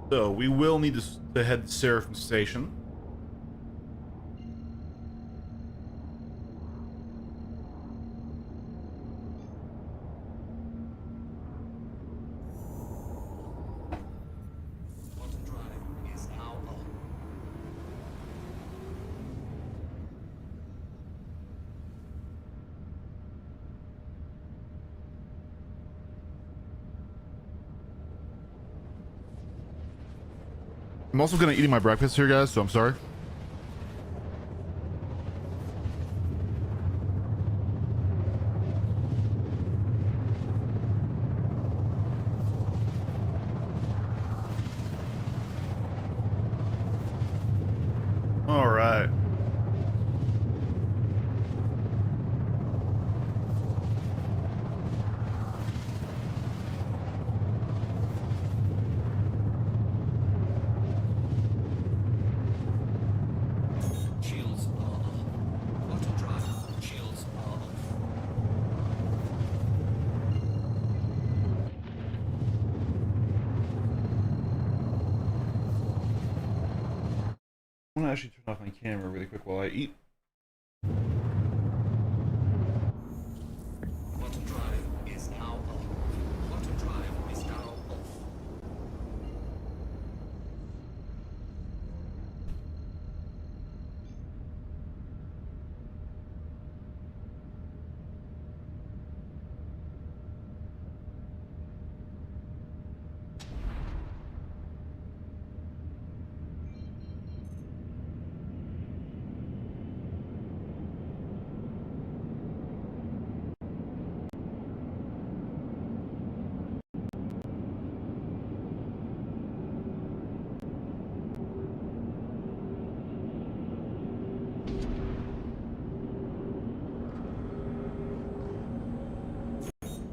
So we will need to head to Seraphim Station. Quantum drive is now on. I'm also gonna eating my breakfast here, guys, so I'm sorry. All right. Shields are on. Quantum drive. Shields are off. I want to actually turn off my camera really quick while I eat. Quantum drive is now on. Quantum drive is now off.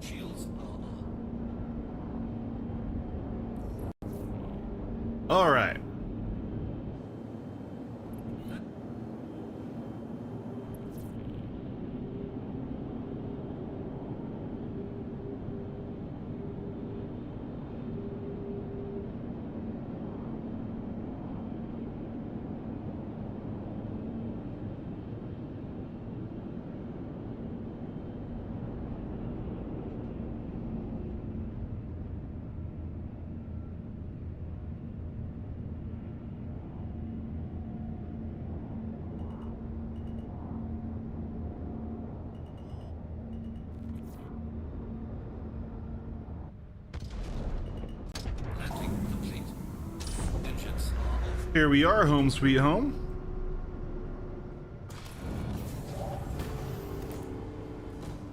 Shields are on. All right. Landing complete. Engines are off. Here we are, home sweet home.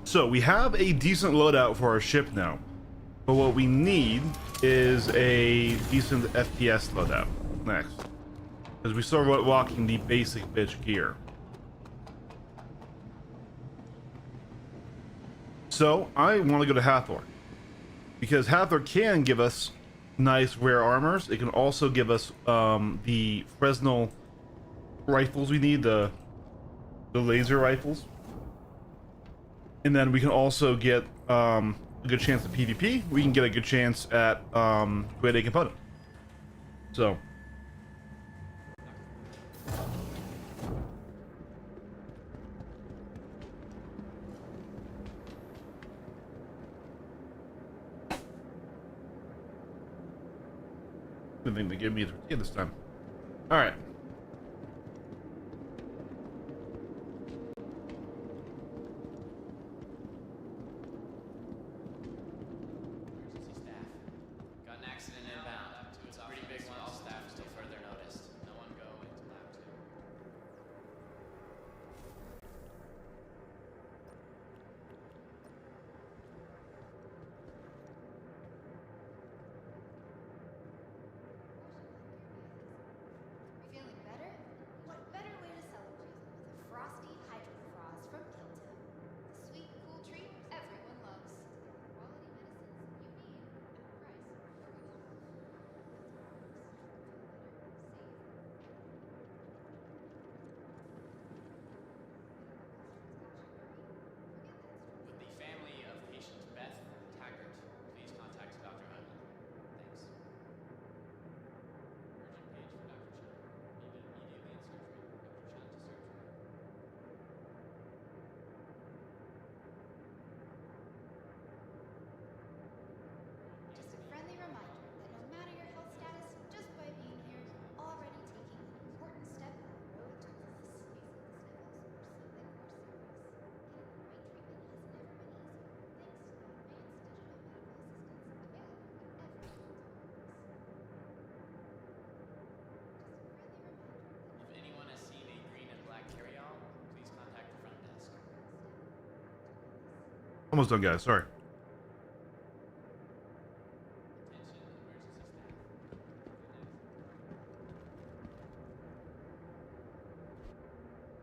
So we have a decent loadout for our ship now, but what we need is a decent FPS loadout next, because we start walking the basic bitch gear. So I want to go to Hathor, because Hathor can give us nice rare armors. It can also give us the Fresnel rifles we need, the laser rifles, and then we can also get a good chance at PvP. We can get a good chance at grade A component. So I think they gave me a tortilla this time. All right. Emergency staff. Got an accident inbound. It's a pretty big one. All staff still further noticed. No one go into lab 2. Feeling Almost done, guys. Sorry.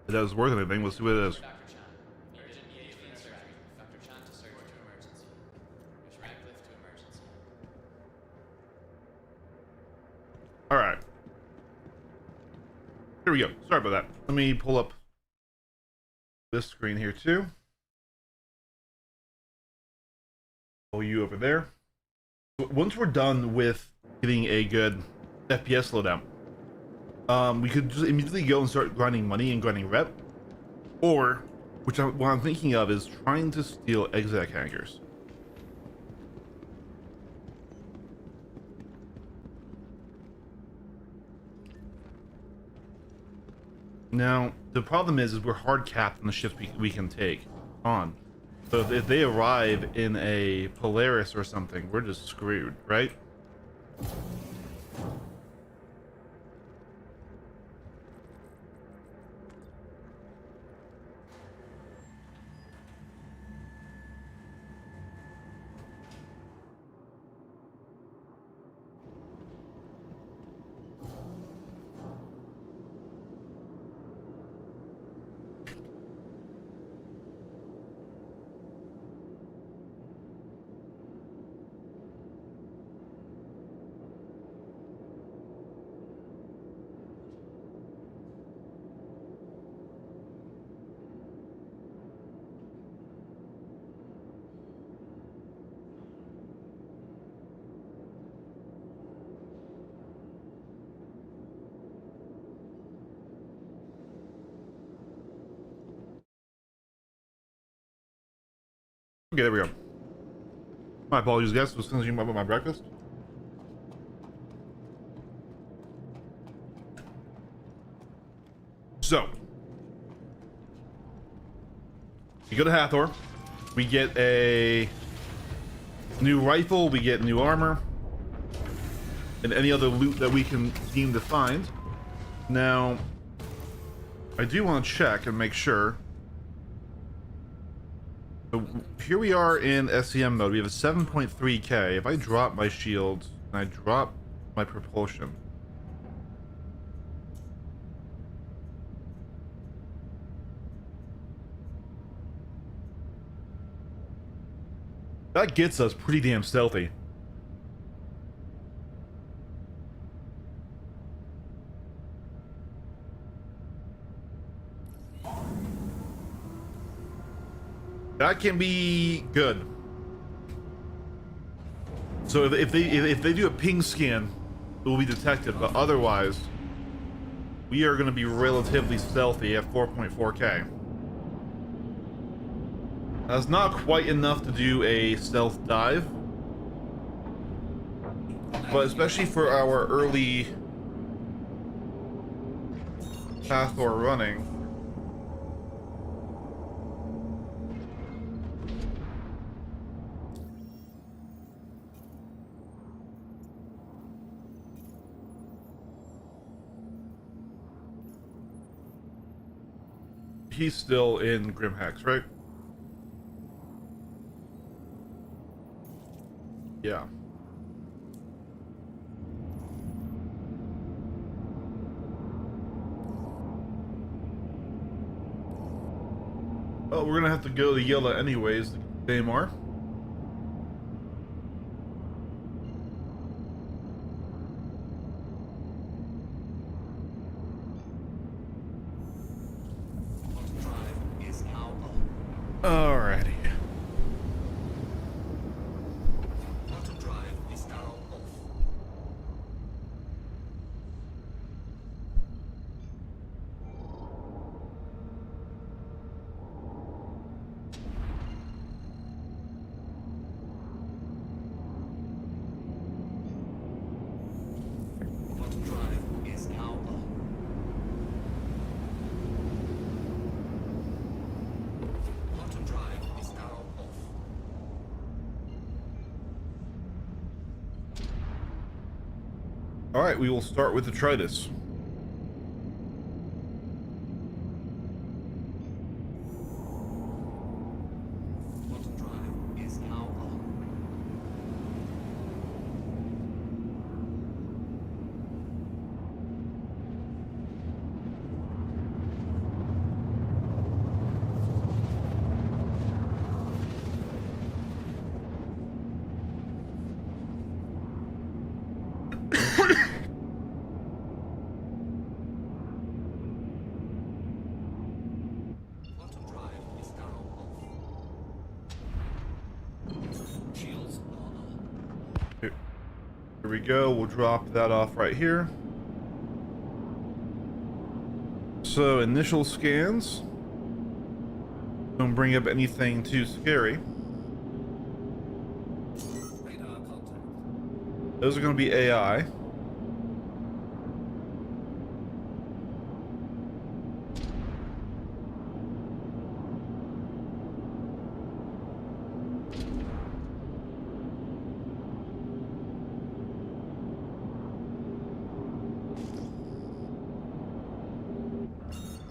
If that was worth anything, let's see what it is. Dr. Chan, urgent EAV surgery. Dr. Chan to surgery to emergency. Mission Radcliffe to emergency. All right. Here we go. Sorry about that. Let me pull up this screen here too. Pull you over there. Once we're done with getting a good FPS slowdown, we could just immediately go and start grinding money and grinding rep, or what I'm thinking of is trying to steal exec hangers. Now the problem is we're hard capped on the ships we can take on. So if they arrive in a Polaris or something, we're just screwed, right? Okay, there we go. My apologies, guys. I was finishing my breakfast. So, we go to Hathor. We get a new rifle. We get new armor. And any other loot that we can deem to find. Now, I do want to check and make sure. So here we are in SCM mode. We have a 7.3k. If I drop my shields and I drop my propulsion, that gets us pretty damn stealthy. That can be good. So if they do a ping scan, it will be detected, but otherwise, we are going to be relatively stealthy at 4.4k. That's not quite enough to do a stealth dive, but especially for our early Hathor running. He's still in Grimhex, right? Yeah. Oh, we're gonna have to go to Yella anyways to get Daymar. Alrighty. Auto drive is now off. Auto drive is now on. Auto drive is now off. Alright, we will start with the Tritus. Auto drive Here we go. We'll drop that off right here. So initial scans. Don't bring up anything too scary. Radar contact. Those are going to be AI.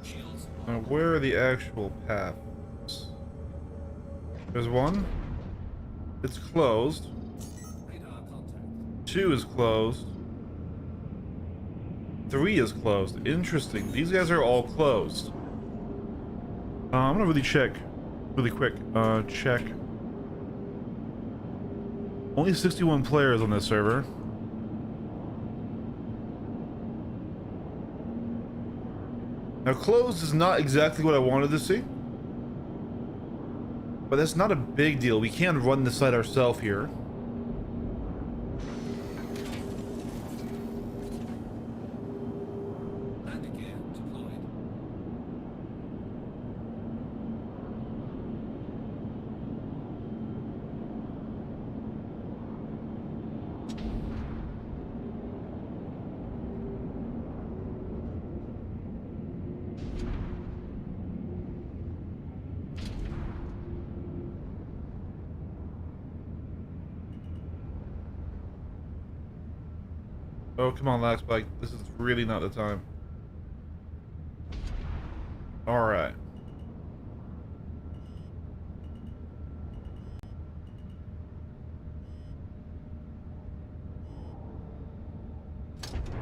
Shields Now, where are the actual paths? There's one. It's closed. radar contact. 2 is closed. 3 is closed. Interesting. These guys are all closed. I'm gonna really check really quick. Check. Only 61 players on this server. Now, closed is not exactly what I wanted to see. But that's not a big deal. We can run the site ourselves here. Landing gear deployed. Oh, come on, Lax Bike. This is really not the time. Alright.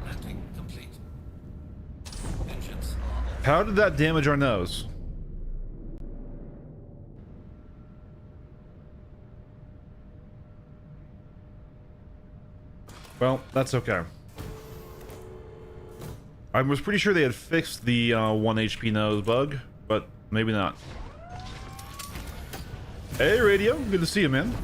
Landing complete. Engines are off. How did that damage our nose? Well, that's okay. I was pretty sure they had fixed the 1 HP nose bug, but maybe not. Hey, Radio. Good to see you, man.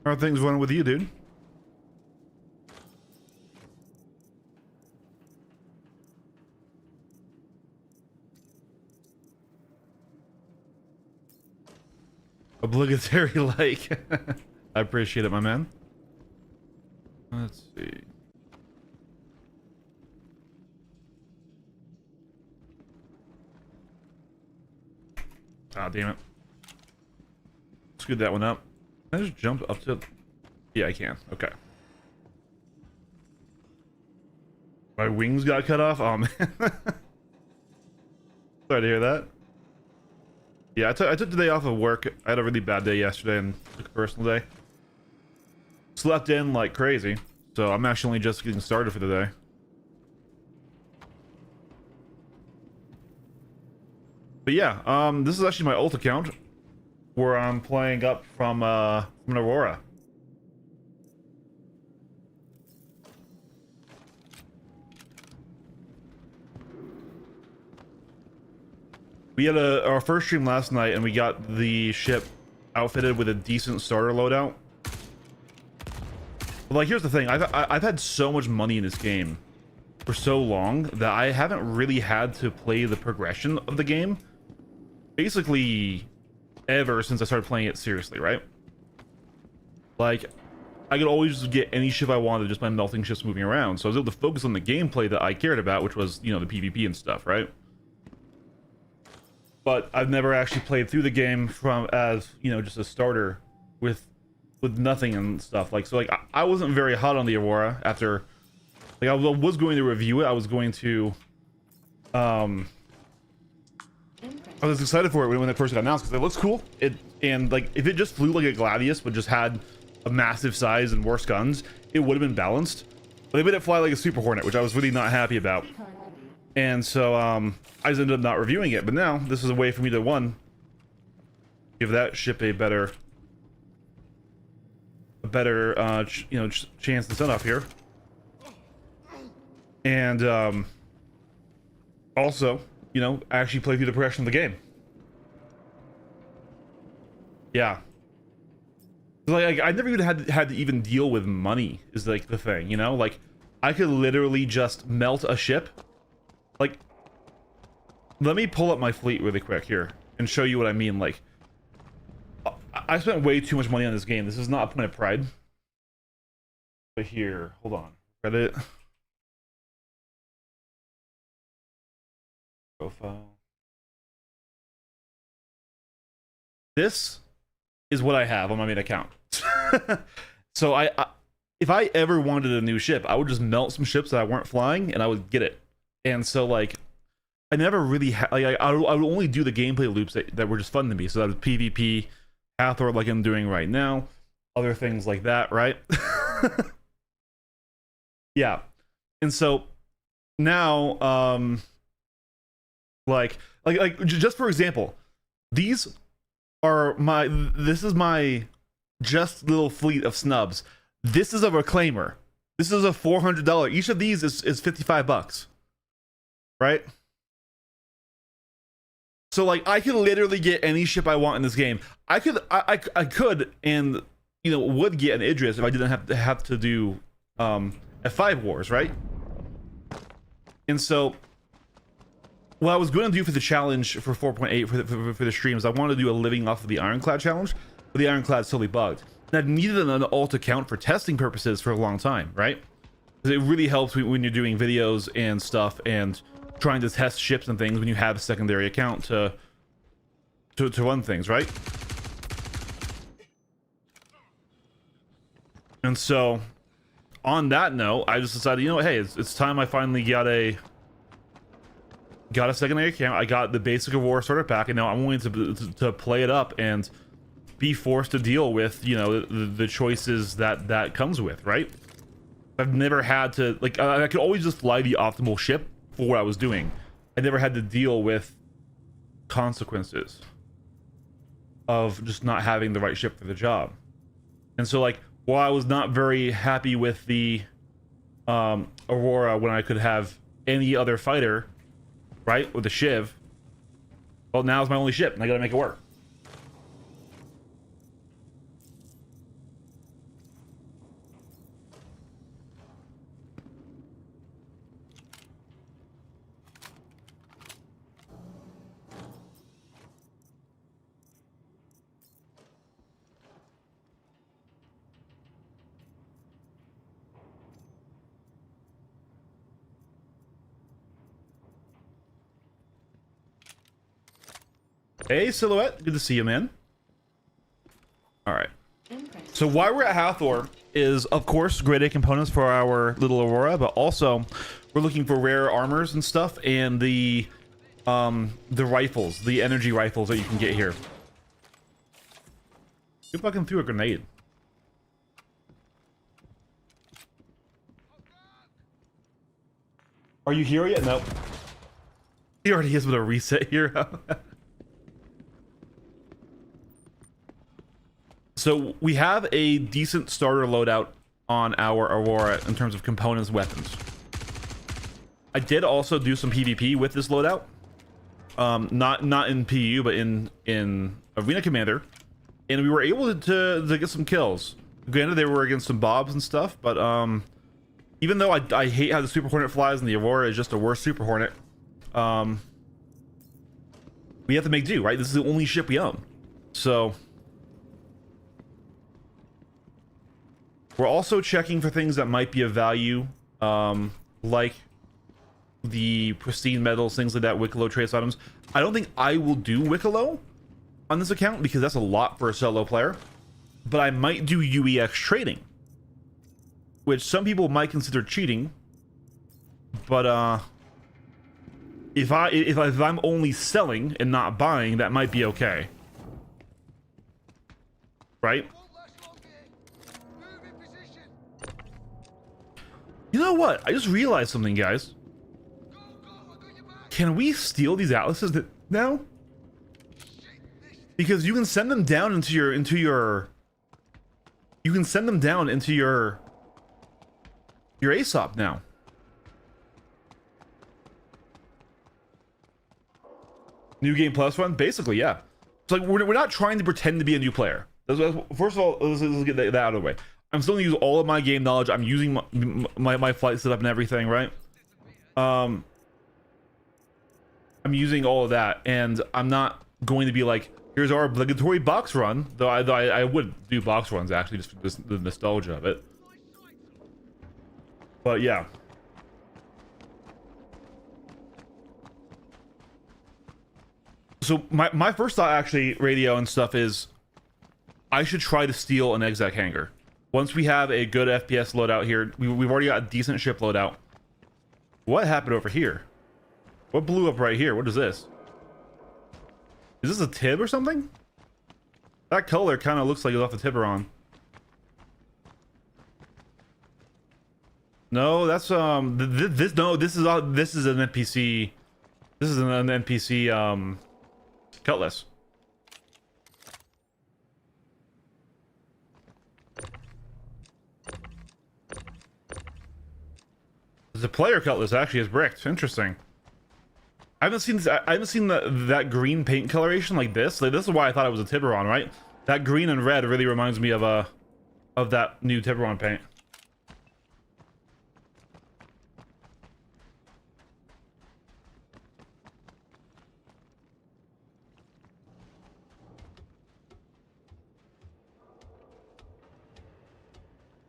How are things going with you, dude? Obligatory like. I appreciate it, my man. Let's see. Ah, damn it. Screwed that one up. Can I just jump up to... Yeah, I can. Okay. My wings got cut off? Oh, man. Sorry to hear that. Yeah, I took the day off of work. I had a really bad day yesterday and took a personal day. Slept in like crazy. So I'm actually only just getting started for the day. But yeah, this is actually my ult account, where I'm playing up from an Aurora. We had our first stream last night, and we got the ship outfitted with a decent starter loadout. But like, here's the thing: I've had so much money in this game for so long that I haven't really had to play the progression of the game, basically, ever since I started playing it seriously, right? Like, I could always just get any ship I wanted just by melting ships moving around, so I was able to focus on the gameplay that I cared about, which was, you know, the PvP and stuff, right? But I've never actually played through the game from as, you know, just a starter with nothing and stuff. Like, so like I wasn't very hot on the Aurora after, like, I was going to review it. I was going to I was excited for it when it first got announced because it looks cool. And like, if it just flew like a Gladius but just had a massive size and worse guns, it would have been balanced. But they made it fly like a Super Hornet, which I was really not happy about. And so I just ended up not reviewing it. But now this is a way for me to, one, give that ship a better a better chance to set off here. And also, actually play through the progression of the game. Yeah. Like I never even had to even deal with money is like the thing, like I could literally just melt a ship. Like, let me pull up my fleet really quick here and show you what I mean. Like, I spent way too much money on this game. This is not a point of pride. But here, hold on. Credit. Profile. This is what I have on my main account. So if I ever wanted a new ship, I would just melt some ships that I weren't flying and I would get it. And so like I never really I would only do the gameplay loops that were just fun to me. So that was PvP, Hathor, like I'm doing right now, other things like that, right? Yeah. And so now like just for example, this is my just little fleet of snubs. This is a reclaimer. This is a $400. Each of these is $55, right? So like I could literally get any ship I want in this game. I could and would get an Idris if I didn't have to do F5 wars, right? And so what I was going to do for the challenge for 4.8 for the streams, I wanted to do a living off of the Ironclad challenge, but the Ironclad's totally bugged. And I've needed an alt account for testing purposes for a long time, right? Because it really helps when you're doing videos and stuff and trying to test ships and things when you have a secondary account to run things, right? And so on that note, I just decided, hey, it's time I finally got a secondary account. I got the basic Aurora starter pack, and now I'm willing to play it up and be forced to deal with the choices that comes with, right? I've never had to I could always just fly the optimal ship for what I was doing. I never had to deal with consequences of just not having the right ship for the job. And so like while I was not very happy with the Aurora when I could have any other fighter, right, with the Shiv, well, now it's my only ship and I gotta make it work. Hey, Silhouette. Good to see you, man. All right. So why we're at Hathor is, of course, grade A components for our little Aurora, but also we're looking for rare armors and stuff, and the rifles, the energy rifles that you can get here. Who fucking threw a grenade? Are you here yet? Nope. He already is with a reset here. So we have a decent starter loadout on our Aurora in terms of components, weapons. I did also do some PvP with this loadout. Not in PU, but in Arena Commander. And we were able to get some kills. Granted, they were against some Bobs and stuff, but even though I hate how the Super Hornet flies and the Aurora is just a worse Super Hornet, we have to make do, right? This is the only ship we own. So we're also checking for things that might be of value, like the pristine metals, things like that, Wicklow trace items. I don't think I will do Wicklow on this account because that's a lot for a solo player, but I might do UEX trading, which some people might consider cheating. But if I'm only selling and not buying, that might be okay, right? You know what? I just realized something, guys. Can we steal these atlases now? Because you can send them down into your you can send them down into your ASOP now. New game plus one, basically, yeah. It's like we're not trying to pretend to be a new player. First of all, let's get that out of the way. I'm still gonna use all of my game knowledge. I'm using my flight setup and everything, right? I'm using all of that, and I'm not going to be like, here's our obligatory box run. Though I would do box runs actually, just for the nostalgia of it. But yeah. So my first thought actually, radio and stuff, is I should try to steal an exec hangar. Once we have a good FPS loadout here, we've already got a decent ship loadout. What happened over here? What blew up right here? What is this? Is this a Tib or something? That color kind of looks like it's off the Tiburon. No, that's this is an NPC. This is an NPC Cutlass. The player Cutlass actually is bricked. Interesting. I haven't seen this. I haven't seen that green paint coloration like this. Like, this is why I thought it was a Tiburon, right? That green and red really reminds me of that new Tiburon paint.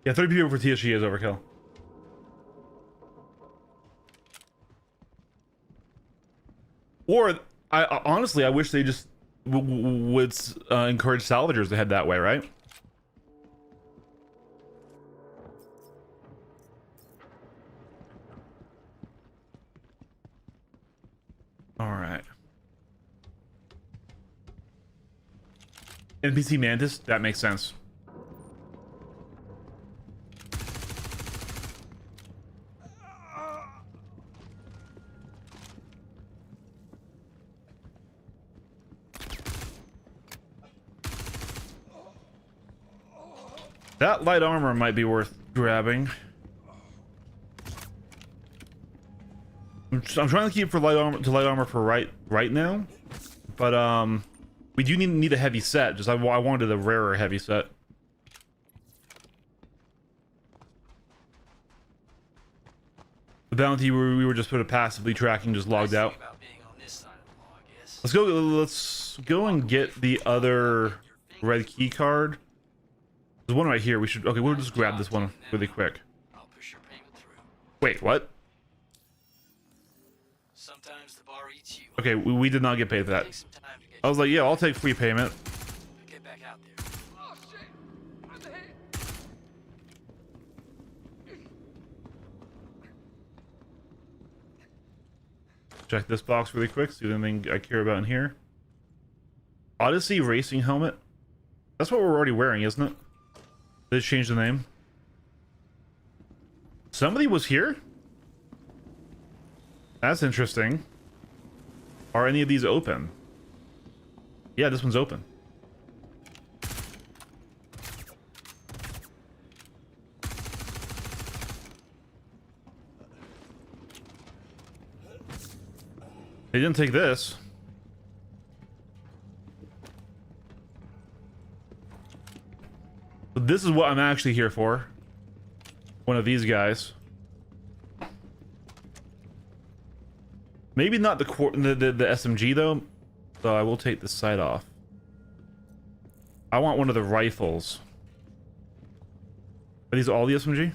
Yeah, 30 people for TSG is overkill. Or I honestly, I wish they just would encourage salvagers to head that way, right? All right. NPC Mantis, that makes sense. That light armor might be worth grabbing. I'm trying to keep for light armor for right now, but we do need a heavy set. Just I wanted a rarer heavy set. The bounty we were just sort of passively tracking just logged out. Let's go and get the other red key card. There's one right here. We'll just grab this one really quick. Wait, what? Sometimes the bar eats you. Okay, we did not get paid for that. I was like, yeah, I'll take free payment. Get back out there. Oh shit! I'm hit. Check this box really quick. See anything I care about in here. Odyssey Racing Helmet. That's what we're already wearing, isn't it? Did it change the name? Somebody was here? That's interesting. Are any of these open? Yeah, this one's open. They didn't take this. But this is what I'm actually here for. One of these guys. Maybe not the SMG though. So I will take the sight off. I want one of the rifles. Are these all the SMG?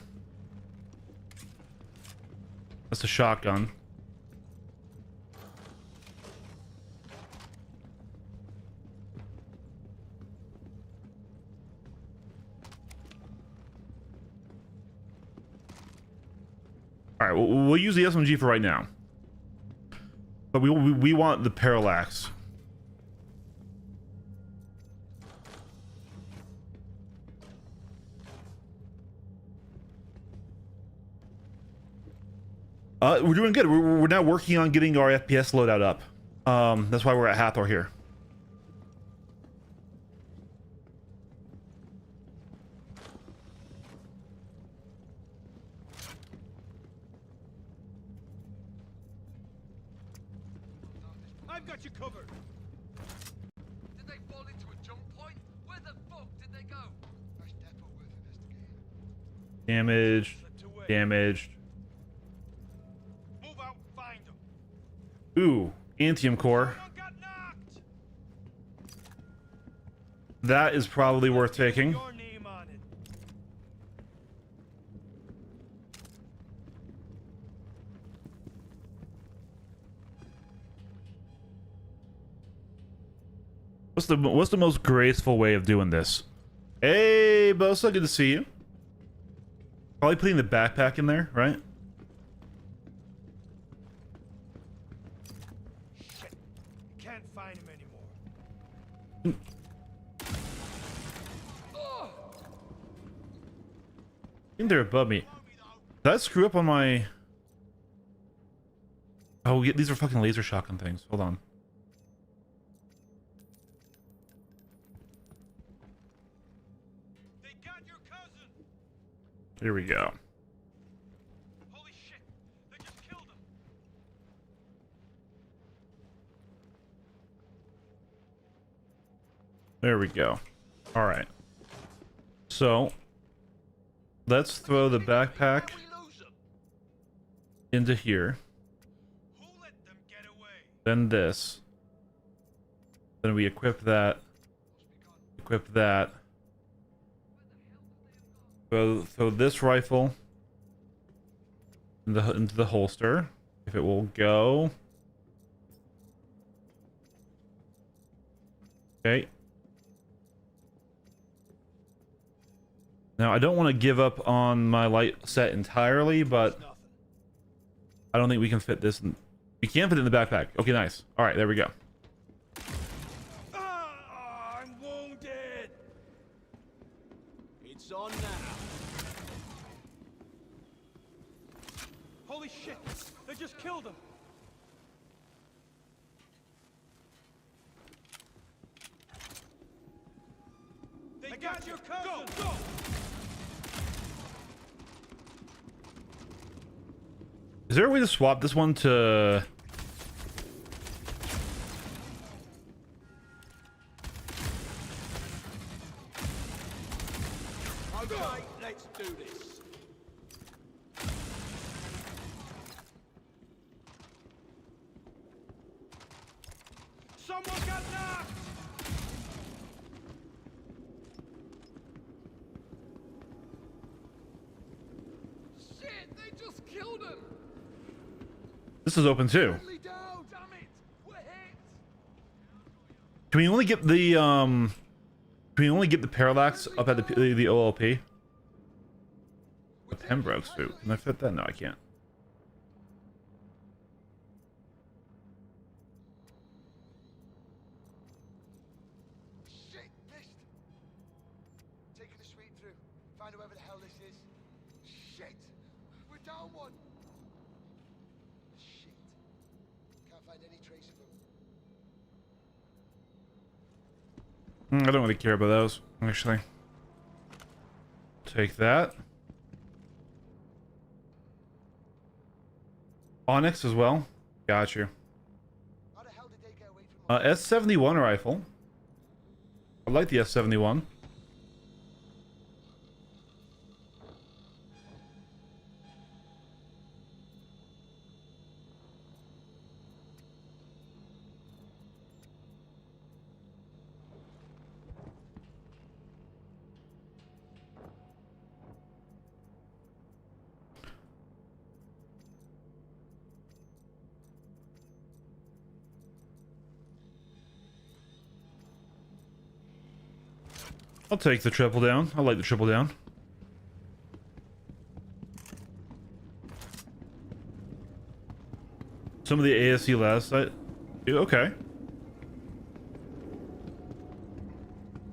That's a shotgun. All right, we'll use the SMG for right now. But we want the parallax. We're doing good. We're now working on getting our FPS loadout up. That's why we're at Hathor here. I've got you covered. Did they fall into a jump point? Where the fuck did they go? That's depot worth investigating. Damaged. Slipped away. Damaged. Move out, find them. Ooh, Antium core. Someone got knocked. That is probably worth taking. Your name on it. What's the most graceful way of doing this? Hey, Bosa, good to see you. Probably putting the backpack in there, right? Shit. Can't find him anymore. I think they're above me. Did I screw up on my... Oh, yeah, these are fucking laser shotgun things. Hold on. They got your cousin. Here we go. Holy shit. They just killed him. There we go. All right. So, let's throw the backpack We lose them. into here. Who let them get away? Then this. Then we equip that. Equip that. Throw this rifle into the holster. If it will go. Okay. Now, I don't want to give up on my light set entirely, but Nothing. I don't think we can fit this in. We can fit it in the backpack. Okay, nice. All right, there we go. Ah, I'm wounded. It's on now. Holy shit. They just killed him. They got your cousin. Go. Is there a way to swap this one to... Okay, let's do this. Someone got knocked. Shit, they just killed him. This is open too. Friendly down, damn it. We're hit. Can we only get the Can we only get the parallax up at the OLP? The Pembroke suit. Can I fit that? No, I can't. Shit, missed. Taking a sweep through. Find whoever the hell this is. Shit. We're down one. Shit. Can't find any trace of them. I don't really care about those, actually. Take that. Onyx as well. Got you. How the hell did they get away from us? S71 rifle. I like the S71. I'll take the triple down. I like the triple down. Some of the ASC last night. Okay.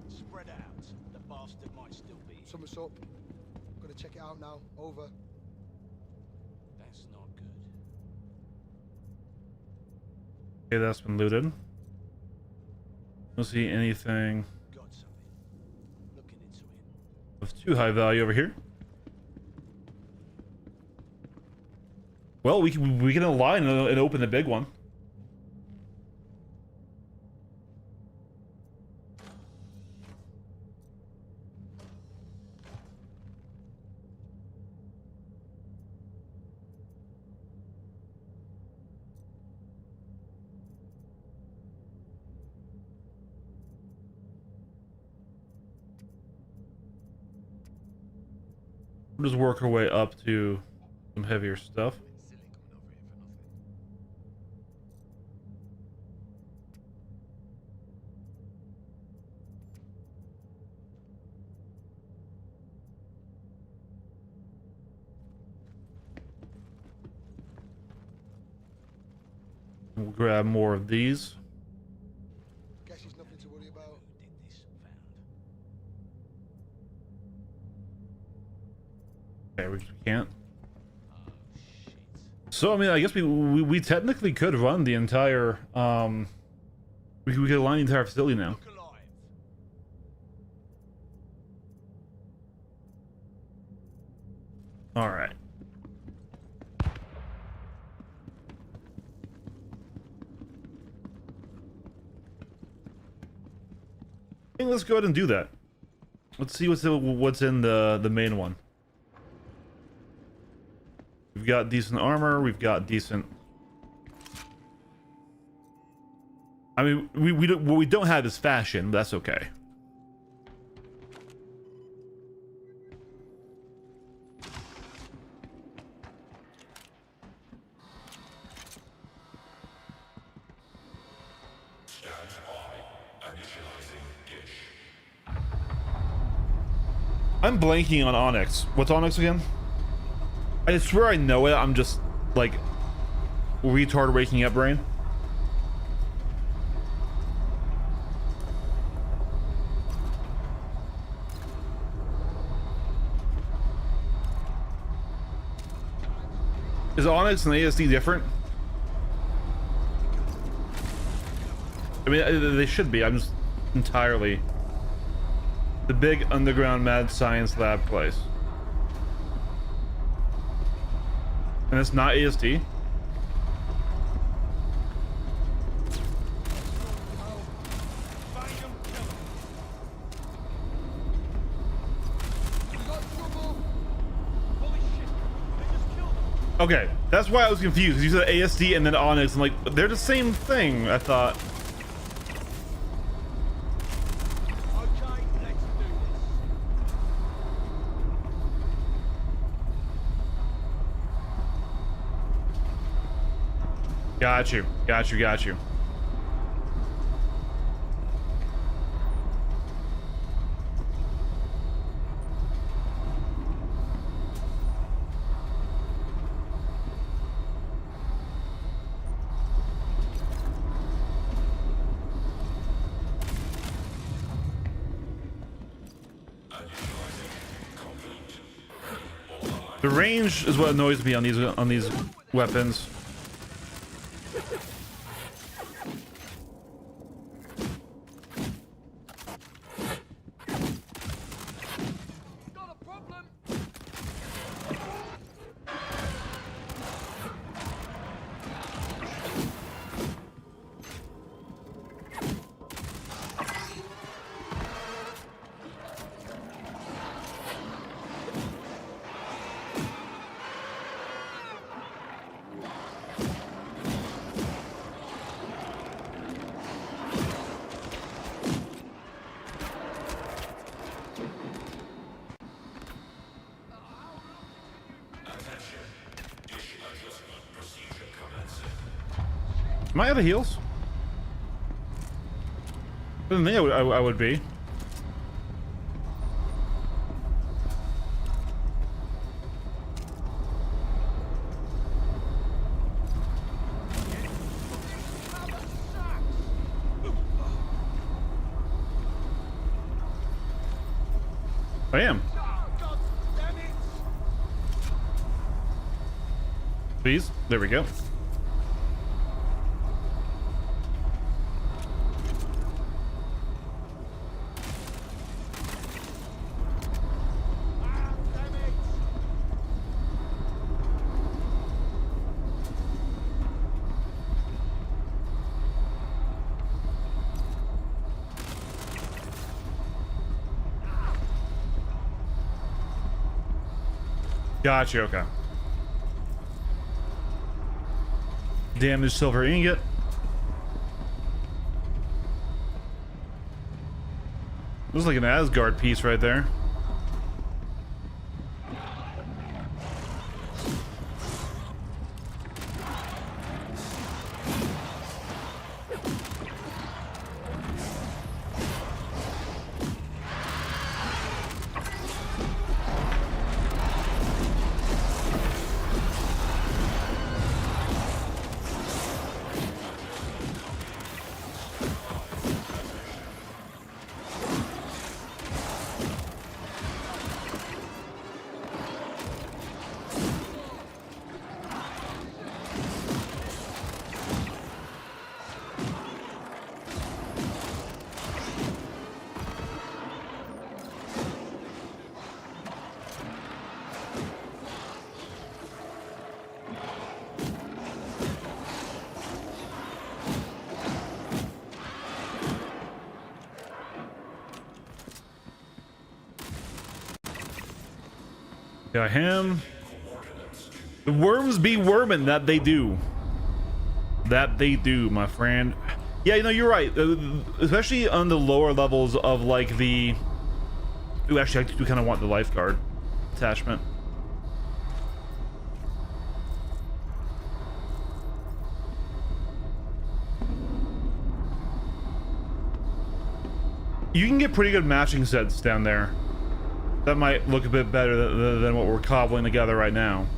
Spread out. The bastard might still be. Summer's up. Gotta check it out now. Over. That's not good. Okay, that's been looted. Don't see anything Got something. Looking into it. of too high value over here. Well, we can align and open the big one. We'll just work our way up to some heavier stuff. We'll grab more of these. Guess there's nothing to worry about. Okay, we just can't. So I mean, I guess we technically could run the entire we could align the entire facility now. Look alive. All right. Hey, let's go ahead and do that. Let's see what's in the main one. We've got decent armor. We've got decent. I mean, what we don't have is fashion, but that's okay. I'm blanking on Onyx. What's Onyx again? I swear I know it. I'm just like retard waking up brain. Is Onyx and ASD different? I mean, they should be. I'm just entirely the big underground mad science lab place. And it's not ASD. Find him, kill him. We got trouble. Holy shit. They just killed him. Okay, that's why I was confused. You said ASD and then Onyx. I'm like, they're the same thing, I thought. Okay, let's do this. Got you. Got you. Got you. The range is what annoys me on these weapons. Got a problem. Am I out of heals? I didn't think I would be. I am. God damn it. Please. There we go. Damn it. Gotcha. Okay. Damaged silver ingot. Looks like an Asgard piece right there. Got him. The worms be worming, that they do. That they do, my friend. Yeah, you know, you're right. Especially on the lower levels of like the... Ooh, actually, I do kind of want the lifeguard attachment. You can get pretty good matching sets down there. That might look a bit better than what we're cobbling together right now.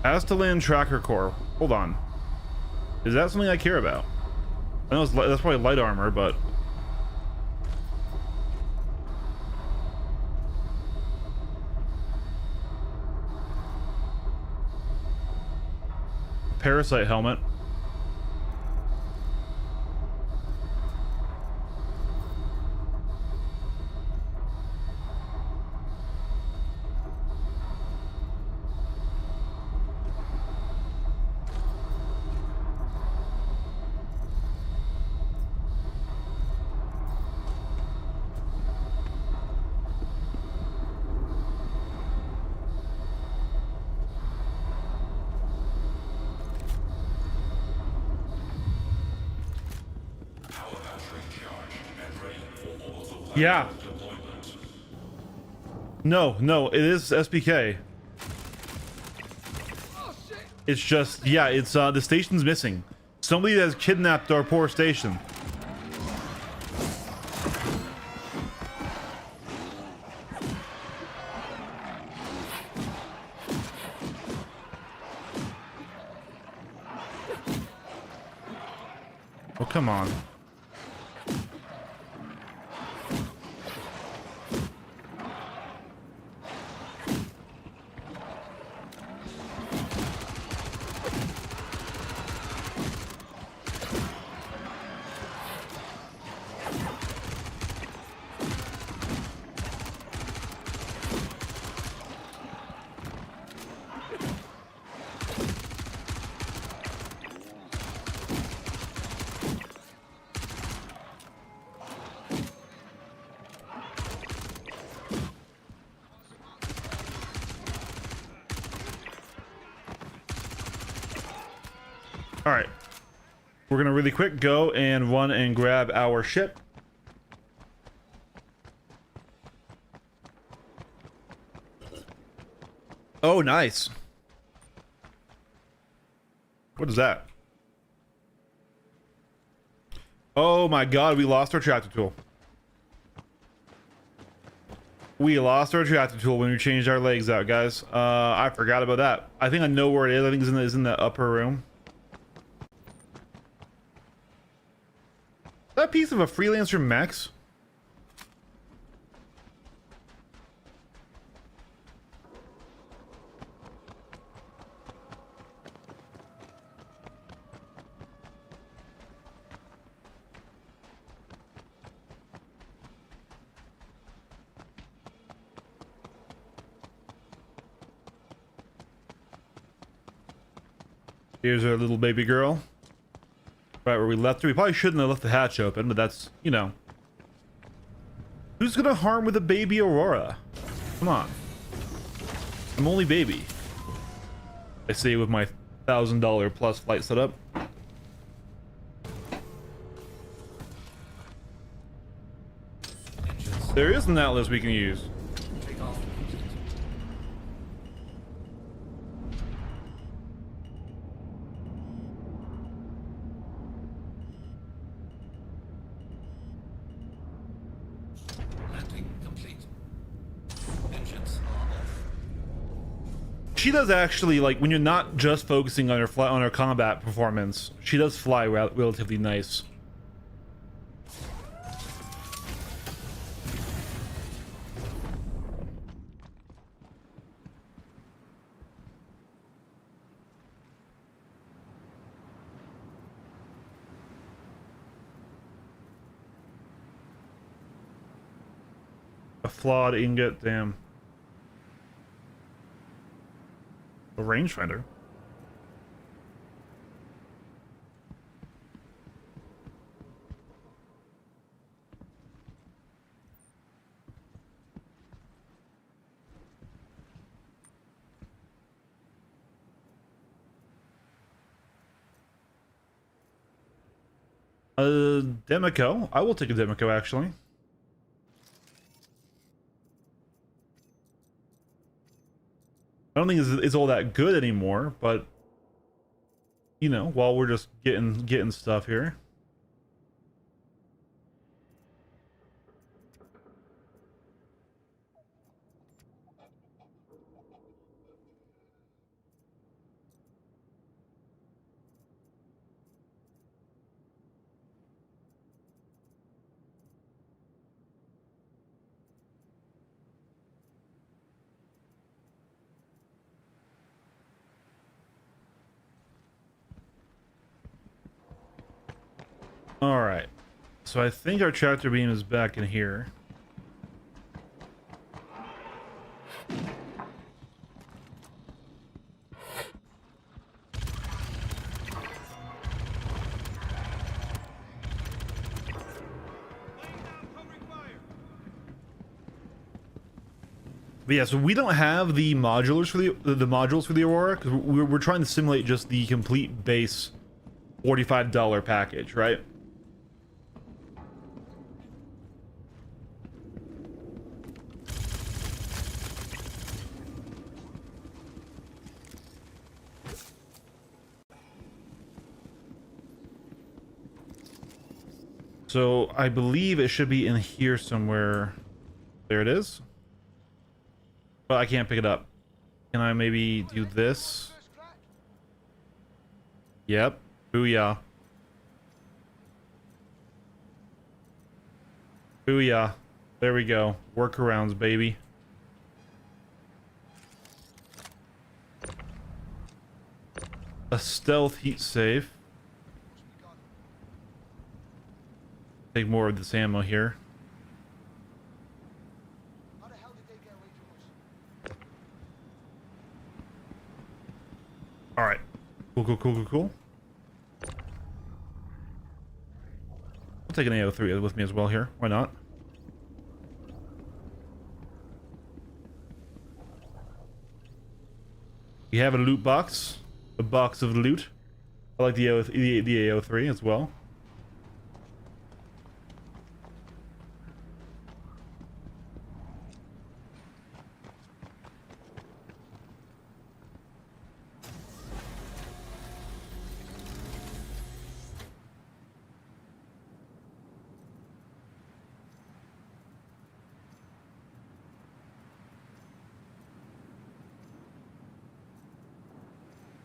Astalan Tracker Core. Hold on. Is that something I care about? I know that's probably light armor, but... Parasite helmet. Yeah. No, it is SPK. It's just, yeah, it's the station's missing. Somebody has kidnapped our poor station. Oh, come on. All right, we're gonna really quick go and run and grab our ship. Oh, nice. What is that? Oh my god, we lost our tractor tool. We lost our tractor tool when we changed our legs out, guys. I forgot about that. I think I know where it is. I think it's in the upper room. That piece of a freelancer mechs? Here's our little baby girl. Right where we left her. We probably shouldn't have left the hatch open, but that's, you know. Who's gonna harm with a baby Aurora? Come on. I'm only baby. I say with my $1,000 plus flight setup. There is an atlas we can use. Take off. Landing complete. Engines are off. She does actually, like, when you're not just focusing on her combat performance, she does fly relatively nice. A flawed ingot, damn. A rangefinder. Demico. I will take a Demico, actually. I don't think it's all that good anymore, but you know, while we're just getting stuff here. All right. So I think our tractor beam is back in here. But yeah, so we don't have the modulars for the modules for the Aurora because we're trying to simulate just the complete base $45 package, right? So I believe it should be in here somewhere. There it is. But I can't pick it up. Can I maybe do this? First crack. Yep. Booyah. Booyah. There we go. Workarounds, baby. A stealth heat safe. Must be gone. Take more of this ammo here. How the hell did they get away from us? Alright. Cool. I'll take an AO3 with me as well here. Why not? We have a loot box. A box of loot. I like the AO3 as well.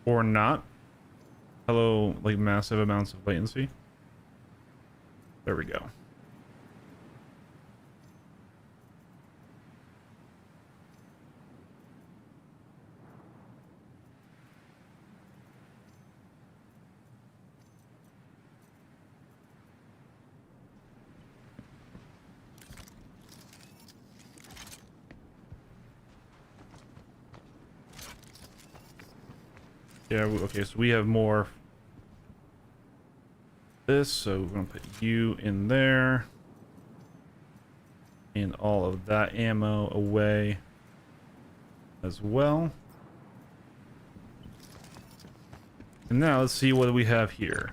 Or not. Hello, like massive amounts of latency. There we go. Yeah, okay, so we have more this, so we're gonna put you in there. And all of that ammo away as well. And now let's see what we have here.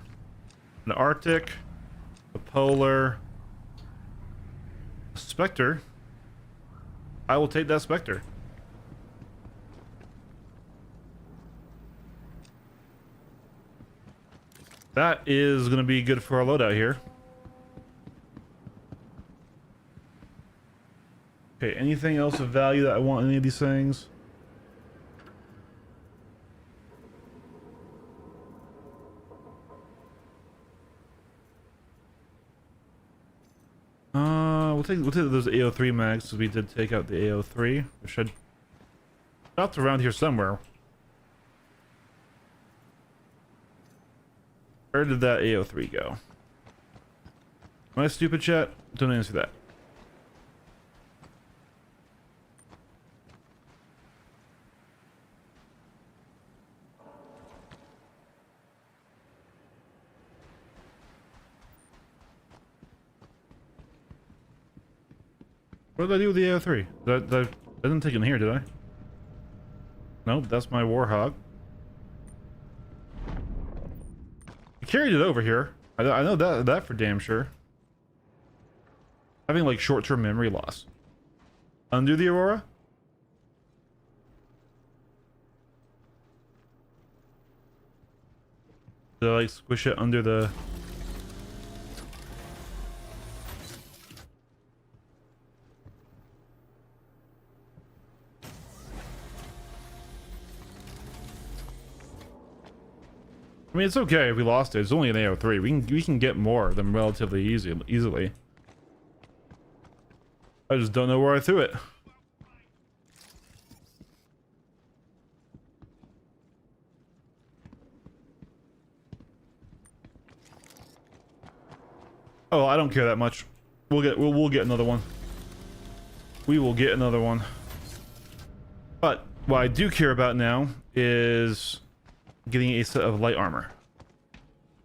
An Arctic, a Polar, a Spectre. I will take that Spectre. That is going to be good for our loadout here. Okay, anything else of value that I want in any of these things? We'll take those AO3 mags because we did take out the AO3. We should stopped around here somewhere. Where did that AO3 go? Am I stupid, chat? Don't answer that. What did I do with the AO3? I didn't take it in here, did I? Nope, that's my Warhog. I carried it over here. I know that for damn sure. Having like short-term memory loss. Undo the Aurora? Do I like squish it under the... I mean, it's okay if we lost it. It's only an AO3. We can get more of them relatively easily. I just don't know where I threw it. Oh, I don't care that much. We'll get another one. We will get another one. But what I do care about now is getting a set of light armor,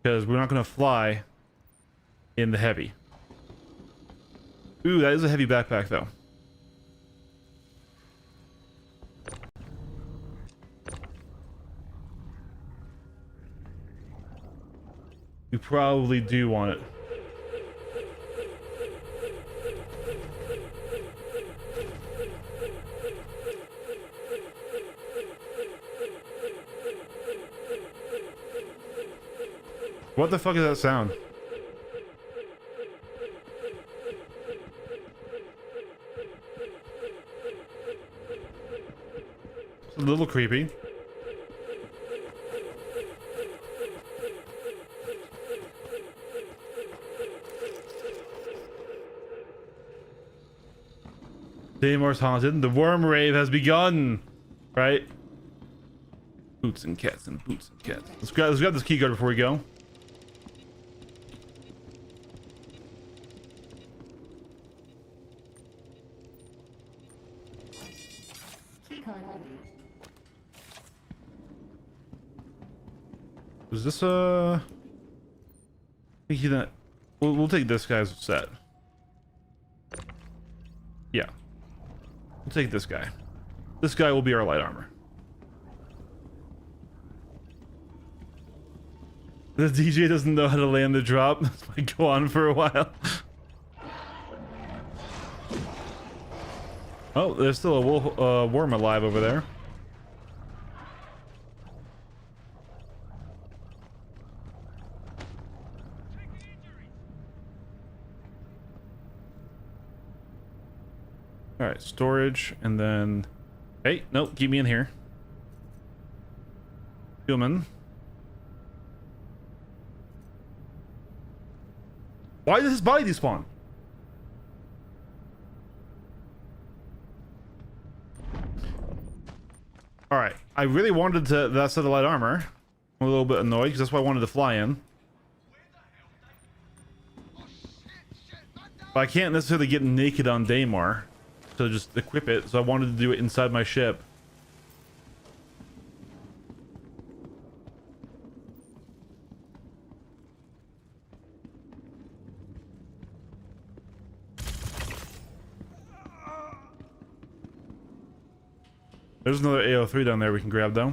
because we're not going to fly in the heavy. Ooh, that is a heavy backpack though. We probably do want it. What the fuck is that sound? It's a little creepy. Daymar's haunted. The worm rave has begun. Right? Boots and cats and boots and cats. Let's grab this key guard before we go. Was this I think he's not. We'll take this guy's set. Yeah. We'll take this guy. This guy will be our light armor. The DJ doesn't know how to land the drop. This might go on for a while. Oh, there's still a worm alive over there. All right, storage, and then... Hey, nope, keep me in here. Human. Why does his body despawn? All right, I really wanted that set of light armor. I'm a little bit annoyed because that's why I wanted to fly in. But I can't necessarily get naked on Daymar to just equip it, so I wanted to do it inside my ship. There's another AO3 down there we can grab though.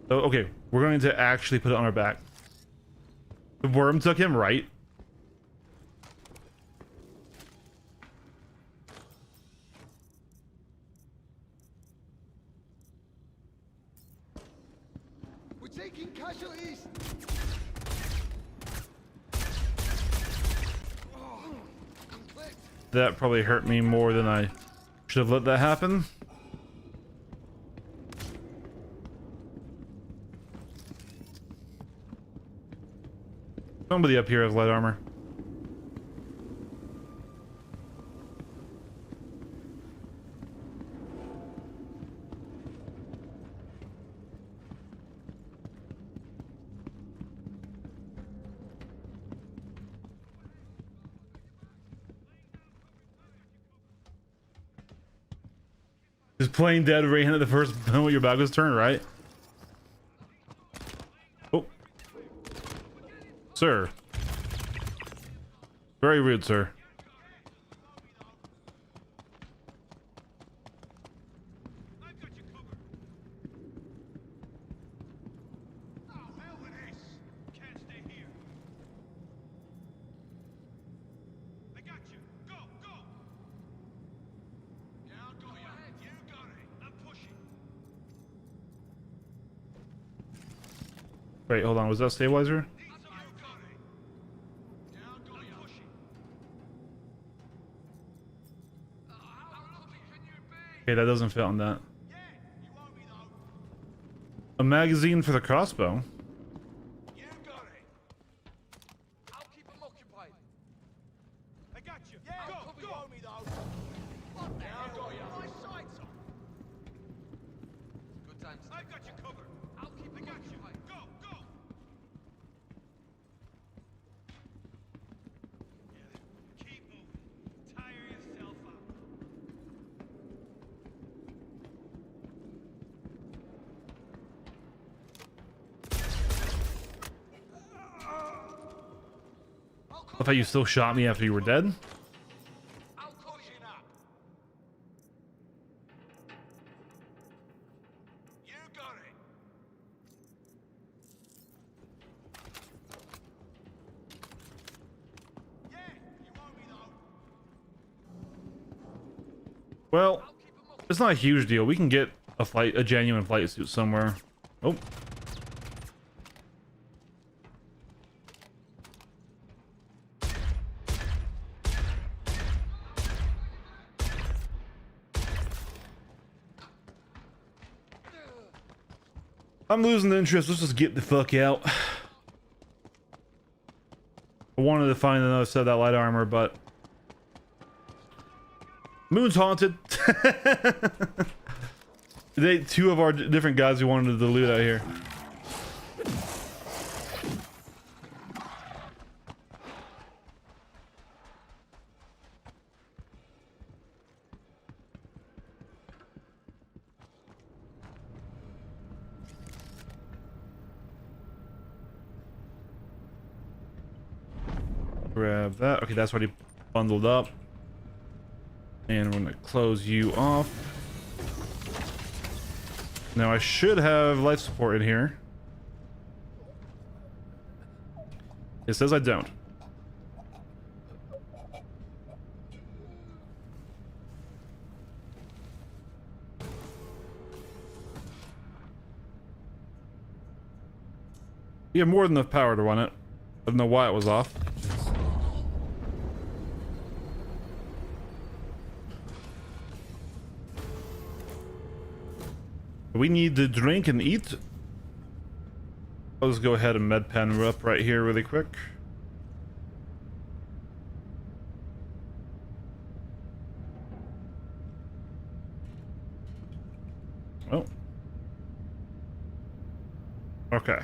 So, okay, we're going to actually put it on our back. The worm took him, right? We're taking casualties. Oh, I'm clipped. That probably hurt me more than I should have let that happen. Somebody up here has light armor. Just plain dead ran at the first moment your back was turned, right? Oh. Sir. Very rude, sir. I've got you covered. Oh, hell with this. Can't stay here. Wait, hold on. Was that stabilizer? Okay, that doesn't fit on that. A magazine for the crossbow. You got it. I'll keep them occupied. I got you. Yeah, Go, go, go. me though. What the hell? Got you. My sights on. Good times. I've got you covered. I'll keep I them got you. occupied. Go, go. Keep moving. Tire yourself out. I thought you still shot me after you were dead. I'll call you now. You got it. Yeah, you want me though. Well, I'll keep them occupied. it's not a huge deal. We can get a genuine flight suit somewhere. Oh. I'm losing the interest. Let's just get the fuck out. I wanted to find another set of that light armor, but Moon's haunted. Two of our different guys who wanted to loot out here. Grab that. Okay, that's already bundled up. And we're gonna close you off. Now I should have life support in here. It says I don't. You have more than enough power to run it. I don't know why it was off. We need to drink and eat. I'll just go ahead and med pen up right here really quick. Oh. Okay.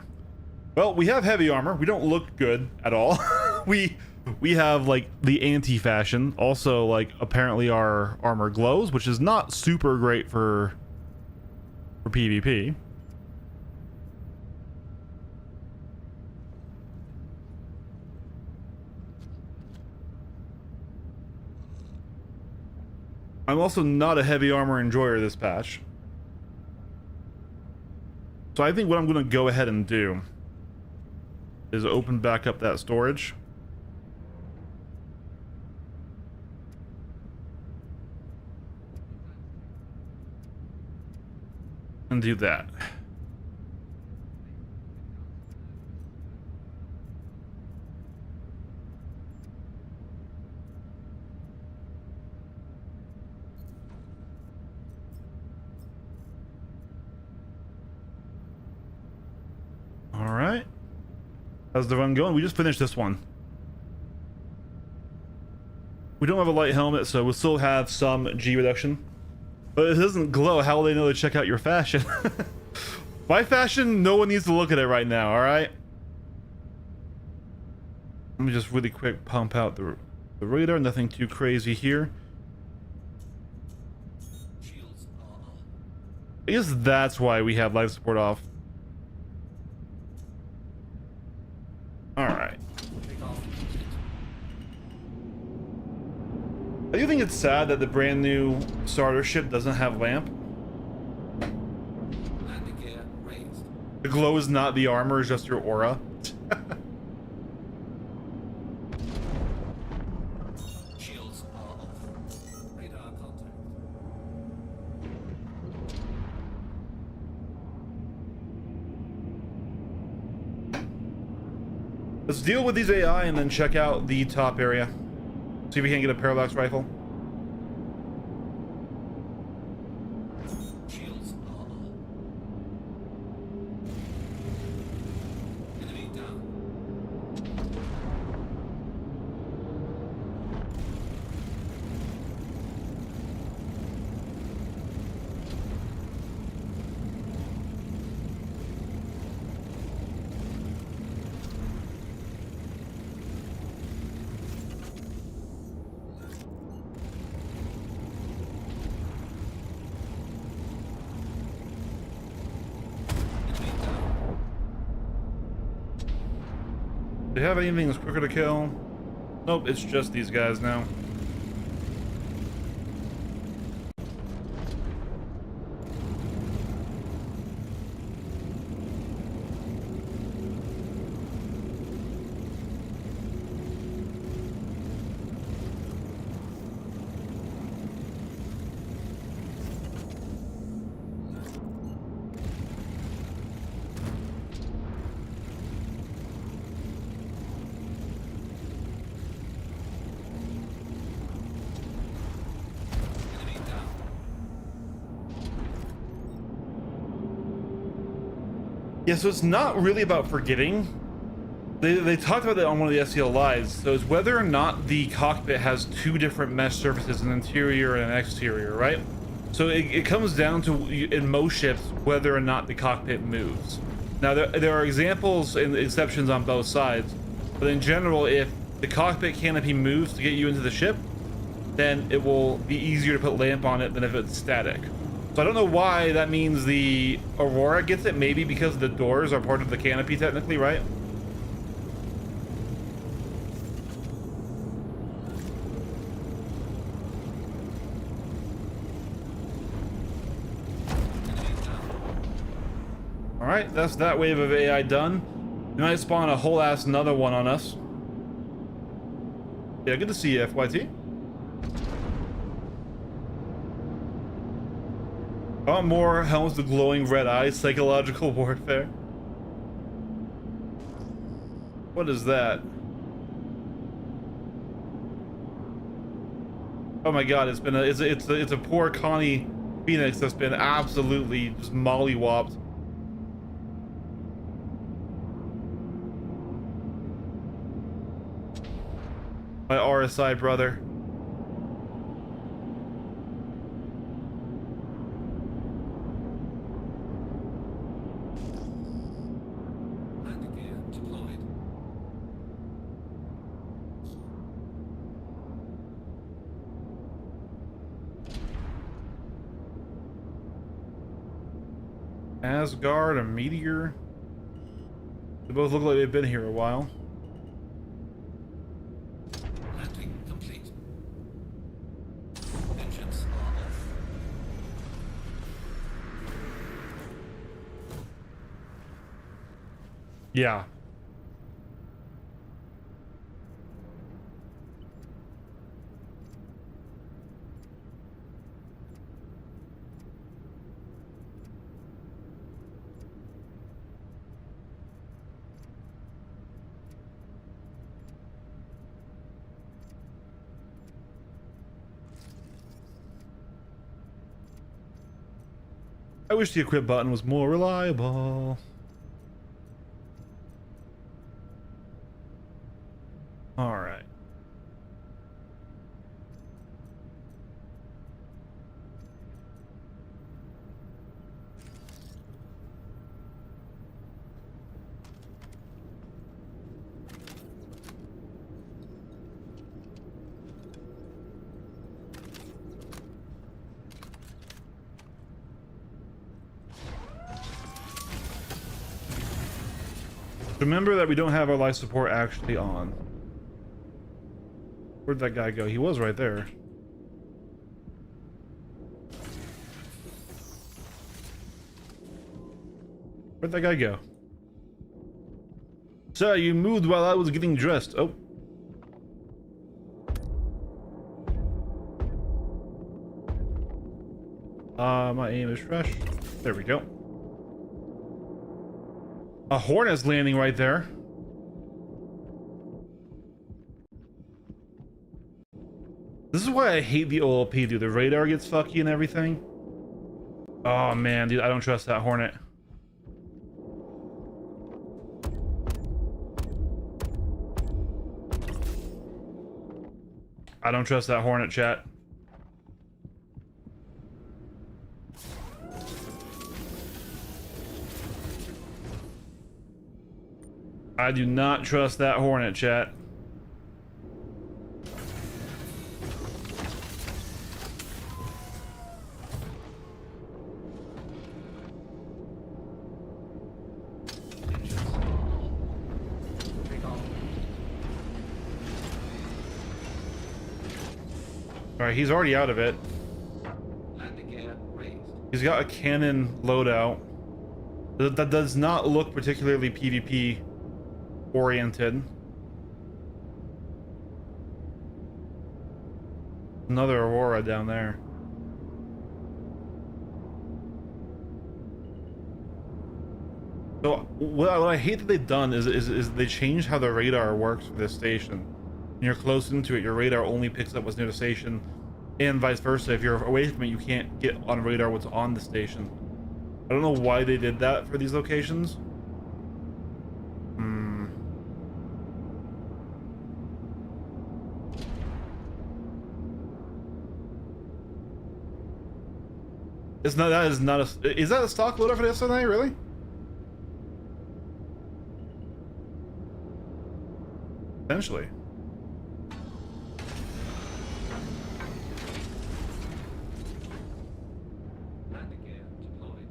Well, we have heavy armor. We don't look good at all. we have like the anti-fashion. Also, like apparently our armor glows, which is not super great for PvP. I'm also not a heavy armor enjoyer this patch. So I think what I'm going to go ahead and do is open back up that storage. And do that. All right. How's the run going? We just finished this one. We don't have a light helmet, so we'll still have some G reduction. But it doesn't glow. How will they know to check out your fashion? My fashion, no one needs to look at it right now, alright? Let me just really quick pump out the radar. Nothing too crazy here. Shields are up. I guess that's why we have life support off. Alright. Take off. I do think it's sad that the brand new starter ship doesn't have lamp. Landing gear raised. The glow is not the armor, it's just your aura. Shields are off. Radar contact. Let's deal with these AI and then check out the top area. See if we can get a parallax rifle. Shields are off. Enemy down. Enemy down. Do you have anything that's quicker to kill? Nope, it's just these guys now. Enemy down. Yeah, so it's not really about forgetting. They talked about that on one of the SEL lives. So it's whether or not the cockpit has two different mesh surfaces, an interior and an exterior, right? So it comes down to, in most ships, whether or not the cockpit moves. Now, there are examples and exceptions on both sides, but in general, if the cockpit canopy moves to get you into the ship, then it will be easier to put lamp on it than if it's static. So I don't know why that means the Aurora gets it, maybe because the doors are part of the canopy technically, right? Alright, that's that wave of AI done. We might spawn a whole ass another one on us. Yeah, good to see you, FYT. I want more Helms with glowing red eyes, psychological warfare. What is that? Oh my god, it's a poor Connie Phoenix that's been absolutely just mollywopped. My RSI brother. Landing gear deployed. Asgard, a meteor. They both look like they've been here a while. Landing complete. Engines are off. Yeah. I wish the equip button was more reliable. All right. Remember that we don't have our life support actually on. Where'd that guy go? He was right there. Where'd that guy go? Sir, you moved while I was getting dressed. Oh. My aim is fresh. There we go. A Hornet's landing right there. This is why I hate the OLP, dude. The radar gets fucky and everything. Oh man, dude, I don't trust that Hornet. I don't trust that Hornet, chat. I do not trust that Hornet, chat. Alright, he's already out of it. Landing gear raised. He's got a cannon loadout. That does not look particularly PvP oriented. Another Aurora down there. So what I hate that they've done is they changed how the radar works for this station. When you're close into it, your radar only picks up what's near the station, and vice versa. If you're away from it, you can't get on radar what's on the station. I don't know why they did that for these locations. It's not. That is not a. Is that a stock loader for the SNA? Really? Potentially. Landing gear deployed.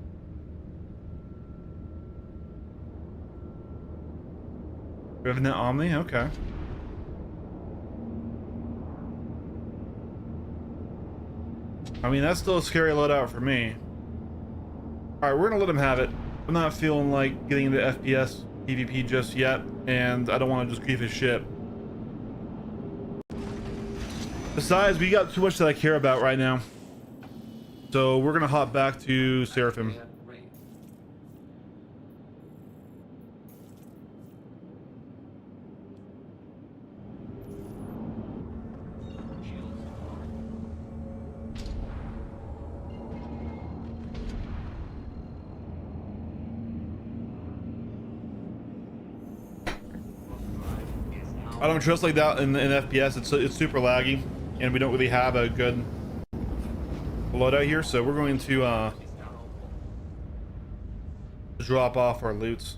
Revenant Omni. Okay. I mean, that's still a scary loadout for me. Alright, we're gonna let him have it. I'm not feeling like getting into FPS PvP just yet, and I don't want to just grief his ship. Besides, we got too much that I care about right now. So we're gonna hop back to Seraphim. Gear raised. Shields on. I don't trust like that in FPS. It's super laggy, and we don't really have a good loadout here. So we're going to drop off our loots.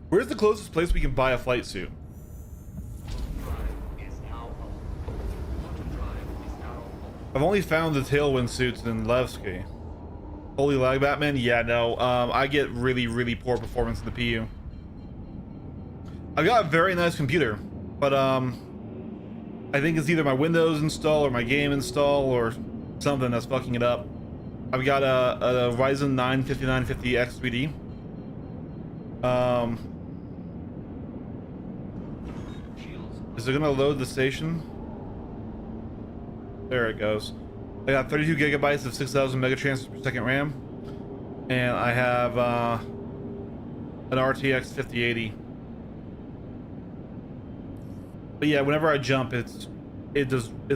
Where's the closest place we can buy a flight suit? I've only found the Tailwind suits in Levski. Holy lag, Batman? Yeah, no. I get really poor performance in the PU. I've got a very nice computer, but I think it's either my Windows install or my game install or something that's fucking it up. I've got a Ryzen 9 5950X3D. Is it gonna load the station? There it goes. I got 32 gigabytes of 6,000 megatransfers per second RAM, and I have an RTX 5080. But yeah, whenever I jump, it's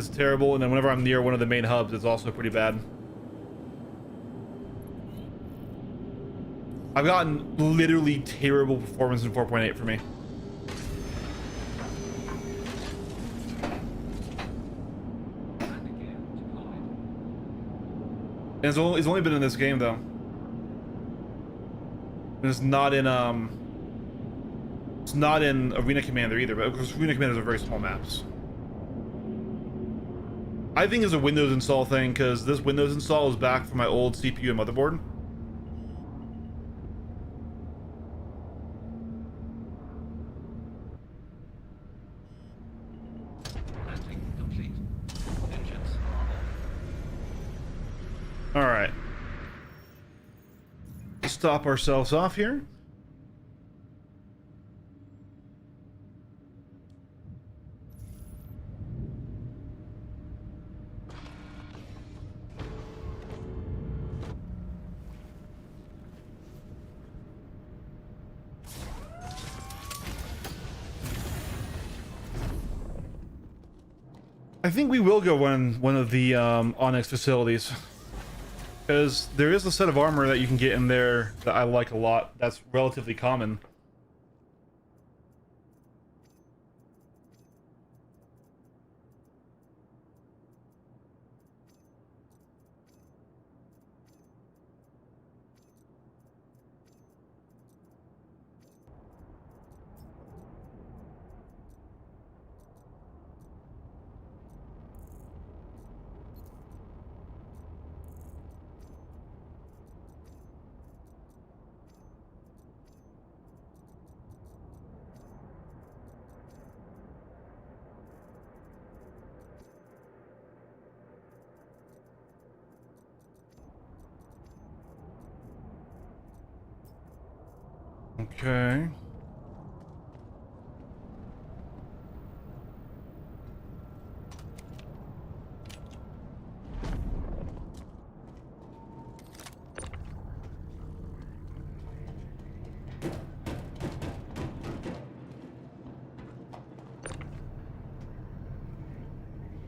terrible, and then whenever I'm near one of the main hubs, it's also pretty bad. I've gotten literally terrible performance in 4.8 for me. And it's only been in this game though. And it's not in Arena Commander either, but of course Arena Commanders are very small maps. I think it's a Windows install thing because this Windows install is back from my old CPU and motherboard. Landing complete. Engines are on. All right. Let's stop ourselves off here. I think we will go one of the Onyx facilities, because there is a set of armor that you can get in there that I like a lot. That's relatively common. Okay.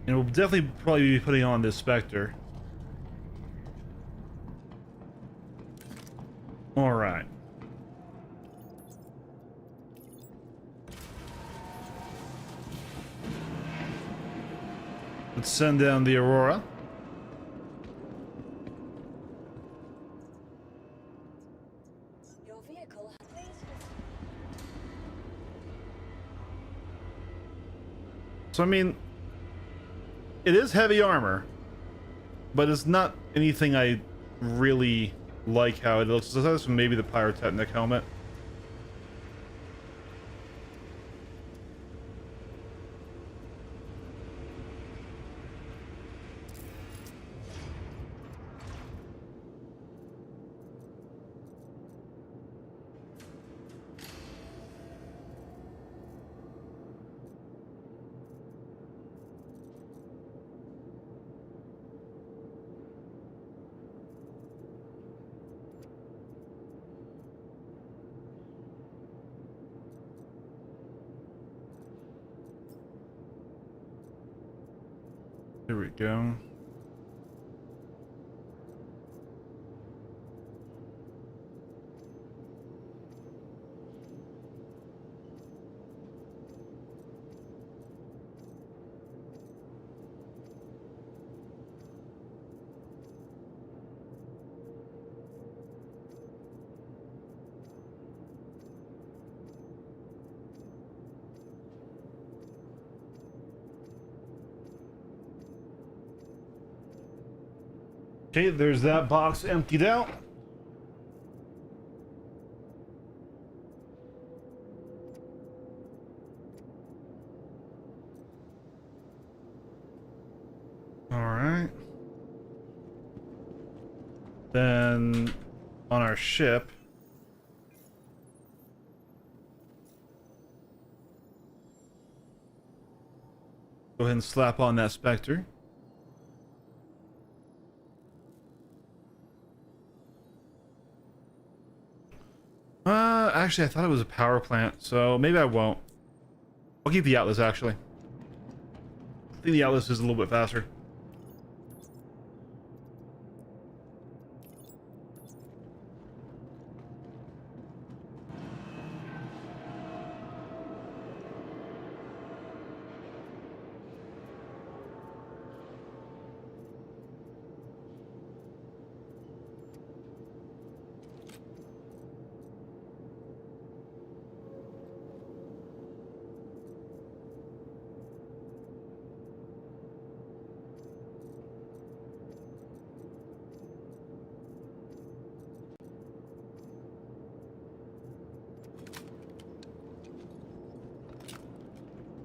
And we'll definitely probably be putting on this Spectre. All right. Let's send down the Aurora. Your vehicle, please. So I mean, it is heavy armor, but it's not anything I really like how it looks. Aside from maybe the pyrotechnic helmet. There we go. Okay, there's that box emptied out. All right. Then on our ship, go ahead and slap on that Spectre. Actually, I thought it was a power plant, so maybe I won't. I'll keep the Atlas, actually. I think the Atlas is a little bit faster.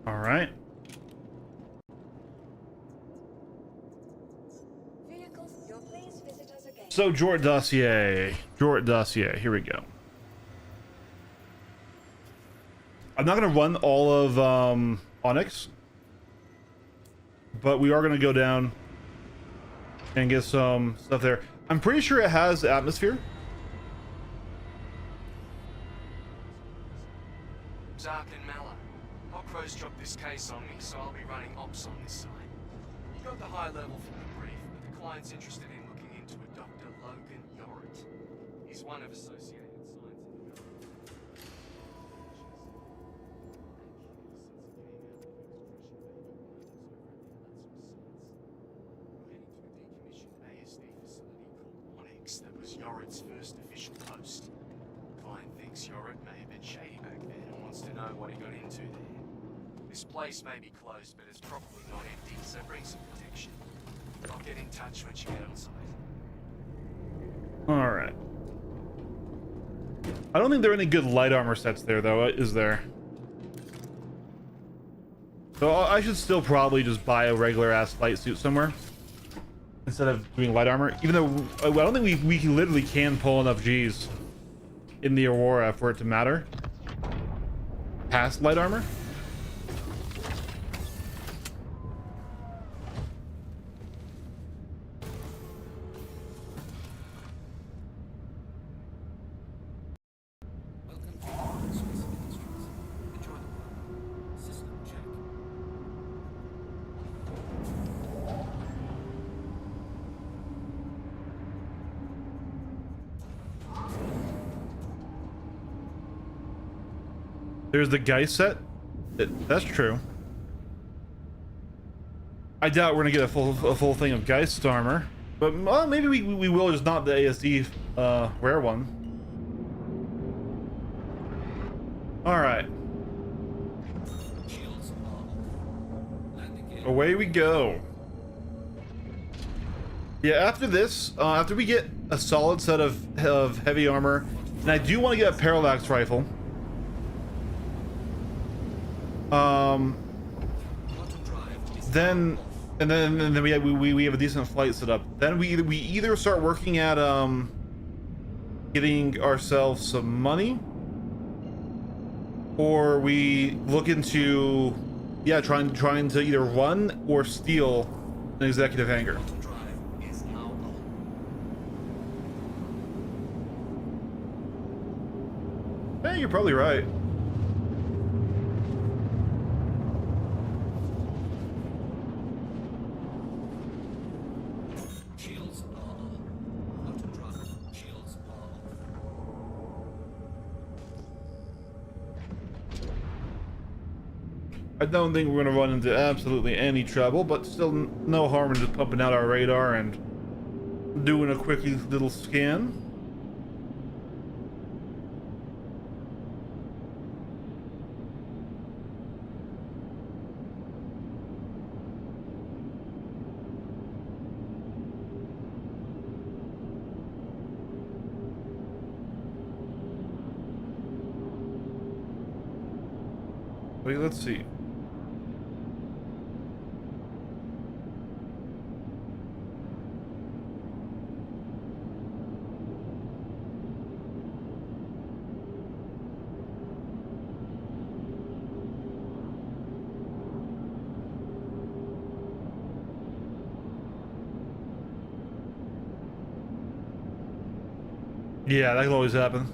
All right. Vehicles, your please visit us again. So Jort Dossier. Jort Dossier. Here we go. I'm not going to run all of Onyx, but we are going to go down and get some stuff there. I'm pretty sure it has atmosphere. Zark and Mallow. Hawkro's dropped this case on me, so I'll be running ops on this side. Got the high level from the brief, but the client's interested in looking into a Dr. Logan Yorit. He's one of Associated Science and Development. ASD facility called Onyx that was Yorit's first official post. Client thinks Yorit may have been shady back then and wants to know what he got into there. This place may be closed, but it's probably not empty, so bring some protection. I'll get in touch once you get on site. All right. I don't think there are any good light armor sets there, though. Is there? So I should still probably just buy a regular ass light suit somewhere instead of doing light armor. Even though I don't think we literally can pull enough G's in the Aurora for it to matter. Past light armor. Welcome to Swiss Industries. Enjoy the work. System check. There's the Geist set. That's true. I doubt we're gonna get a full thing of Geist armor, but well, maybe we will, just not the ASD rare one. All right, Shields are off. Landing gear. away we go. Yeah, after this, after we get a solid set of heavy armor, and I do want to get a parallax rifle. Quantum drive is Then and then we have a decent flight set up. Then we either start working at getting ourselves some money, or we look into trying to either run or steal an executive hangar. quantum drive is now on. Yeah, you're probably right. Shields are on. Quantum drive. Shields are off. I don't think we're gonna run into absolutely any trouble, but still no harm in just pumping out our radar and doing a quick little scan. Wait, let's see. Yeah, that can always happen.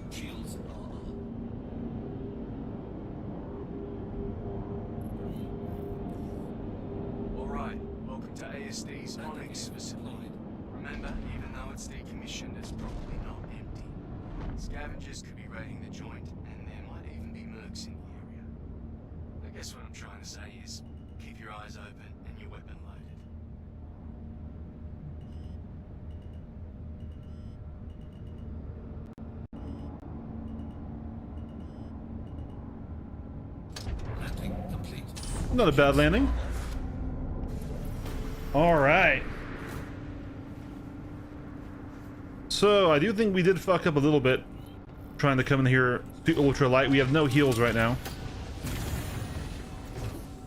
Shields are on. Alright, welcome to ASD's Onyx facility. Remember, even though it's decommissioned, it's probably not empty. Scavengers could be raiding the joint, and there might even be mercs in the area. I guess what I'm trying to say is, keep your eyes open and your weapon loaded. Landing complete. Not a bad landing. All right. So I do think we did fuck up a little bit trying to come in here to ultra light. We have no heals right now.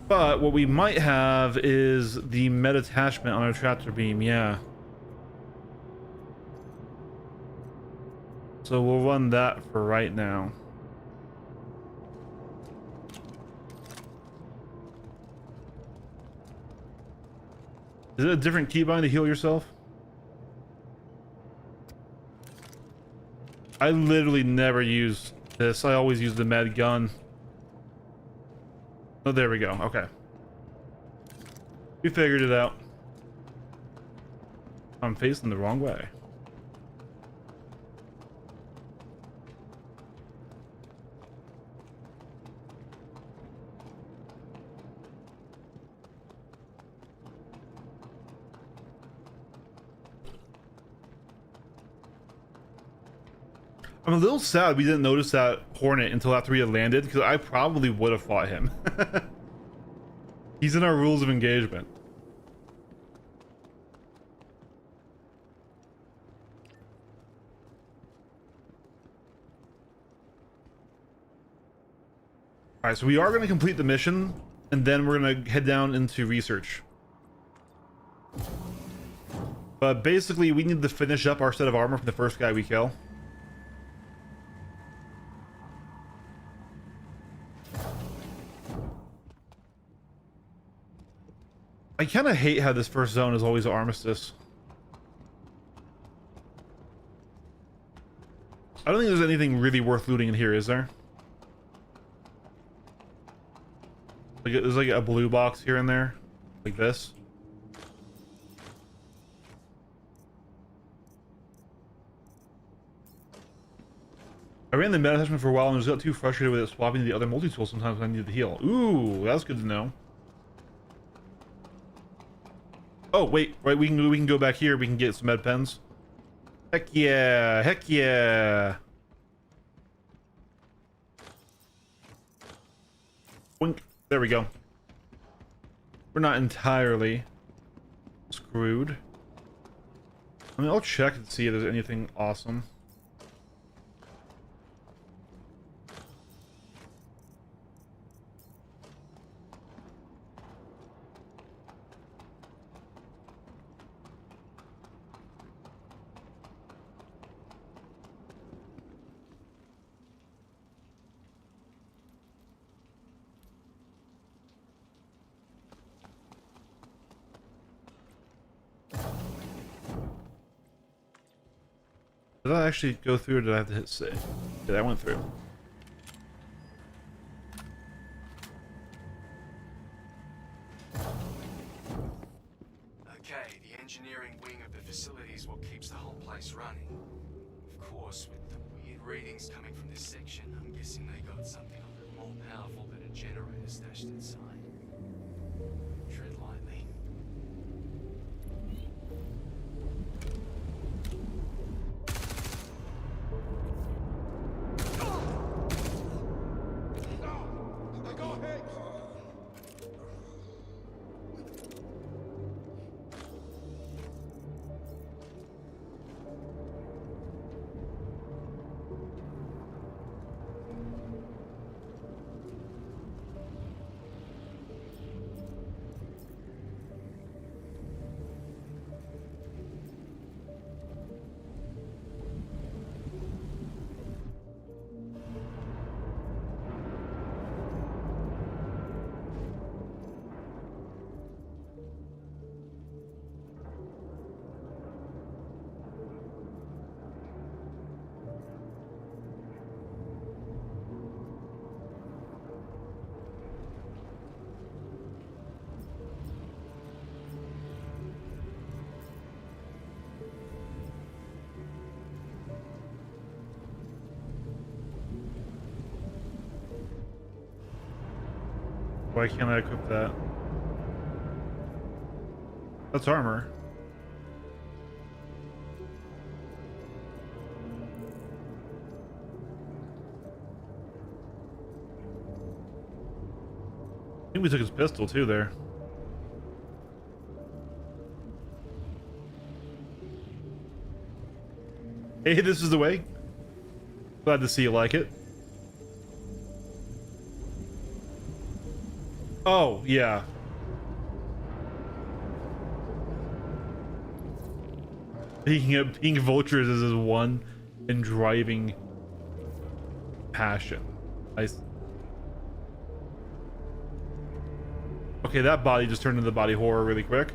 But what we might have is the med attachment on our tractor beam, yeah. So we'll run that for right now. Is it a different keybind to heal yourself? I literally never use this. I always use the med gun. Oh, there we go. Okay. We figured it out. I'm facing the wrong way. I'm a little sad we didn't notice that Hornet until after we had landed, because I probably would have fought him. He's in our rules of engagement. Alright, so we are going to complete the mission, and then we're going to head down into research. But basically, we need to finish up our set of armor from the first guy we kill. I kind of hate how this first zone is always armistice. I don't think there's anything really worth looting in here, is there? Like, there's like a blue box here and there, like this. I ran the meta attachment for a while and just got too frustrated with it swapping to the other multi-tool sometimes when I needed to heal. Ooh, that's good to know. Oh wait, right, we can go back here. We can get some med pens. Heck yeah! Heck yeah! Wink. There we go. We're not entirely screwed. I mean, I'll check and see if there's anything awesome. Did I actually go through, or did I have to hit save? Yeah, that went through. Okay, the engineering wing of the facility is what keeps the whole place running. Of course, with the weird readings coming from this section, I'm guessing they got something a little more powerful than a generator stashed inside. Tread lightly. Go ahead. Why can't I equip that? That's armor. I think we took his pistol too there. Hey, this is the way. Glad to see you like it. Oh, yeah. Pink vultures is his one and driving passion. Okay, that body just turned into the body horror really quick.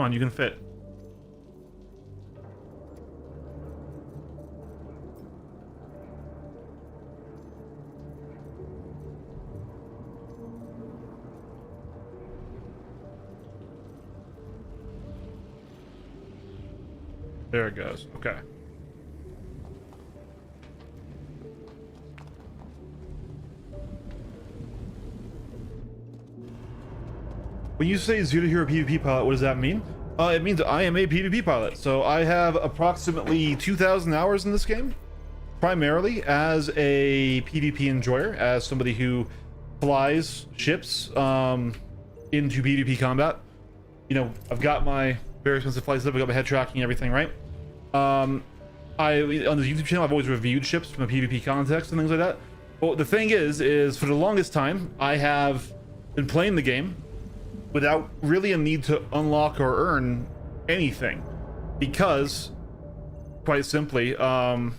on, you can fit. There it goes. Okay. When you say zero to hero PvP pilot, what does that mean? It means I am a PvP pilot. So I have approximately 2,000 hours in this game, primarily as a PvP enjoyer, as somebody who flies ships into PvP combat. You know, I've got my very expensive flight stuff. I got my head tracking and everything, right? On the YouTube channel, I've always reviewed ships from a PvP context and things like that. But the thing is for the longest time, I have been playing the game without really a need to unlock or earn anything, because quite simply, I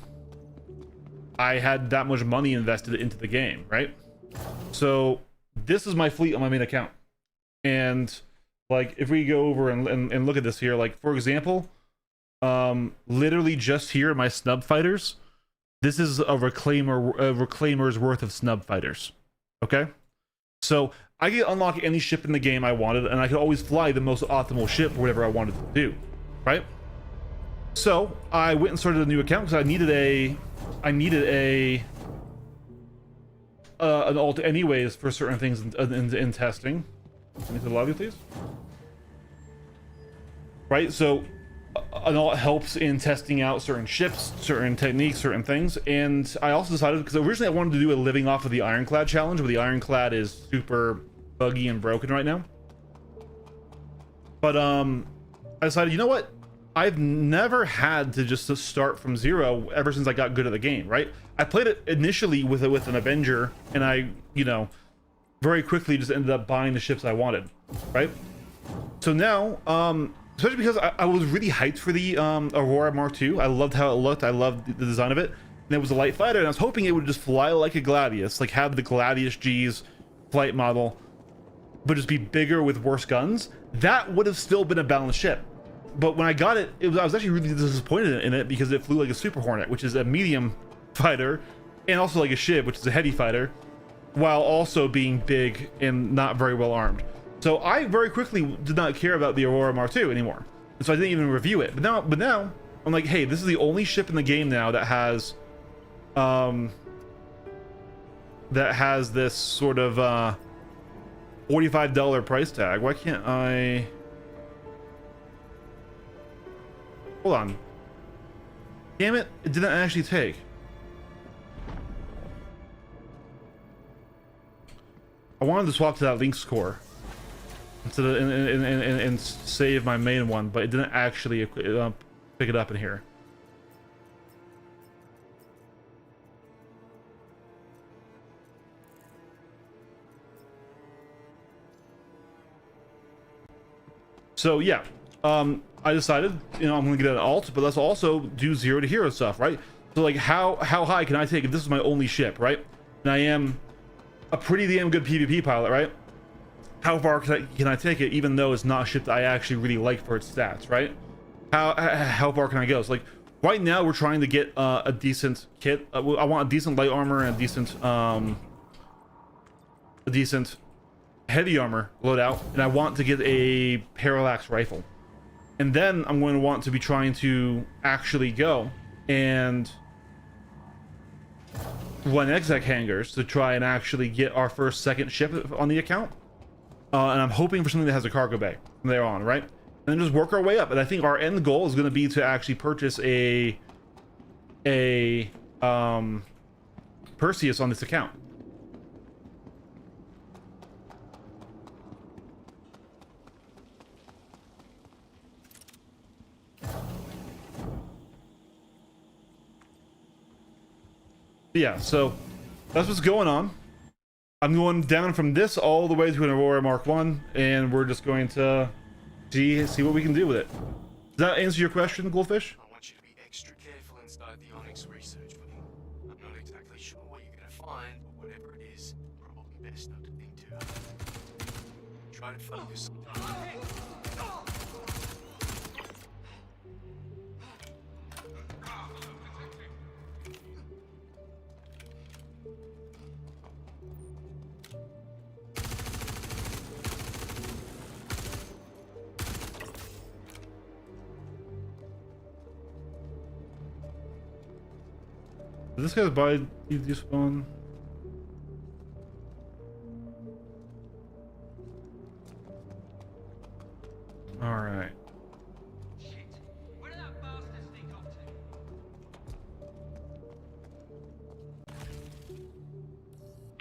had that much money invested into the game, right? So this is my fleet on my main account, and like if we go over and look at this here, like for example, literally just here my snub fighters, this is a reclaimer's worth of snub fighters. Okay, so I could unlock any ship in the game I wanted, and I could always fly the most optimal ship or whatever I wanted to do, right? So I went and started a new account because I needed an alt anyways for certain things in testing. Into the lobby, please. Right, so an alt helps in testing out certain ships, certain techniques, certain things. And I also decided, because originally I wanted to do a living off of the Ironclad challenge, but the Ironclad is super buggy and broken right now. But I decided, you know what? I've never had to just start from zero ever since I got good at the game, right? I played it initially with an Avenger, and I, you know, very quickly just ended up buying the ships I wanted, right? So now, especially because I was really hyped for the Aurora Mark II. I loved how it looked. I loved the design of it. And it was a light fighter, and I was hoping it would just fly like a Gladius, like have the Gladius G's flight model, but just be bigger with worse guns. That would have still been a balanced ship. But when I got it, I was actually really disappointed in it because it flew like a Super Hornet, which is a medium fighter, and also like a Shiv, which is a heavy fighter, while also being big and not very well armed. So I very quickly did not care about the Aurora Mark II anymore, and so I didn't even review it. But now I'm like, hey, this is the only ship in the game now that has this sort of $45 price tag. Why can't I? Hold on. Damn it! It didn't actually take. I wanted to swap to that Lynx core instead of and save my main one, but it didn't actually pick it up in here. So yeah, I decided, you know, I'm gonna get an alt, but let's also do zero to hero stuff, right? So like, how high can I take it? This is my only ship, right? And I am a pretty damn good PvP pilot, right? How far can I take it, even though it's not a ship that I actually really like for its stats, right? How far can I go? So like, right now we're trying to get a decent kit. I want a decent light armor and a decent heavy armor loadout, and I want to get a parallax rifle. And then I'm going to want to be trying to actually go and run exec hangars to try and actually get our second ship on the account. And I'm hoping for something that has a cargo bay from there on, right? And then just work our way up. And I think our end goal is going to be to actually purchase a Perseus on this account. Yeah, so that's what's going on. I'm going down from this all the way to an Aurora Mark I, and we're just going to see what we can do with it. Does that answer your question, Goldfish? I want you to be extra careful inside the Onyx research wing. I'm not exactly sure what you're gonna find, but whatever it is, probably best not to think too hard. Try to focus. Did this guy buy despawn? Alright. Shit. Where did that bastard sneak off to?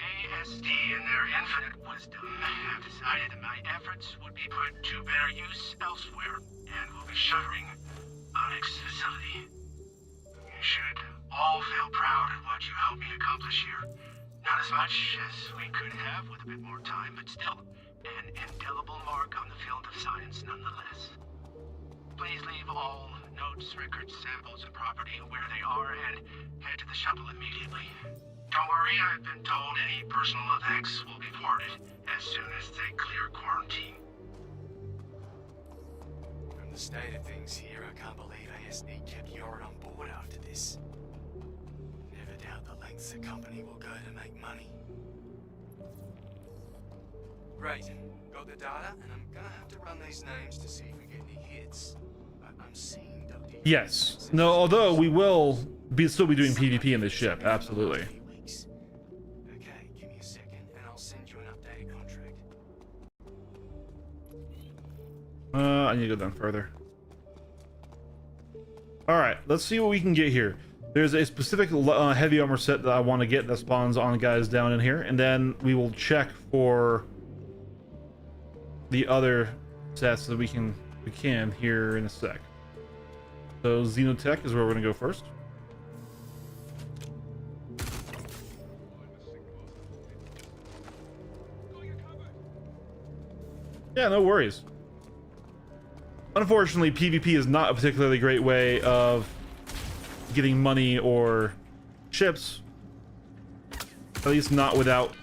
ASD, in their infinite wisdom, have decided that my efforts would be put to better use elsewhere, and will be shuttering Onyx facility. You should all feel proud of what you helped me accomplish here. Not as much as we could have with a bit more time, but still, an indelible mark on the field of science nonetheless. Please leave all notes, records, samples, and property where they are, and head to the shuttle immediately. Don't worry, I've been told any personal effects will be thwarted as soon as they clear quarantine. From the state of things here, I can't believe ASD kept Yorin on board after this. Never doubt the lengths the company will go to make money. Great. Got the data, and I'm gonna have to run these names to see if we get any hits. But I'm seeing Dr. Yes. No, although we will still be doing PvP in this ship, absolutely. Okay, give me a second, and I'll send you an updated contract. I need to go down further. Alright, let's see what we can get here. There's a specific heavy armor set that I want to get that spawns on guys down in here, and then we will check for the other sets that we can here in a sec. So Xenotech is where we're gonna go first. Yeah, no worries. Unfortunately, PvP is not a particularly great way of getting money or ships. At least not without...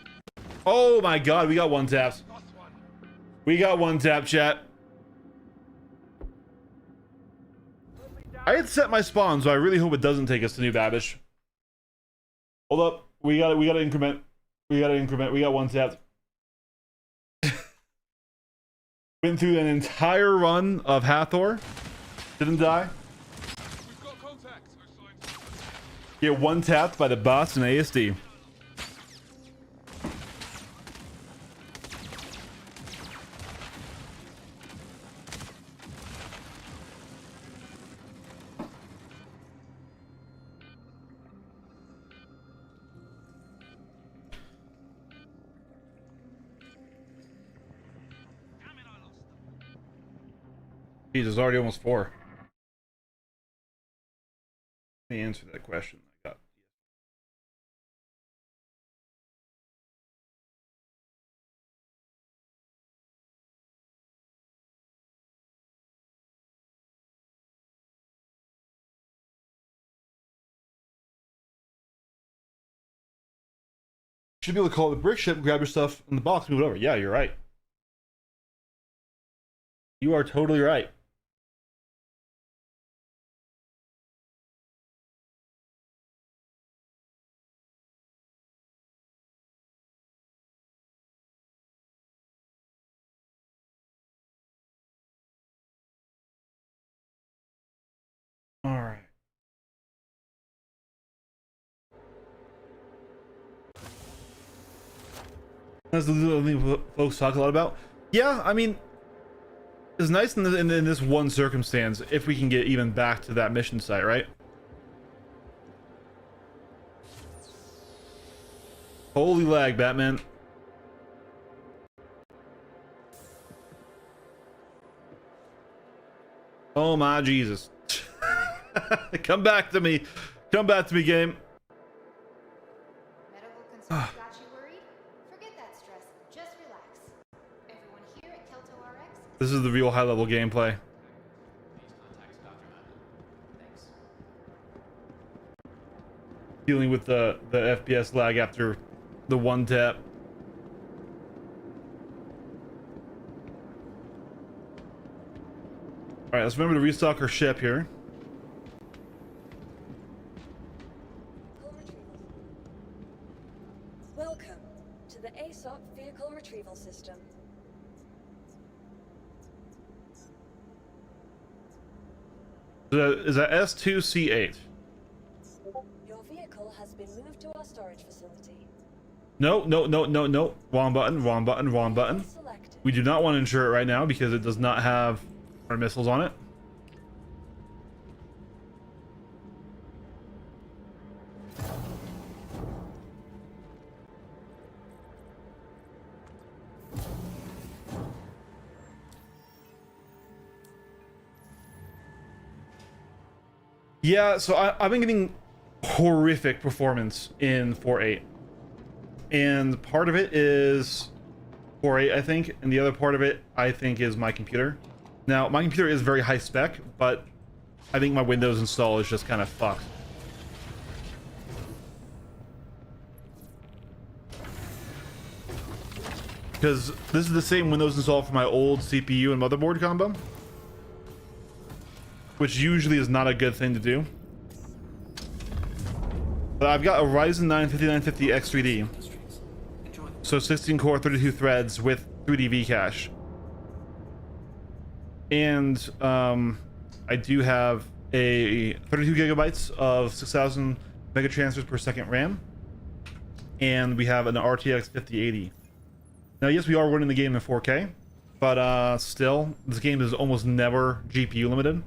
Oh my god, we got one taps. We got one tap, chat. I had set my spawn, so I really hope it doesn't take us to New Babish. Hold up. We gotta increment. We got one tap. Went through an entire run of Hathor. Didn't die. We've got contact. Get one tapped by the boss in ASD. Jeez, there's already almost 4. Let me answer that question. I got. Should be able to call it the brick ship, grab your stuff in the box, move it over. Yeah, you're right. You are totally right. All right. That's the thing folks talk a lot about. Yeah, I mean, it's nice in this one circumstance if we can get even back to that mission site, right? Holy lag, Batman. Oh my Jesus. Come back to me. Come back to me, game. Medical concerns got you worried? Forget that stress. Just relax. Everyone here at Kelto RX. This is the real high-level gameplay. Please contact Dr. Madden. Thanks. Dealing with the FPS lag after the one tap. All right, let's remember to restock our ship here. Welcome to the ASOP Vehicle Retrieval System. Is that S2C8? Your vehicle vehicle has been moved to our storage facility. No, no, no, no, no. Wrong button, wrong button, wrong button. Selected. We do not want to insure it right now because it does not have our missiles on it. Yeah, so I've been getting horrific performance in 4.8. And part of it is 4.8, I think, and the other part of it, I think, is my computer. Now, my computer is very high spec, but I think my Windows install is just kind of fucked. Because this is the same Windows install for my old CPU and motherboard combo, which usually is not a good thing to do. But I've got a Ryzen 9 5950 X3D, so 16 core 32 threads with 3D V cache, and I do have a 32 gigabytes of 6000 mega transfers per second RAM, and we have an RTX 5080. Now, yes, we are running the game in 4K, but still, this game is almost never GPU limited.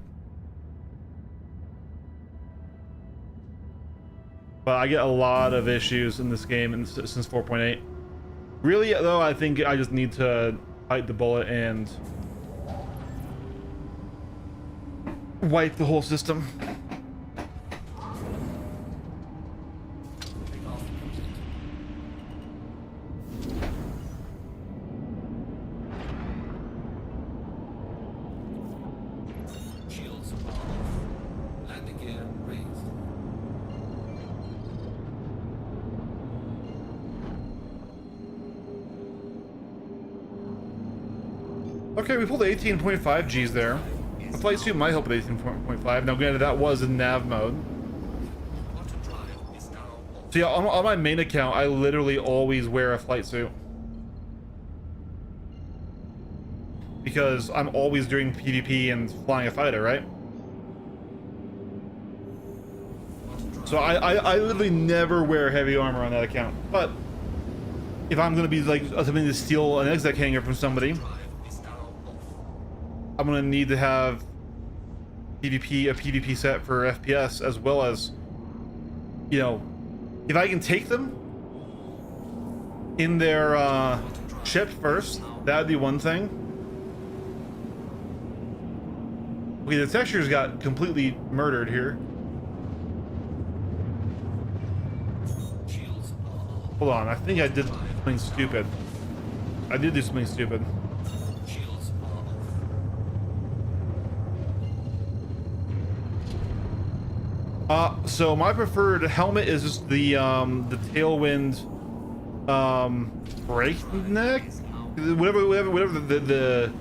But I get a lot of issues in this game since 4.8. Really, though, I think I just need to bite the bullet and wipe the whole system. Shields off. Landing gear raised. Okay, we pulled 18.5 Gs there. The flight suit might help with 18.5. Now, granted, that was in nav mode. Auto drive is now off. So yeah, on my main account, I literally always wear a flight suit. Because I'm always doing PvP and flying a fighter, right? So I literally never wear heavy armor on that account. But if I'm gonna be like attempting to steal an exec hanger from somebody, I'm gonna need to have a PvP set for FPS, as well as, you know, if I can take them in their ship first, that would be one thing. Okay, the textures got completely murdered here. Shields off. Hold on, I think I did something stupid. I did do something stupid. Shields off. So my preferred helmet is just the Tailwind breakneck, whatever the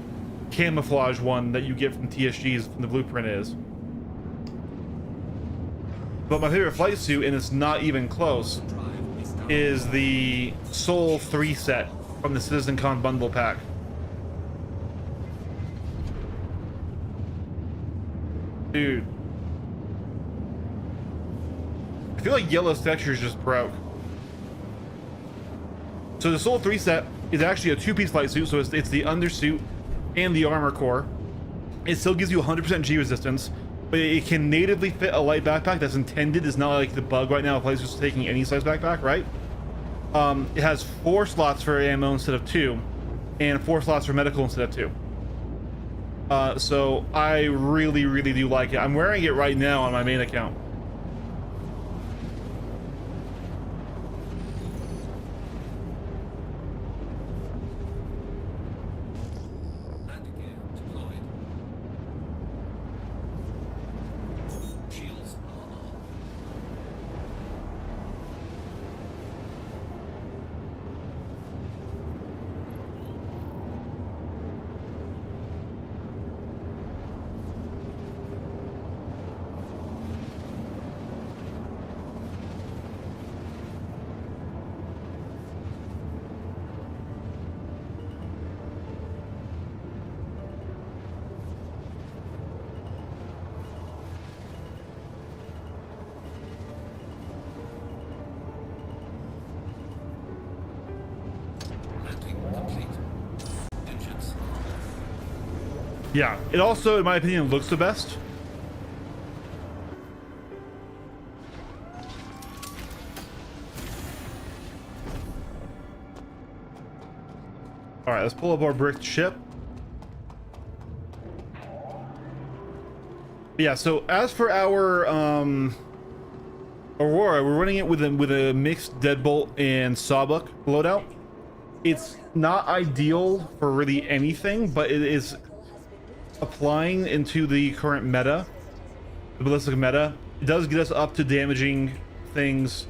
camouflage one that you get from TSG's from the blueprint is. But my favorite flight suit, and it's not even close, is the Sol 3 set from the CitizenCon bundle pack. Dude, I feel like Yellow's textures just broke. So the Sol 3 set is actually a two-piece flight suit, so it's the undersuit and the armor core. It still gives you 100% G resistance, but it can natively fit a light backpack that's intended. It's not like the bug right now, flight suit's taking any size backpack, right? It has 4 slots for ammo instead of 2, and 4 slots for medical instead of 2. So I really, really do like it. I'm wearing it right now on my main account. Landing gear deployed. Shields off. Yeah, it also, in my opinion, looks the best. All right, let's pull up our bricked ship. Yeah, so as for our Aurora, we're running it with a mixed deadbolt and sawbuck loadout. It's not ideal for really anything, but it is applying into the current meta, the ballistic meta. It does get us up to damaging things,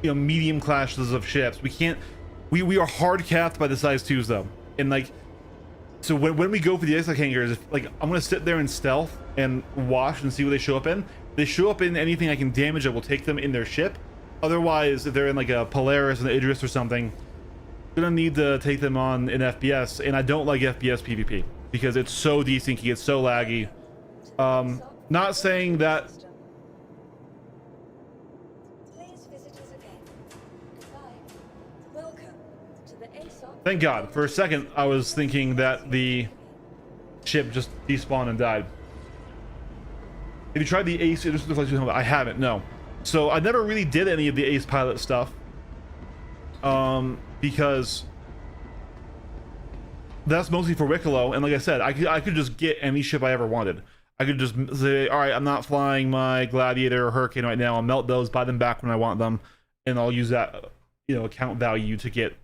you know, medium classes of ships. We are hard capped by the size 2s though, and like, so when we go for the X hangers, like, I'm gonna sit there in stealth and watch and see what they show up in. If they show up in anything I can damage, I will take them in their ship. Otherwise, if they're in like a Polaris and Idris or something, I'm gonna need to take them on in FPS, and I don't like FPS PvP because it's so desyncy, it's so laggy. Not saying that. Please visit us again. Goodbye. Welcome to the ASOP. Thank God. For a second, I was thinking that the ship just despawned and died. Have you tried the Ace? I haven't, no. So I never really did any of the Ace pilot stuff. Because that's mostly for Wicklow, and like I said, I could just get any ship I ever wanted. I could just say, all right, I'm not flying my Gladiator or Hurricane right now. I'll melt those, buy them back when I want them, and I'll use that, you know, account value to get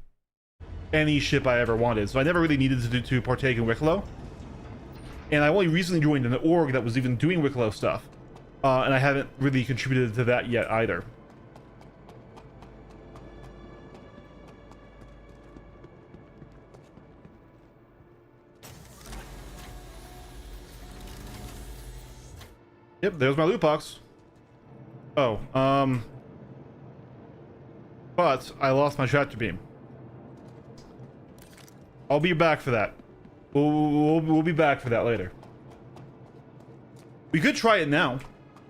any ship I ever wanted. So I never really needed to partake in Wicklow. And I only recently joined an org that was even doing Wicklow stuff, and I haven't really contributed to that yet either. Yep, there's my loot box. Oh, but I lost my tractor beam. I'll be back for that. We'll be back for that later. We could try it now.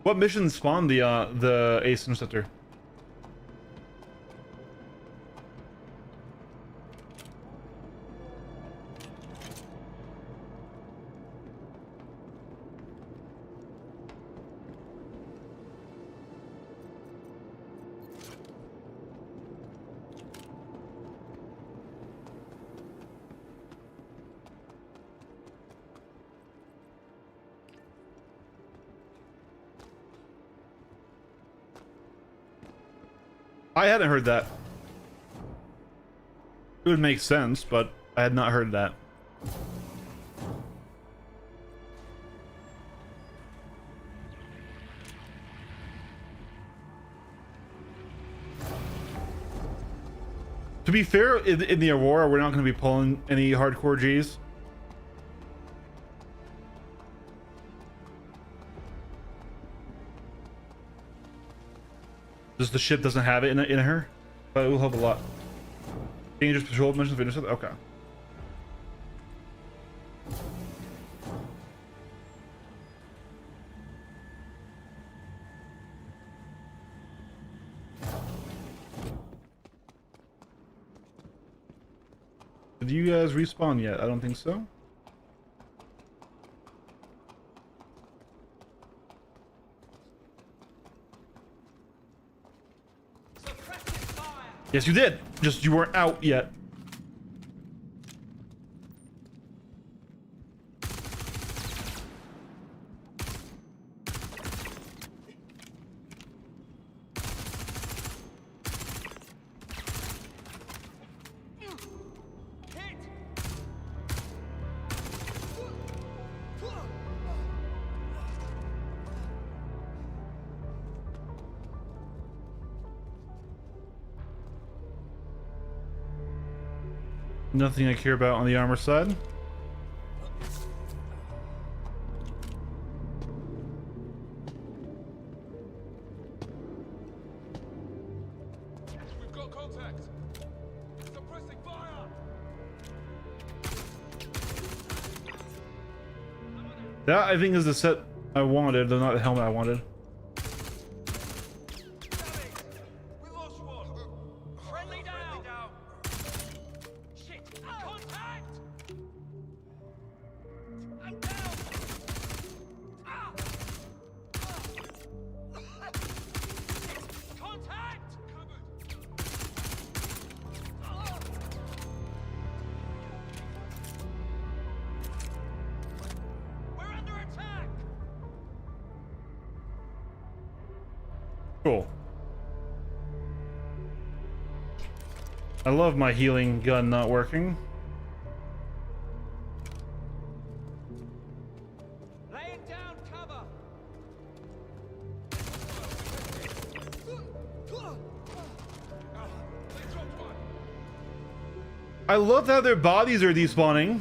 What mission spawned the Ace Interceptor? I hadn't heard that. It would make sense, but I had not heard that. To be fair, in the Aurora, we're not going to be pulling any hardcore Gs. Just the ship doesn't have it in her, but it will help a lot. Dangerous patrol missions of intercept. Okay. Did you guys respawn yet? I don't think so. Yes, you did. Just you weren't out yet. Nothing I care about on the armor side. We've got contact. Suppressing fire. That, I think, is the set I wanted, though not the helmet I wanted. We lost one. Friendly down. Shit. Contact. I'm down. Cool. I love my healing gun not working. Laying down cover. I love how their bodies are despawning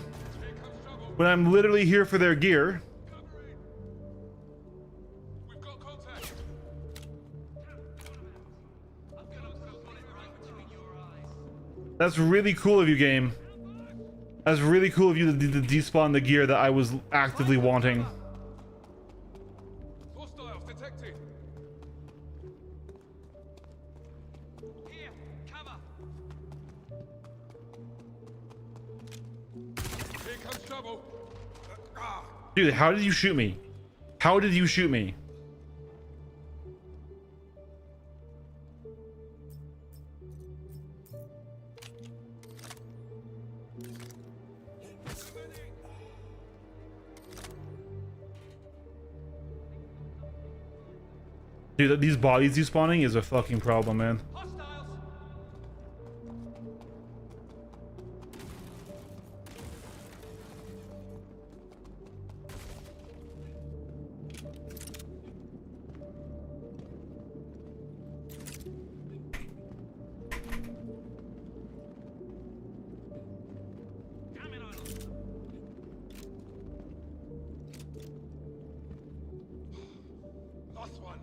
when I'm literally here for their gear. We've got contact. That's really cool of you, game. That's really cool of you to despawn the gear that I was actively wanting. Hostiles detected. Here, cover. Here comes trouble. Dude, how did you shoot me? How did you shoot me? Dude, these bodies despawning is a fucking problem, man. Hostiles. Last one.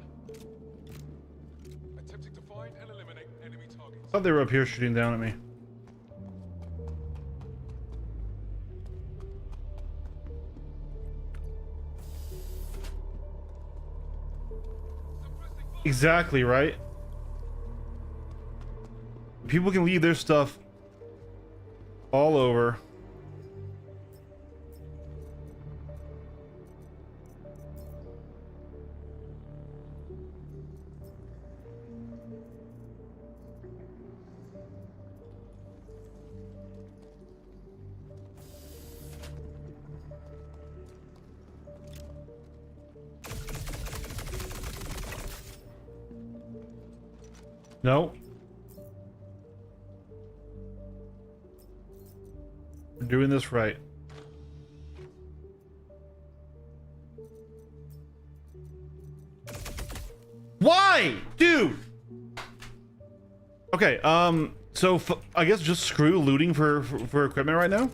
Attempting to find and eliminate enemy targets. I thought they were up here shooting down at me. Exactly, right? People can leave their stuff all over. No. We're doing this right. Why? Dude! Okay, so I guess just screw looting for equipment right now?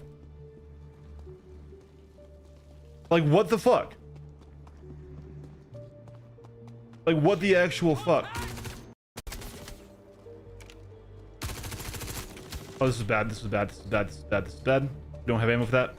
Like, what the fuck? Like, what the actual fuck? Oh, this is bad, this is bad, this is bad, this is bad, this is bad. Don't have ammo for that.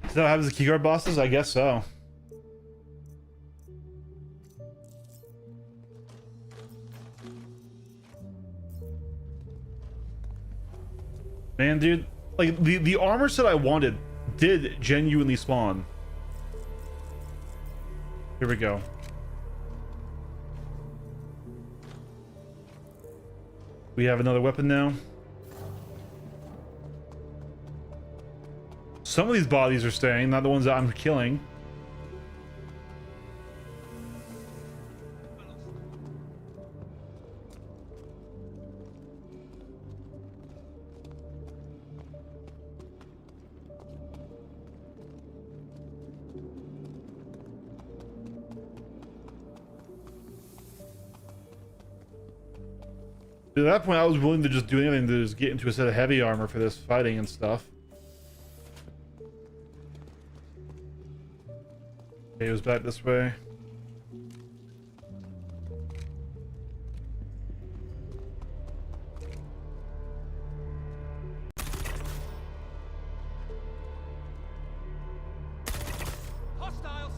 Is that what happens to keyguard bosses? I guess so. Man, dude, like the armor set I wanted did genuinely spawn. Here we go. We have another weapon now. Some of these bodies are staying, not the ones that I'm killing. At that point, I was willing to just do anything to just get into a set of heavy armor for this fighting and stuff. Okay, it was back this way. Hostiles.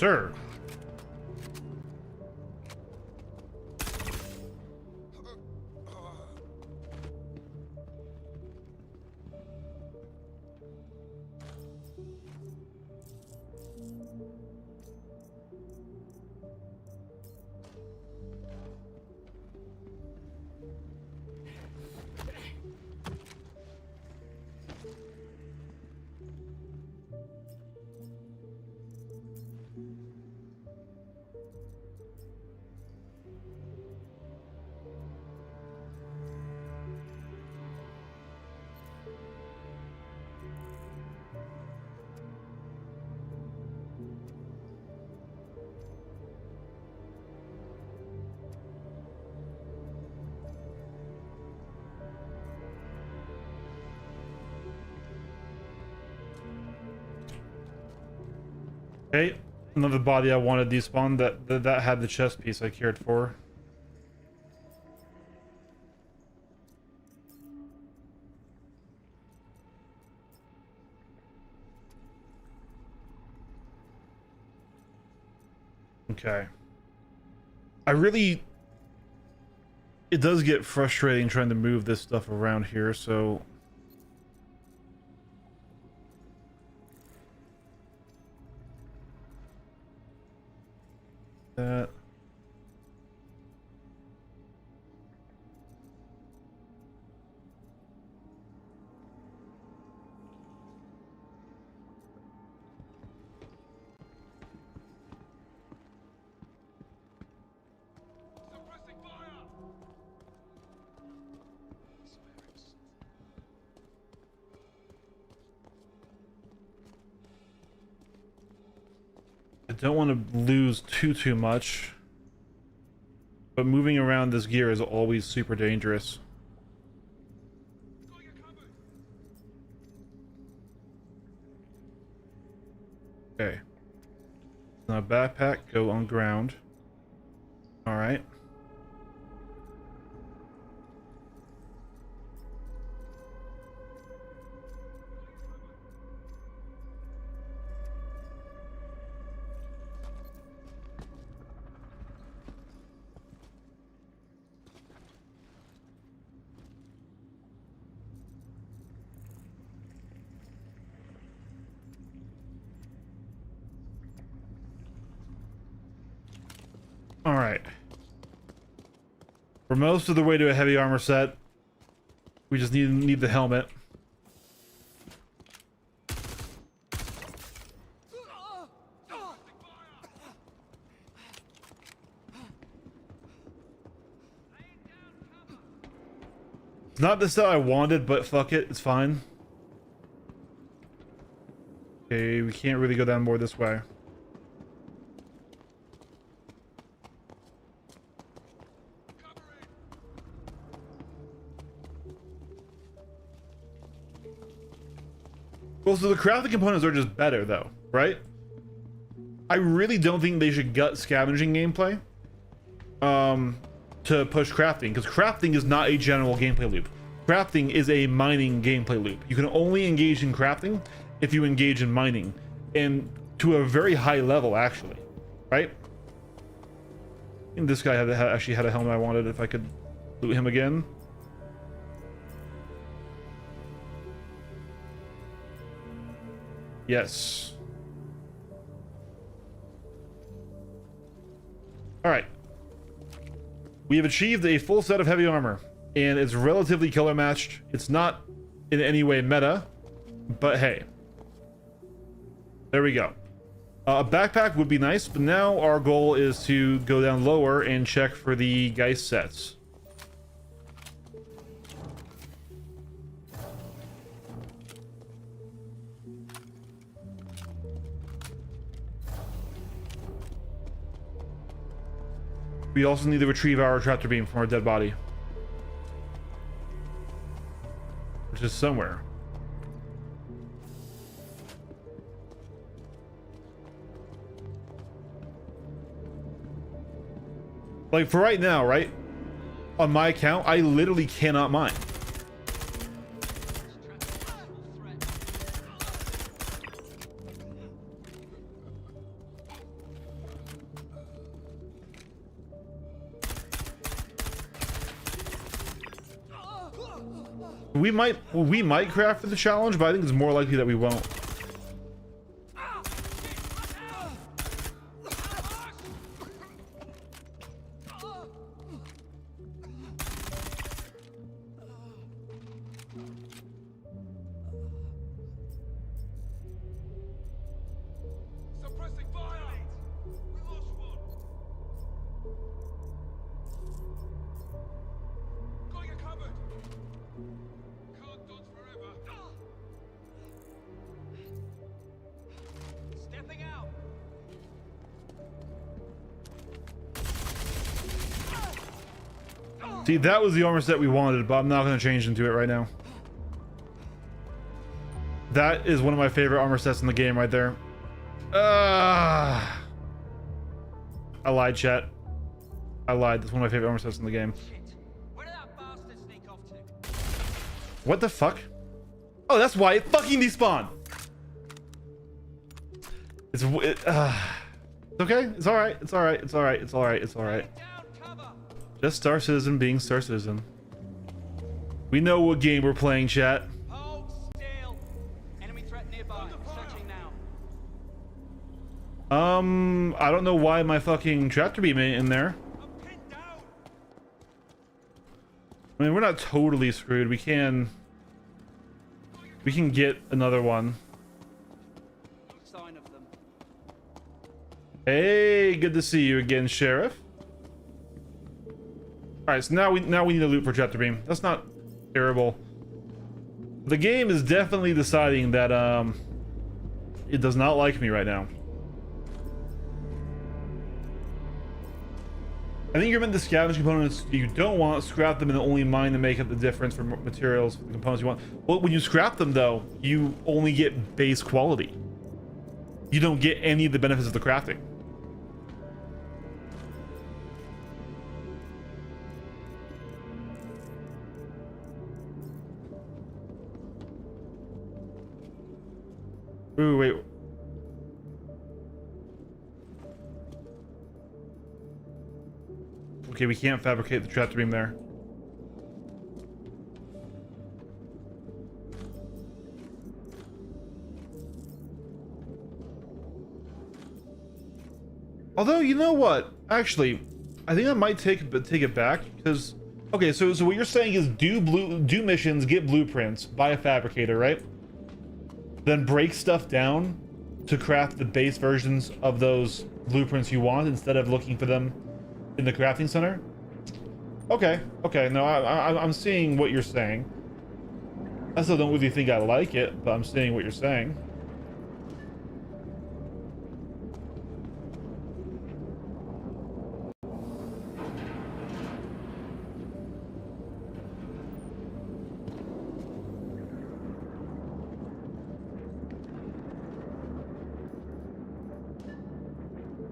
Sir. Okay, another body I wanted despawned that had the chest piece I cared for. Okay. It does get frustrating trying to move this stuff around here, so that. Suppressing fire! I don't want to lose too much, but moving around this gear is always super dangerous. Going covered! Okay. Now backpack, go on ground. All right. All right. We're most of the way to a heavy armor set. We just need the helmet. It's not the set I wanted, but fuck it, it's fine. Okay, we can't really go down more this way. Well, so the crafting components are just better, though, right? I really don't think they should gut scavenging gameplay to push crafting, because crafting is not a general gameplay loop. Crafting is a mining gameplay loop. You can only engage in crafting if you engage in mining, and to a very high level, actually, right? And this guy actually had a helmet I wanted. If I could loot him again. Yes. All right. We have achieved a full set of heavy armor, and it's relatively color matched. It's not in any way meta, but hey. There we go. A backpack would be nice, but now our goal is to go down lower and check for the Geist sets. We also need to retrieve our tractor beam from our dead body, which is somewhere. Like for right now, right? On my account, I literally cannot mine. We might craft for the challenge, but I think it's more likely that we won't. Suppressing fire! We lost one! Got you covered! Can't dodge forever! Stepping out! See, that was the armor set we wanted, but I'm not going to change into it right now. That is one of my favorite armor sets in the game right there. I lied, chat. I lied. That's one of my favorite armor sets in the game. Shit! Where did that bastard sneak off to? What the fuck? Oh, that's why it fucking despawned. It's okay. It's all right. It's all right. It's all right. It's all right. It's all right. Down cover! Just Star Citizen being Star Citizen. We know what game we're playing, chat. Hold still! Enemy threat nearby. Searching now. I don't know why my fucking tractor beam ain't in there. I'm pinned down! I mean, we're not totally screwed. We can get another one. Sign of them. Hey, good to see you again, Sheriff. All right, so now we need a loot for tractor beam. That's not terrible. The game is definitely deciding that it does not like me right now. I think you're meant to scavenge components you don't want, scrap them, and only mine to make up the difference for materials for the components you want. Well, when you scrap them, though, you only get base quality. You don't get any of the benefits of the crafting. Ooh, wait. Okay, we can't fabricate the tractor beam there. Although, you know what? Actually, I think I might take it back because okay, so what you're saying is do missions, get blueprints, buy a fabricator, right? Then break stuff down to craft the base versions of those blueprints you want instead of looking for them in the crafting center. Okay, no, I'm seeing what you're saying. I still don't really think I like it, but I'm seeing what you're saying.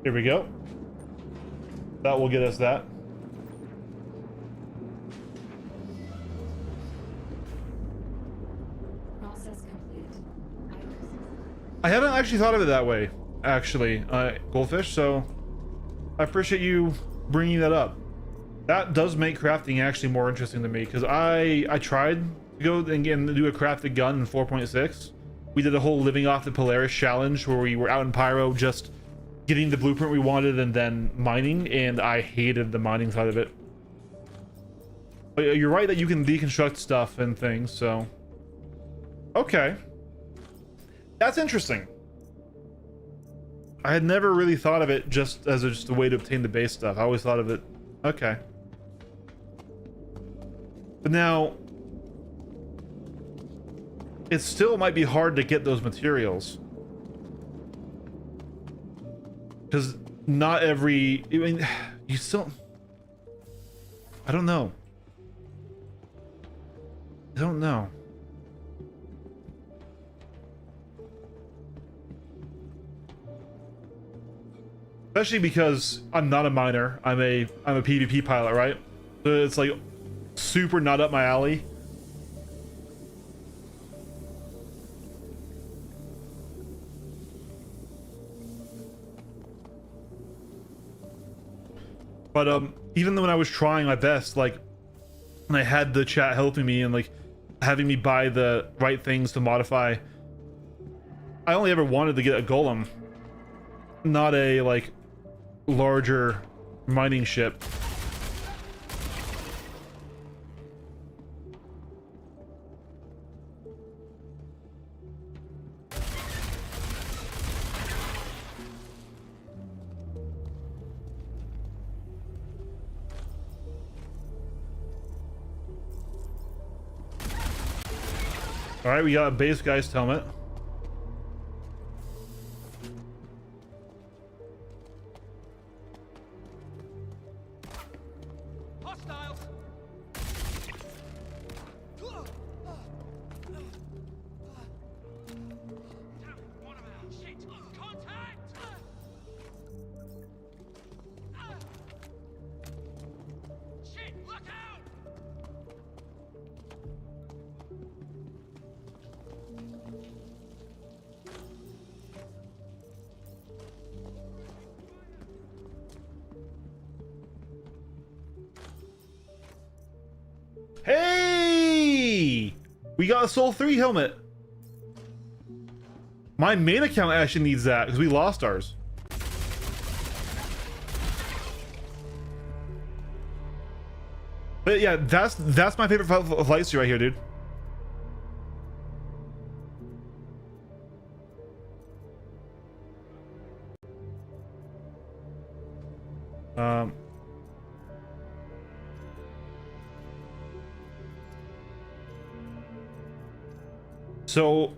Here we go. That will get us that. Process complete. I haven't actually thought of it that way, actually, Goldfish, so I appreciate you bringing that up. That does make crafting actually more interesting to me, because I tried to go and do a crafted gun in 4.6. We did a whole living off the Polaris challenge where we were out in Pyro just getting the blueprint we wanted and then mining, and I hated the mining side of it. But you're right that you can deconstruct stuff and things, so... Okay. That's interesting. I had never really thought of it just as just a way to obtain the base stuff. I always thought of it... Okay. But now... It still might be hard to get those materials. Because not every... I mean, you still... I don't know. I don't know. Especially because I'm not a miner. I'm a PvP pilot, right? So it's like super not up my alley. But even though when I was trying my best, like, and I had the chat helping me and like having me buy the right things to modify. I only ever wanted to get a golem, not a like larger mining ship. All right, we got a base geist helmet. Hostiles! One of our shit! Contact! Shit! Look out! Hey! We got a Soul 3 helmet. My main account actually needs that because we lost ours. But yeah, that's my favorite flight suit right here, dude. So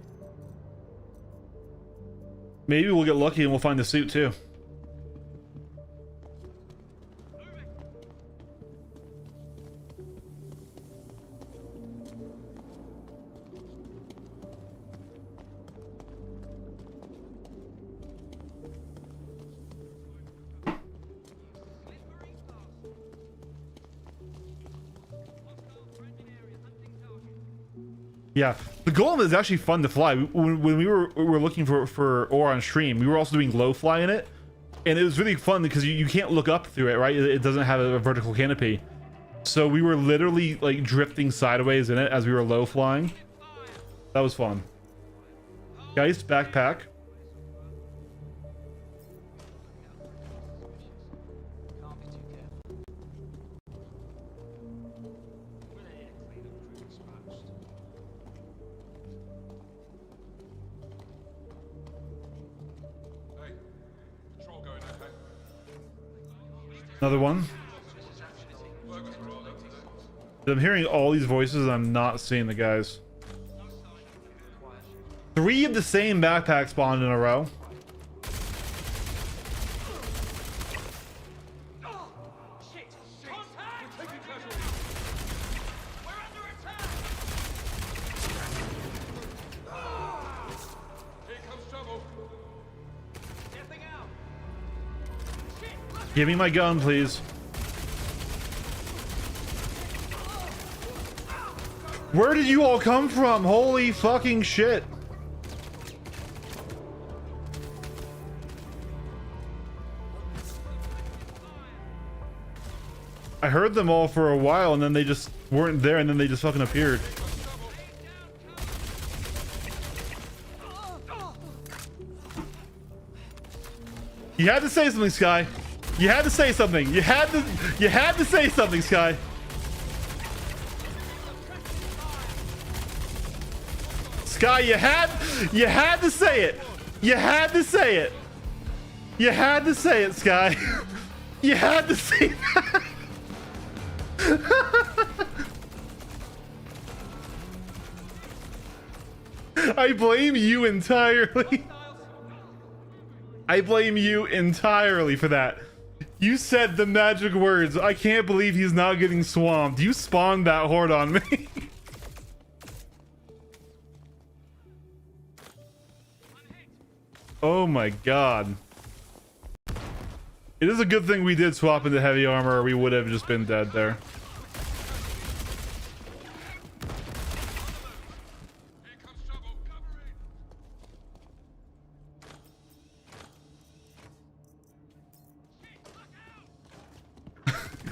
maybe we'll get lucky and we'll find the suit too. Yeah, the golem is actually fun to fly. When we were looking for ore on stream, we were also doing low fly in it, and it was really fun because you can't look up through it, right? It doesn't have a vertical canopy, so we were literally like drifting sideways in it as we were low flying. That was fun. Geist backpack. Another one. I'm hearing all these voices and I'm not seeing the guys. 3 of the same backpack spawned in a row. Give me my gun, please. Where did you all come from? Holy fucking shit. I heard them all for a while and then they just weren't there and then they just fucking appeared. You had to say something, Sky. You had to say something. You had to say something, Sky. Sky, you had to say it. You had to say it. You had to say it, Sky. You had to say that. I blame you entirely. I blame you entirely for that. You said the magic words. I can't believe he's not getting swamped. You spawned that horde on me. Oh my god. It is a good thing we did swap into heavy armor or we would have just been dead there.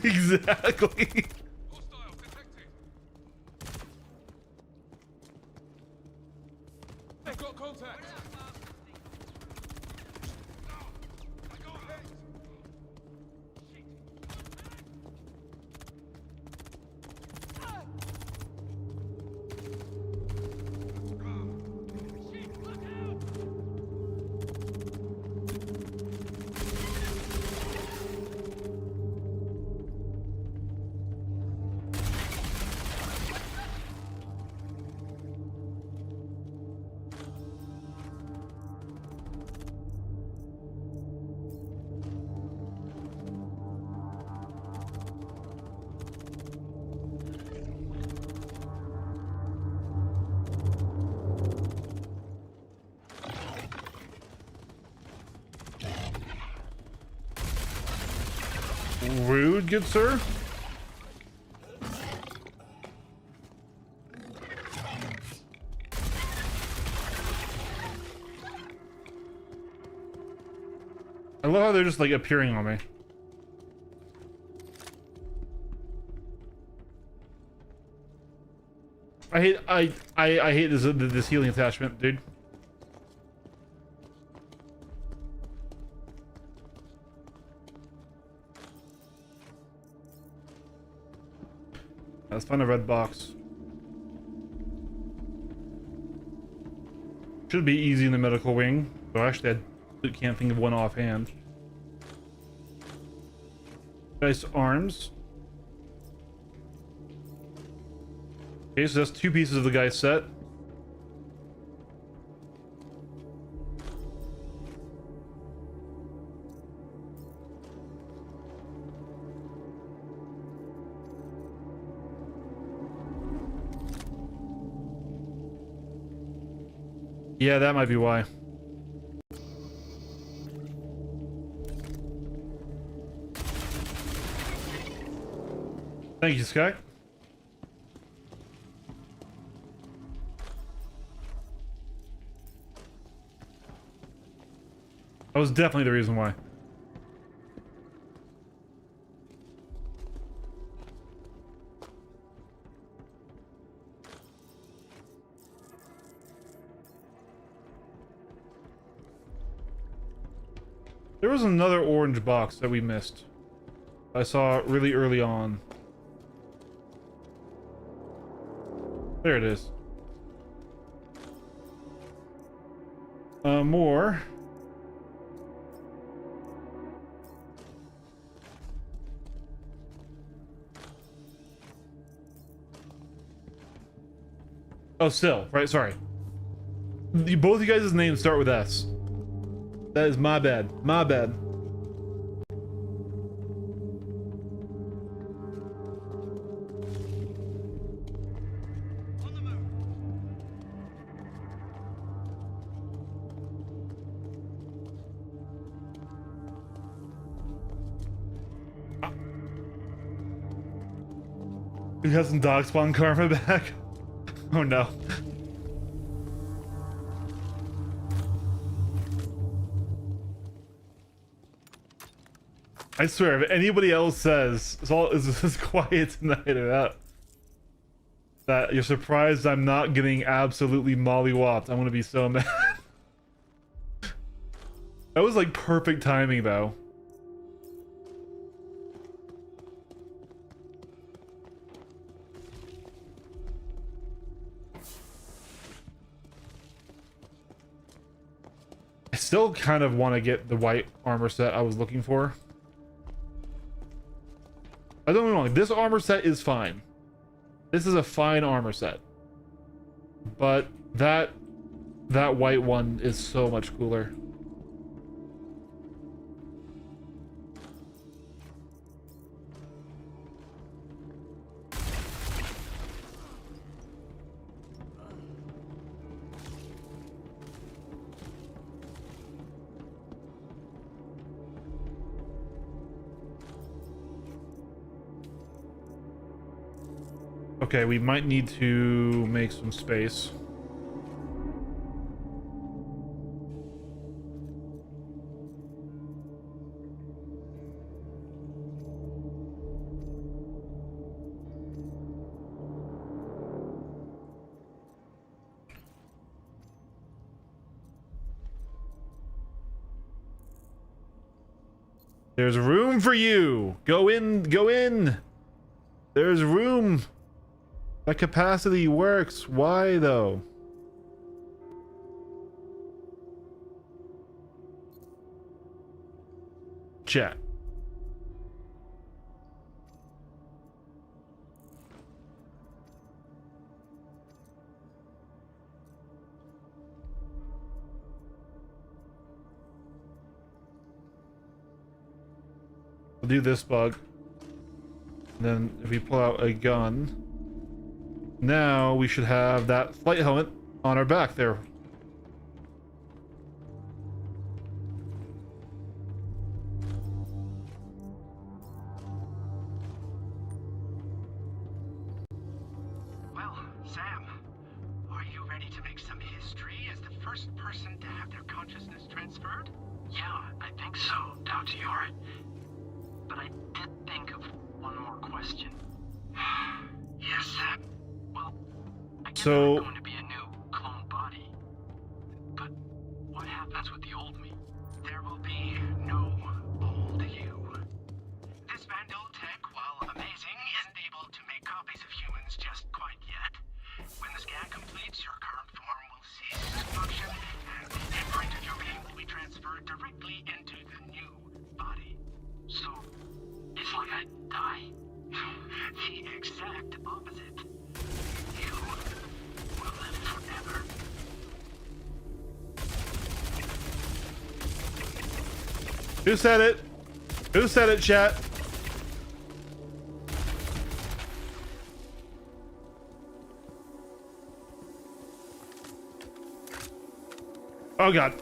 Exactly. got contact. I got hit. Rude, good sir. I love how they're just like appearing on me. I hate this healing attachment, dude. Let's find a red box. Should be easy in the medical wing. So actually, I can't think of one offhand. Nice arms. Okay, so that's 2 pieces of the guy's set. Yeah, that might be why. Thank you, Sky. That was definitely the reason why. There was another orange box that we missed. I saw really early on. There it is. More. Oh, still, right, sorry. Both of you guys' names start with S. That is my bad. My bad. On the move. You got some dog spawn karma back? Oh no. I swear, if anybody else says it's all is quiet tonight about that you're surprised I'm not getting absolutely mollywopped, I'm gonna be so mad. That was like perfect timing though. I still kind of want to get the white armor set I was looking for. I don't get me wrong, this armor set is fine. This is a fine armor set. But that white one is so much cooler. Okay, we might need to make some space. There's room for you. Go in, go in. There's room. That capacity works. Why though? Chat. We'll do this bug. And then if we pull out a gun, now we should have that flight helmet on our back there. Well, Sam, are you ready to make some history as the first person to have their consciousness transferred? Yeah, I think so, Dr. Yorit. But I did think of one more question. Yes, Sam. Well, I guess So- there's going to be a new clone body. But what happens with the old me? There will be no old you. This Vandal tech, while amazing, isn't able to make copies of humans just quite yet. When the scan completes, your current form will cease to function, and the imprint of your being will be transferred directly into the new body. So, it's like I die? The exact opposite. You will live forever. Who said it? Who said it, chat? Oh god.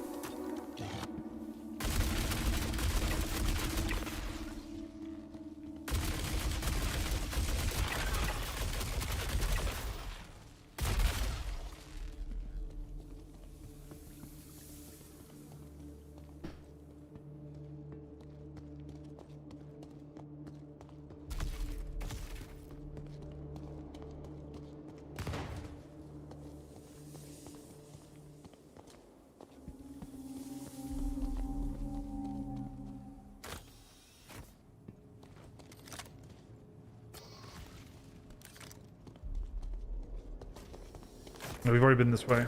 No, we've already been this way.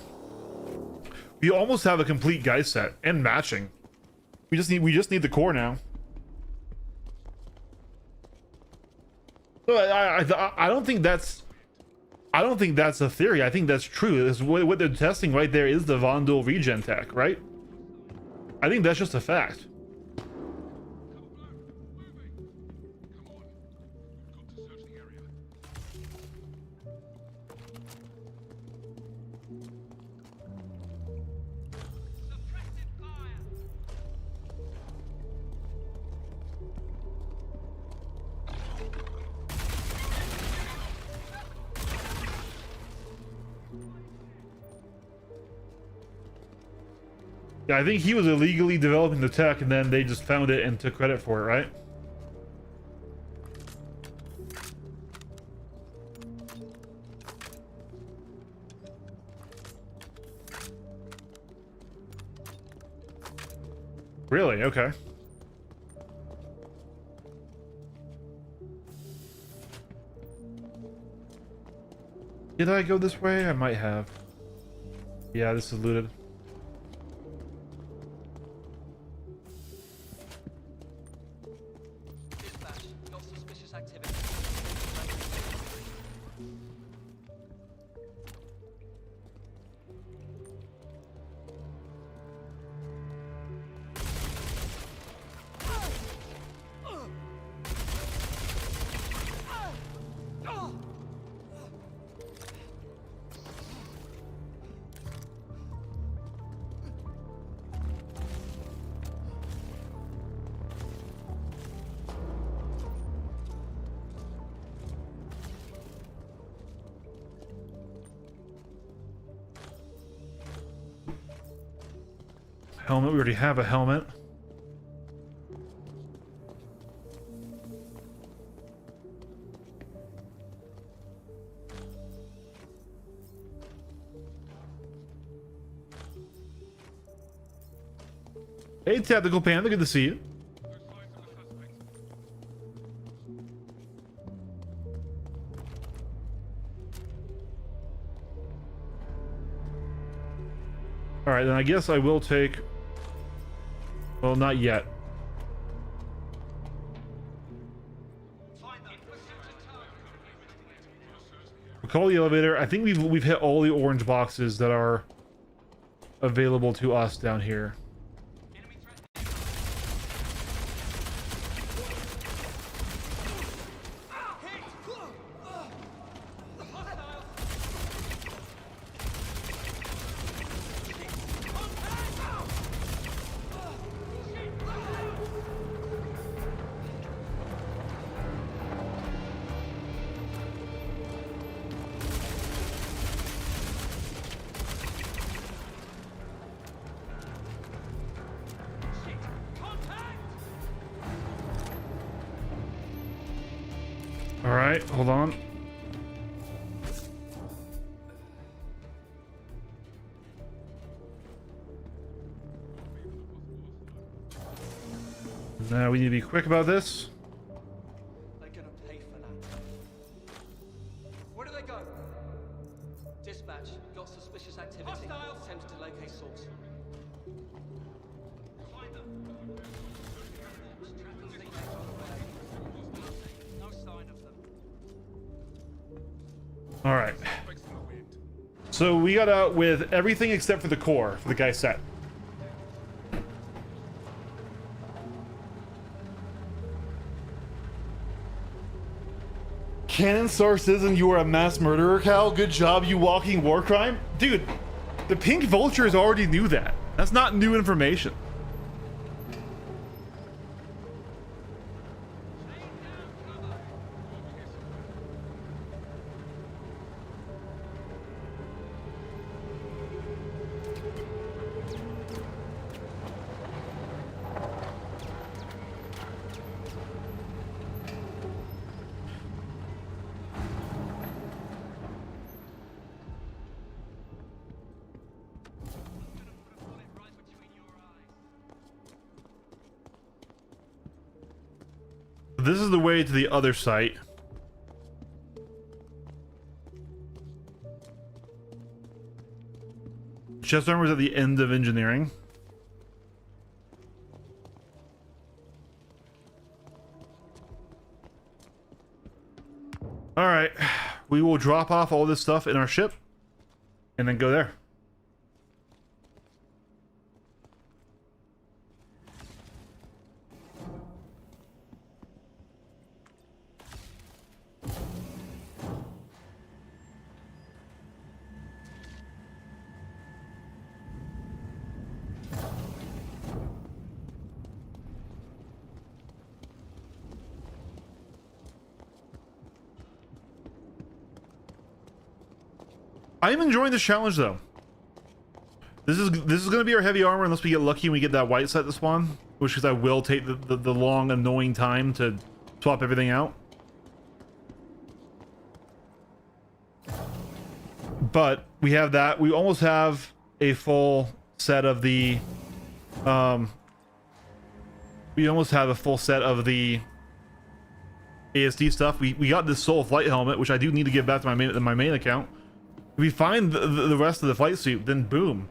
We almost have a complete guy set and matching. We just need the core now. So I don't think that's a theory. I think that's true. This, what they're testing right there is the Vondel regen tech, right? I think that's just a fact. Yeah, I think he was illegally developing the tech and then they just found it and took credit for it, right? Really? Okay. Did I go this way? I might have. Yeah, this is looted. Helmet, we already have a helmet. Hey, Tactical Panda, good to see you. No signs of the All right, then I guess I will take. Well, not yet. We'll call the elevator. I think we've hit all the orange boxes that are available to us down here. All right, hold on. Now we need to be quick about this. They're gonna pay for that. Where do they go? Dispatch, got suspicious activity. Hostiles! Attempts to locate source. Find them. No sign of them. All right. So we got out with everything except for the core for the guy set. Canon source says you are a mass murderer, Cal. Good job, you walking war crime. Dude, the Pink Vultures already knew that. That's not new information. This is the way to the other site. Chest armor's at the end of engineering. All right, we will drop off all this stuff in our ship and then go there. I'm enjoying this challenge though. This is going to be our heavy armor unless we get lucky and we get that white set to spawn, which is I will take the long annoying time to swap everything out. But we have that. We almost have a full set of the ASD stuff. We got this Soul Flight helmet, which I do need to give back to my main account. If we find the rest of the flight suit, then boom.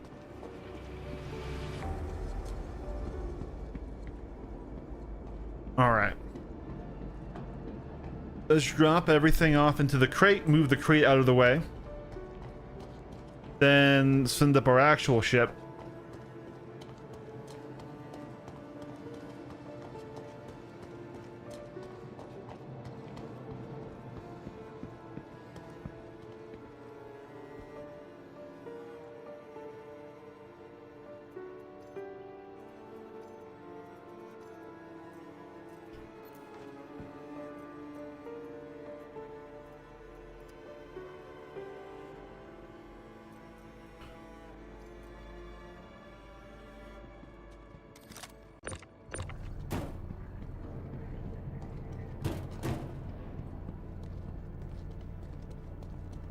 All right. Let's drop everything off into the crate, move the crate out of the way. Then send up our actual ship.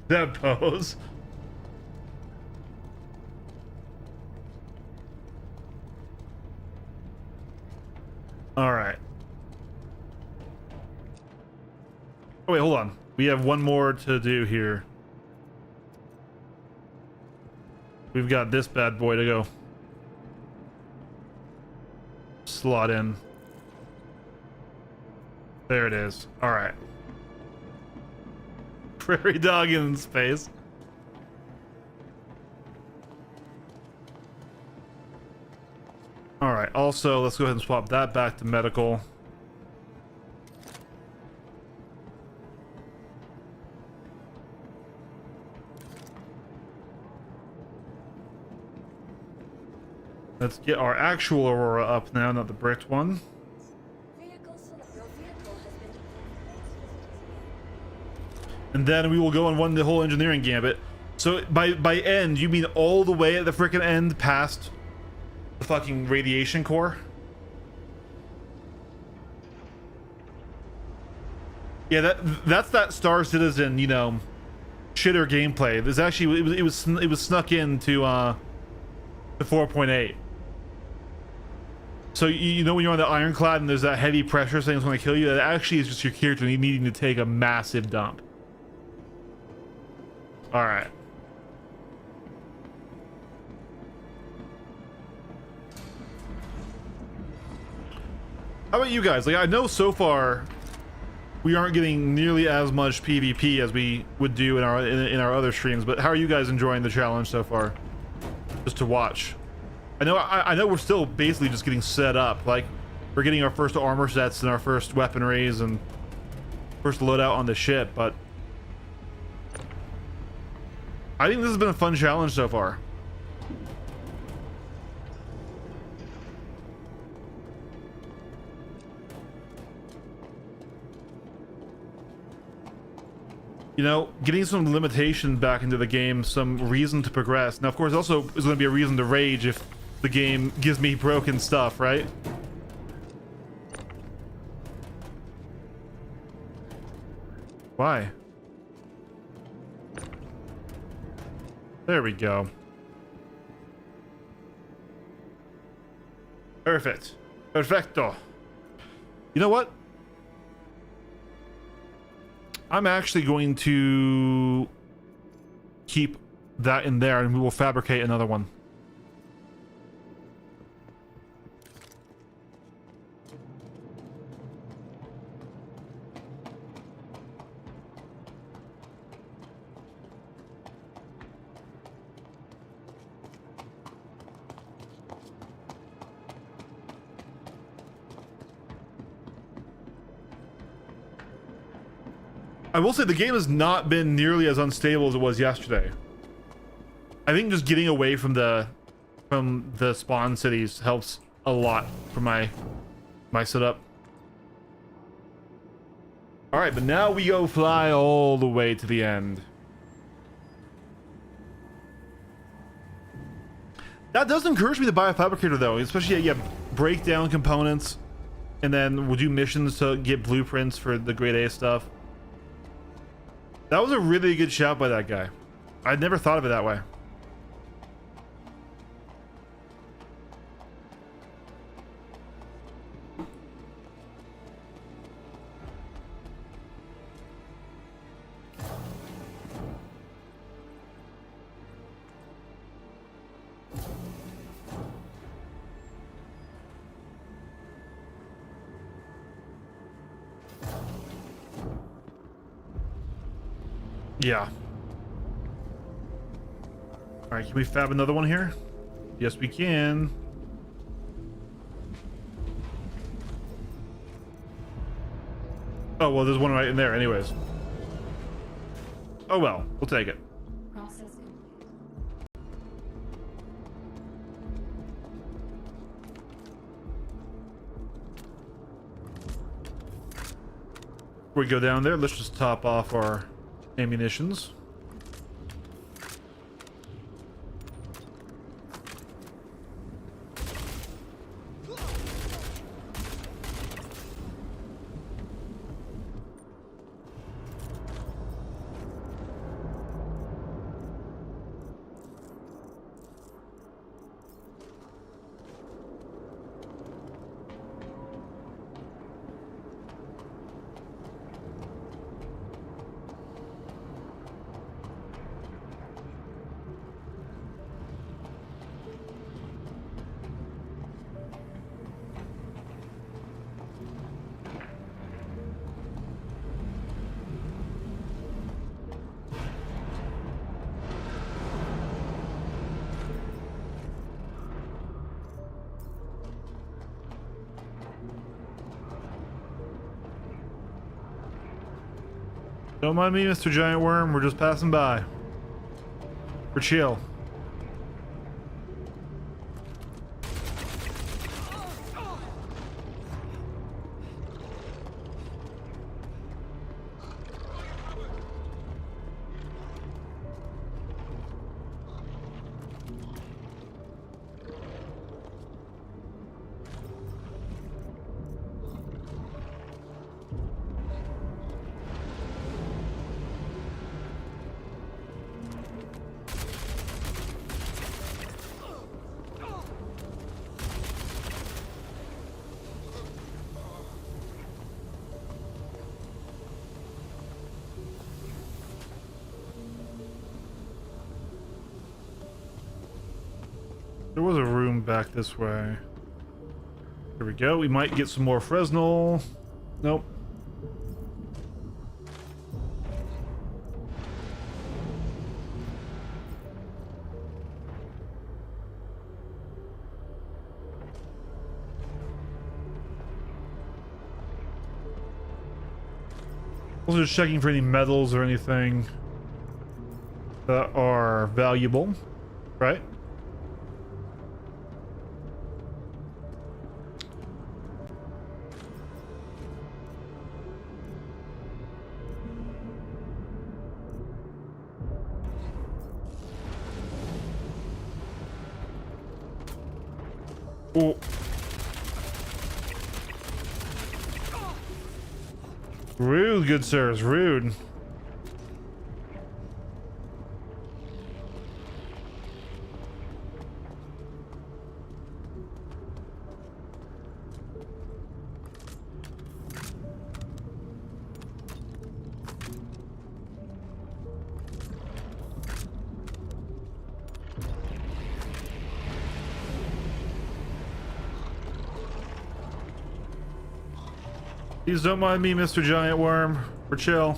That pose. All right. Oh wait, hold on. We have one more to do here. we've got this bad boy to go slot in. There it is. All right. Prairie dog in space. All right. Also, let's go ahead and swap that back to medical. Let's get our actual Aurora up now, not the bricked one. Vehicle select. Your vehicle has been deployed. And then we will go and run the whole engineering gambit. So by end, you mean all the way at the freaking end past the fucking radiation core? Yeah, that's that Star Citizen, you know, shitter gameplay. There's actually it was snuck into the 4.8. So you know when you're on the ironclad and there's that heavy pressure saying it's going to kill you, that actually is just your character needing to take a massive dump. All right. How about you guys? Like, I know so far we aren't getting nearly as much PvP as we would do in our other streams, but how are you guys enjoying the challenge so far? Just to watch. I know we're still basically just getting set up. Like, we're getting our first armor sets and our first weaponries and first loadout on the ship, but I think this has been a fun challenge so far. You know, getting some limitation back into the game, some reason to progress. Now, of course, also is going to be a reason to rage if the game gives me broken stuff, right? Why? There we go. Perfect. Perfecto. You know what? I'm actually going to keep that in there and we will fabricate another one. I will say the game has not been nearly as unstable as it was yesterday. I think just getting away from the spawn cities helps a lot for my setup. All right, but now we go fly all the way to the end. That does encourage me to buy a fabricator though, especially yeah, break down components, and then we'll do missions to get blueprints for the grade A stuff. That was a really good shout by that guy. I'd never thought of it that way. Yeah. All right, can we fab another one here? Yes, we can. Oh, well, there's one right in there anyways. Oh, well, we'll take it. Process complete. Before we go down there, let's just top off our ammunitions. Don't mind me, Mr. Giant Worm. We're just passing by. We're chill. There was a room back this way. Here we go. We might get some more Fresnel. Nope. Also just checking for any metals or anything that are valuable, right? Oh. Rude, good sirs, rude. Please don't mind me, Mr. Giant Worm. We're chill.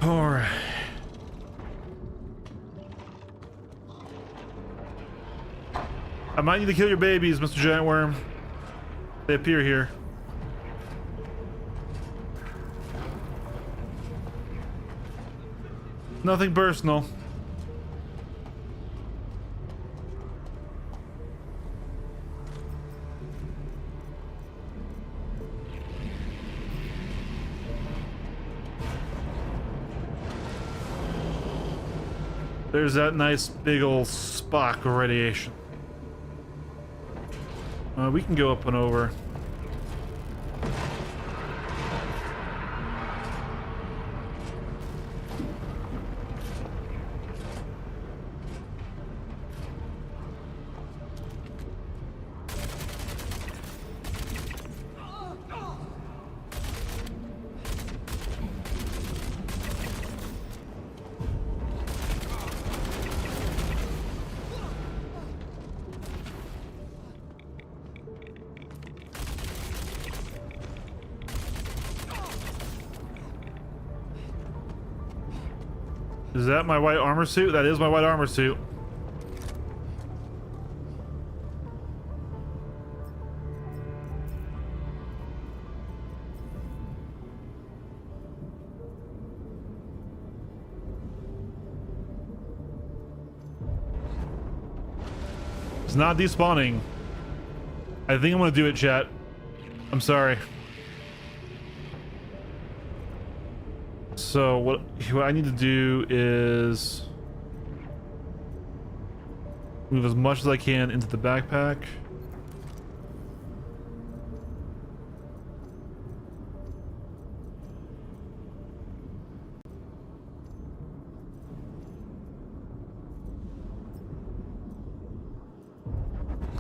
All right. I might need to kill your babies, Mr. Giant Worm. They appear here. Nothing personal. There's that nice big old spock of radiation. We can go up and over. Is that my white armor suit? That is my white armor suit. It's not despawning. I think I'm gonna do it, chat. I'm sorry. So what I need to do is move as much as I can into the backpack.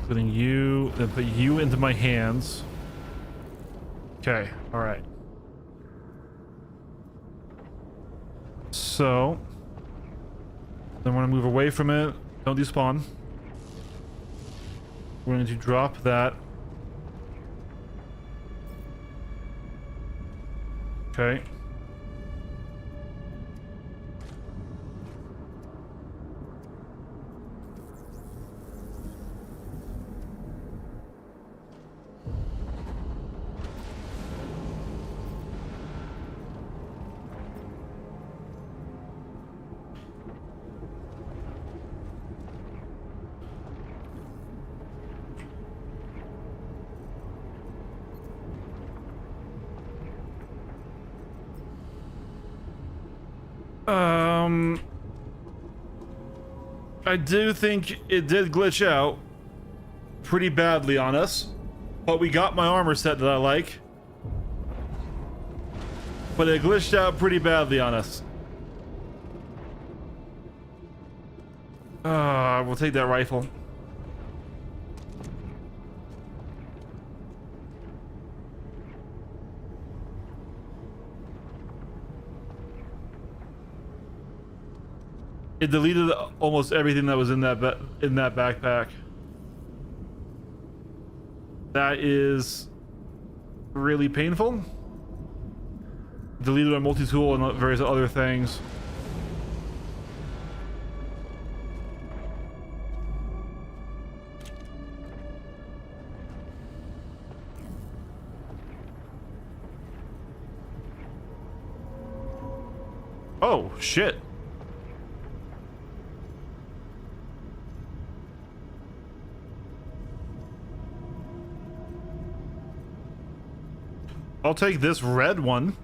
Putting you, then put you into my hands. Okay, all right. So then when I move away from it, Don't despawn. We're going to drop that. Okay. I do think it did glitch out pretty badly on us, but we got my armor set that I like. But it glitched out pretty badly on us. We'll take that rifle. It deleted almost everything that was in that backpack. That is really painful. Deleted our multi-tool and various other things. Oh, shit. I'll take this red one.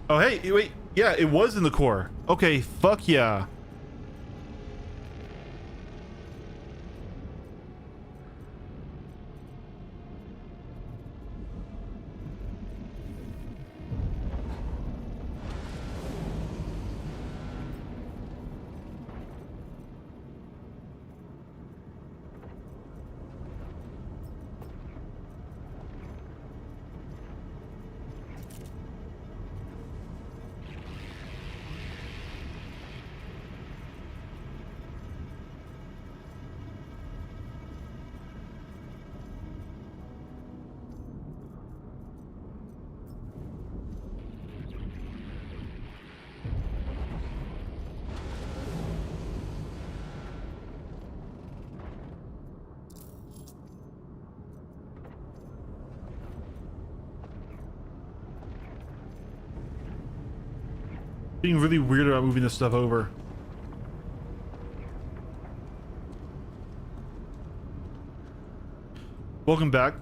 Oh, hey, wait. Yeah, it was in the core. Okay, fuck yeah. Being really weird about moving this stuff over. Welcome back.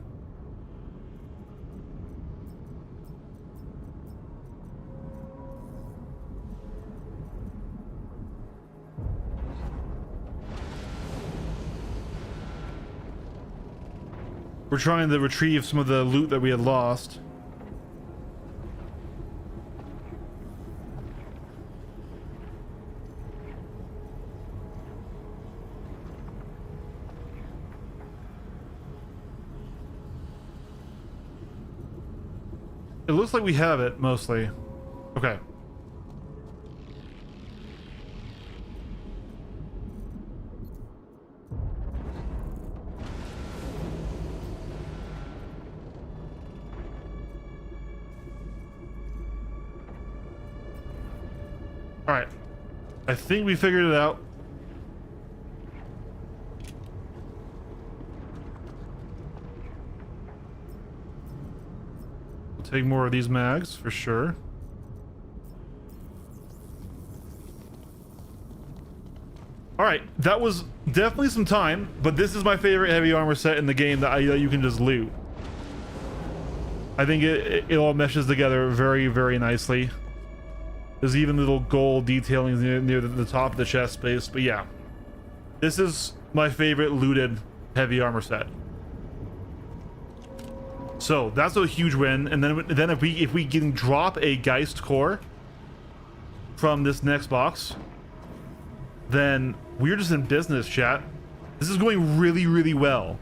We're trying to retrieve some of the loot that we had lost. It looks like we have it, mostly. Okay. Alright. I think we figured it out. Take more of these mags for sure. All right, that was definitely some time, but this is my favorite heavy armor set in the game that you can just loot. I think it all meshes together very, very nicely. There's even little gold detailing near the top of the chest space, but yeah, this is my favorite looted heavy armor set. So that's a huge win. And then if we can drop a Geist core from this next box, then we're just in business, chat. This is going really, really well.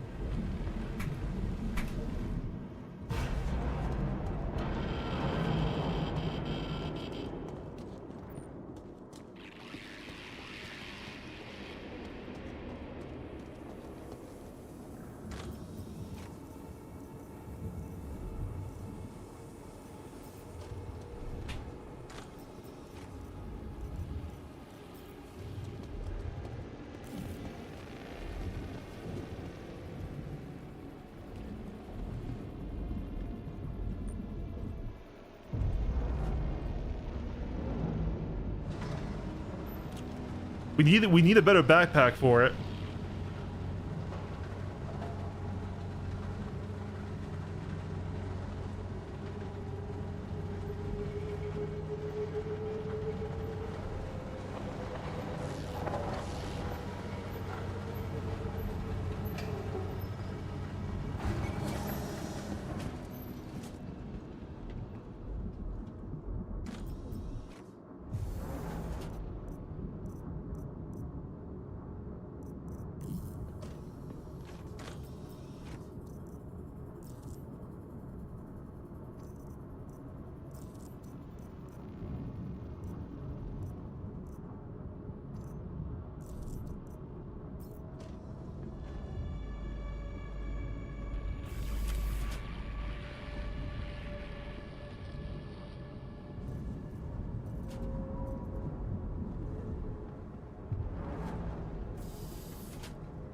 We need a better backpack for it.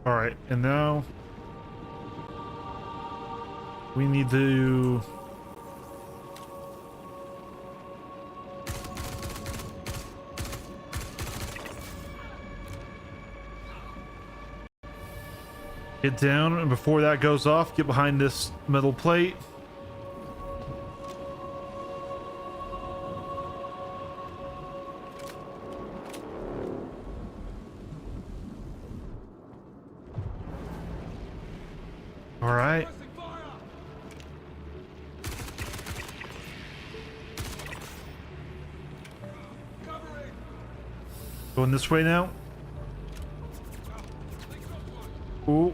All right, and now we need to get down, and before that goes off, get behind this metal plate. All right. Going this way now. Ooh.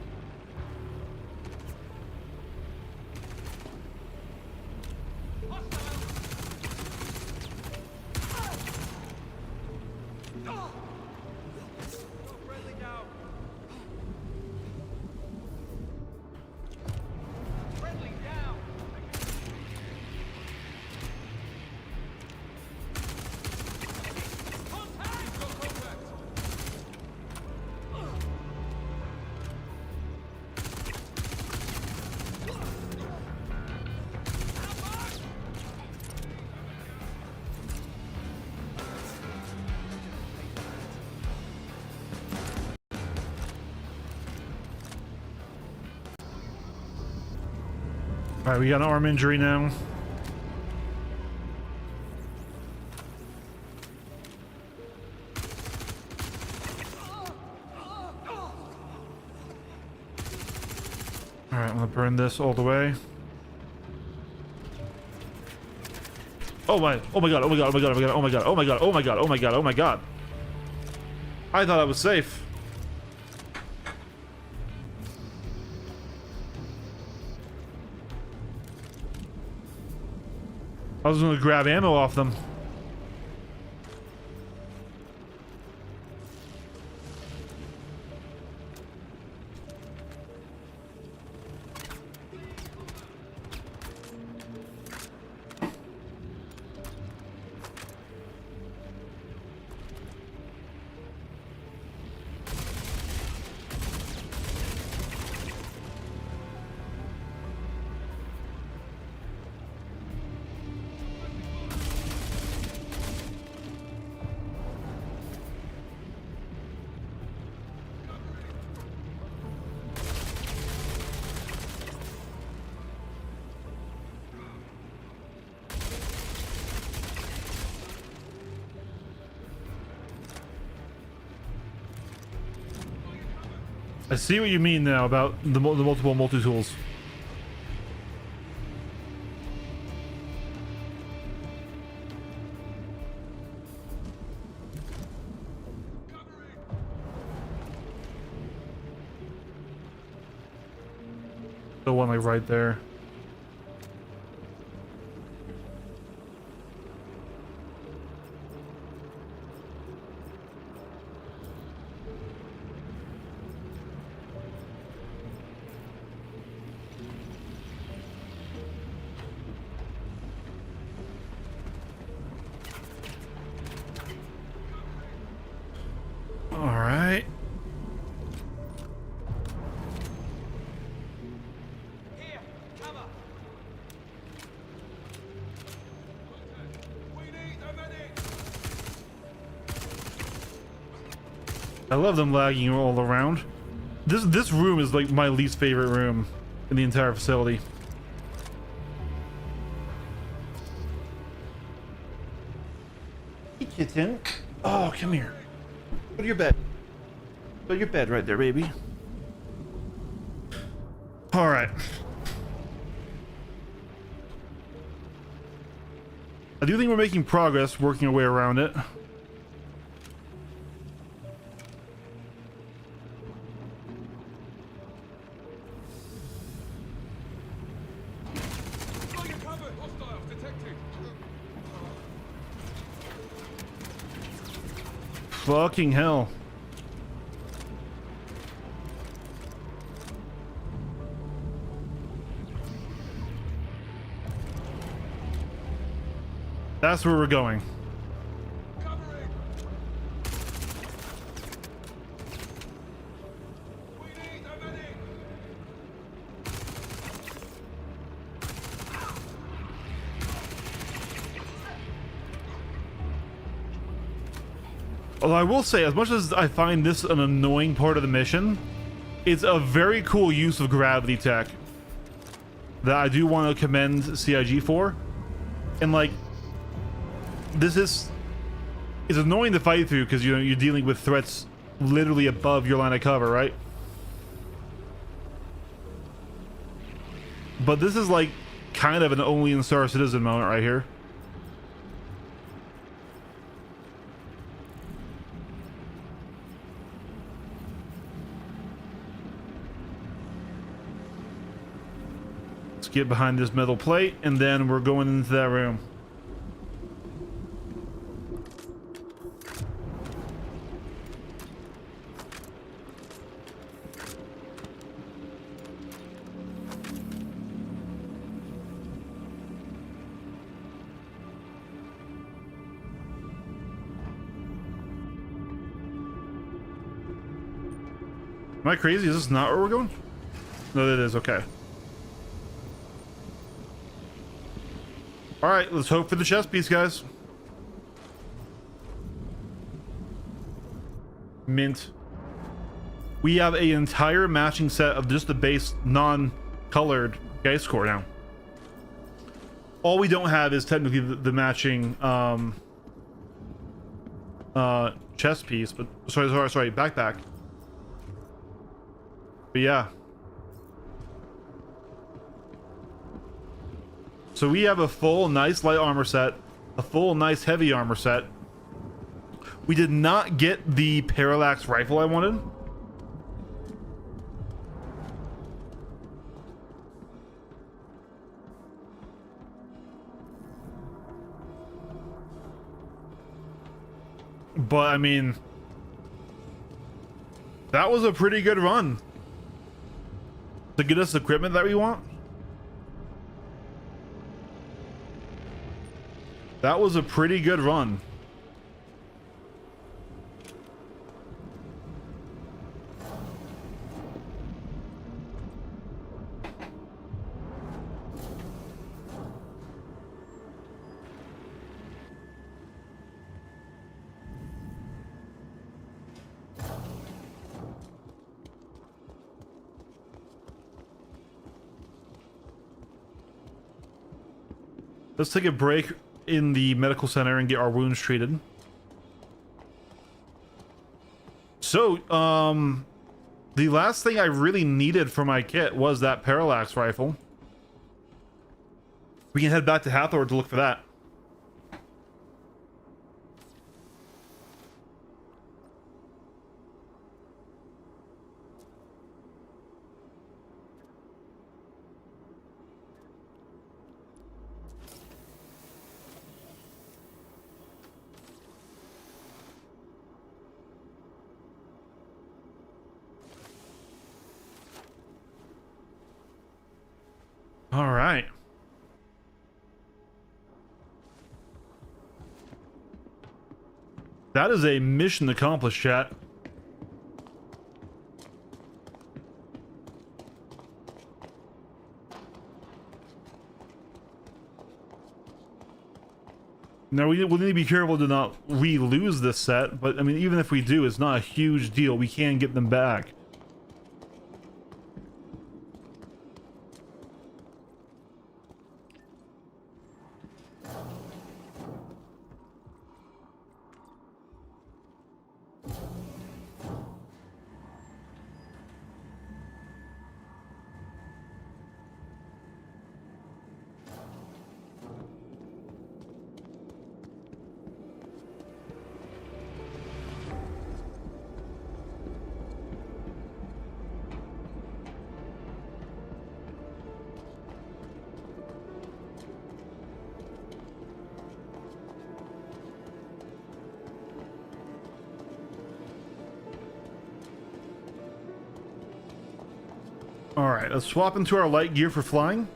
All right, we got an arm injury now. All right, I'm gonna burn this all the way. Oh my! Oh my god! Oh my god! Oh my god! Oh my god! Oh my god! Oh my god! Oh my god! Oh my god! I thought I was safe. I was gonna grab ammo off them. I see what you mean now about the multiple multi-tools. The one like right there. All right. Here, cover. We need a medic! I love them lagging all around. This room is like my least favorite room in the entire facility. Hey, kitten. Oh, come here. Go to your bed. Go to your bed right there, baby. All right. I do think we're making progress working our way around it. Got you covered! Hostiles detected! Fucking hell. That's where we're going. Covering! We need a medic! Although I will say, as much as I find this an annoying part of the mission, it's a very cool use of gravity tech that I do want to commend CIG for. And like, this is it's annoying to fight through because you're dealing with threats literally above your line of cover, right? But this is like kind of an only in Star Citizen moment right here. Let's get behind this metal plate and then we're going into that room. Am I crazy? Is this not where we're going? No, it is. Okay. All right, let's hope for the chest piece, guys. Mint. We have an entire matching set of just the base non-colored Geist Core now. All we don't have is technically the matching chest piece, but sorry, backpack. But yeah. So we have a full nice light armor set, a full nice heavy armor set. We did not get the parallax rifle I wanted. But I mean, that was a pretty good run to get us the equipment that we want. That was a pretty good run. Let's take a break in the medical center and get our wounds treated. So, the last thing I really needed for my kit was that parallax rifle. We can head back to Hathor to look for that. All right. That is a mission accomplished, chat. Now we'll need to be careful to not re-lose this set, but I mean, even if we do, it's not a huge deal. We can get them back. All right, let's swap into our light gear for flying.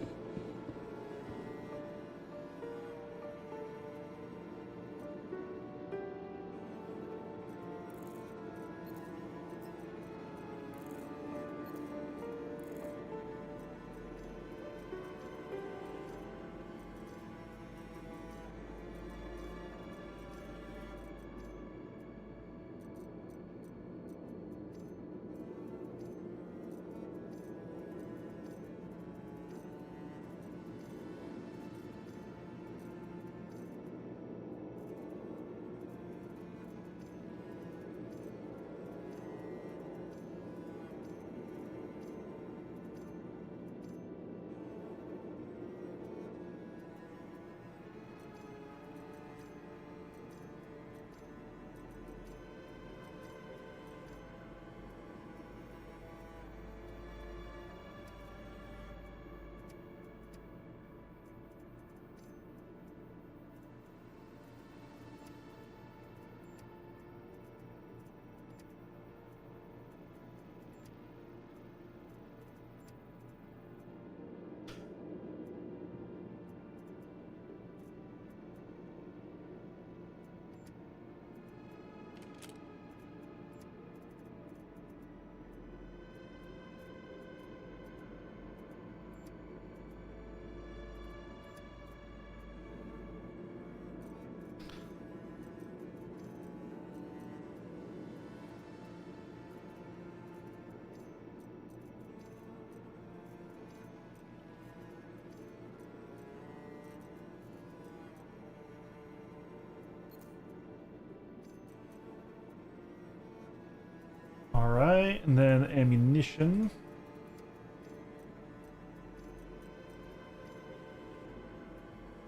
All right, and then ammunition.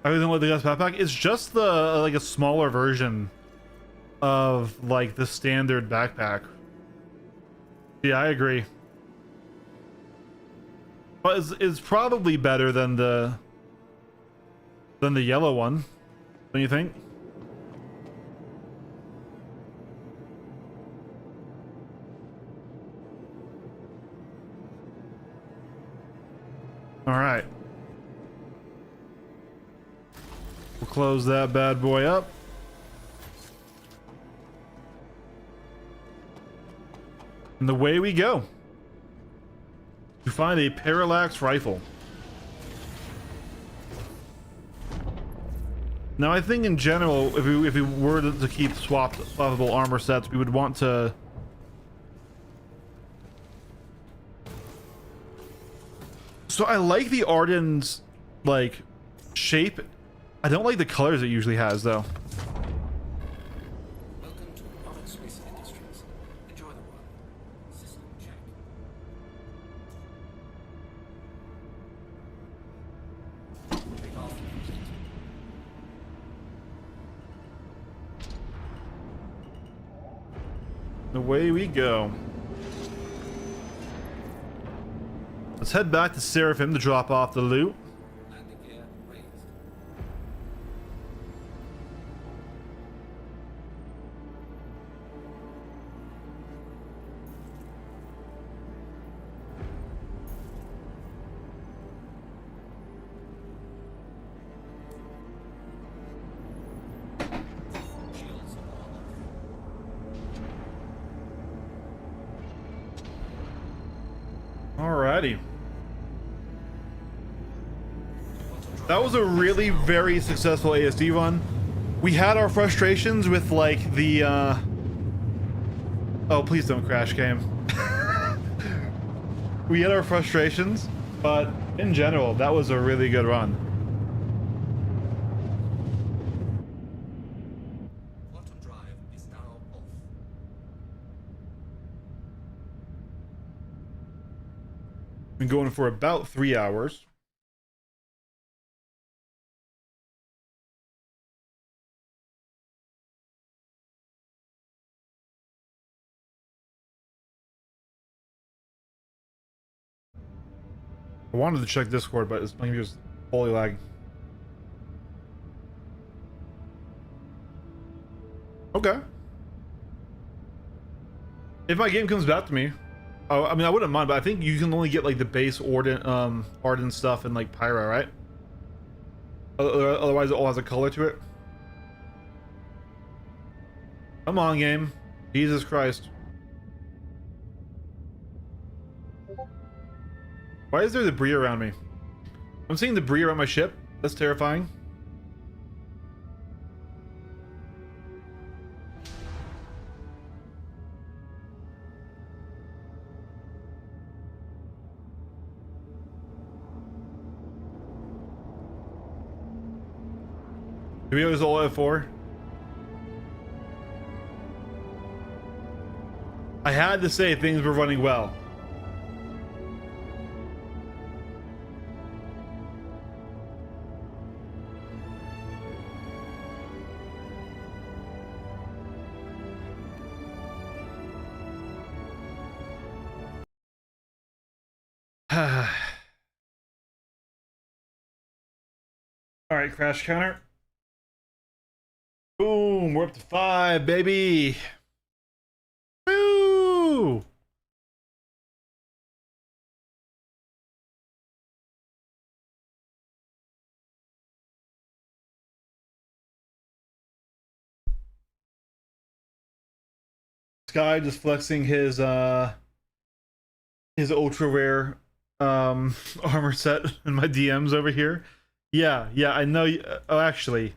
Everything with the gas backpack. It's just the like a smaller version of like the standard backpack. Yeah, I agree. But it's probably better than the yellow one, don't you think? All right. We'll close that bad boy up. And away we go. To find a parallax rifle. Now I think in general, if we were to keep swappable armor sets, we would want to So I like the Arden's like shape. I don't like the colors it usually has though. Welcome to Arden Space Industries. Enjoy the run. System check. Take off. Away we go. Let's head back to Seraphim to drop off the loot. Landing gear raised. Alrighty. That was a really very successful ASD run. We had our frustrations with like the oh, please don't crash, game. We had our frustrations, but in general, that was a really good run. Quantum drive is now off. Been going for about 3 hours. I wanted to check Discord, but it's maybe just fully lagging. Okay. If my game comes back to me, I mean, I wouldn't mind, but I think you can only get like the base Arden stuff and like Pyra, right? Otherwise, it all has a color to it. Come on, game. Jesus Christ. Why is there debris around me? I'm seeing debris around my ship. That's terrifying. Do we always all F4? I had to say things were running well. All right, crash counter. Boom, we're up to 5, baby. Woo! Sky just flexing his ultra rare armor set in my DMs over here. Yeah, I know. Oh, actually,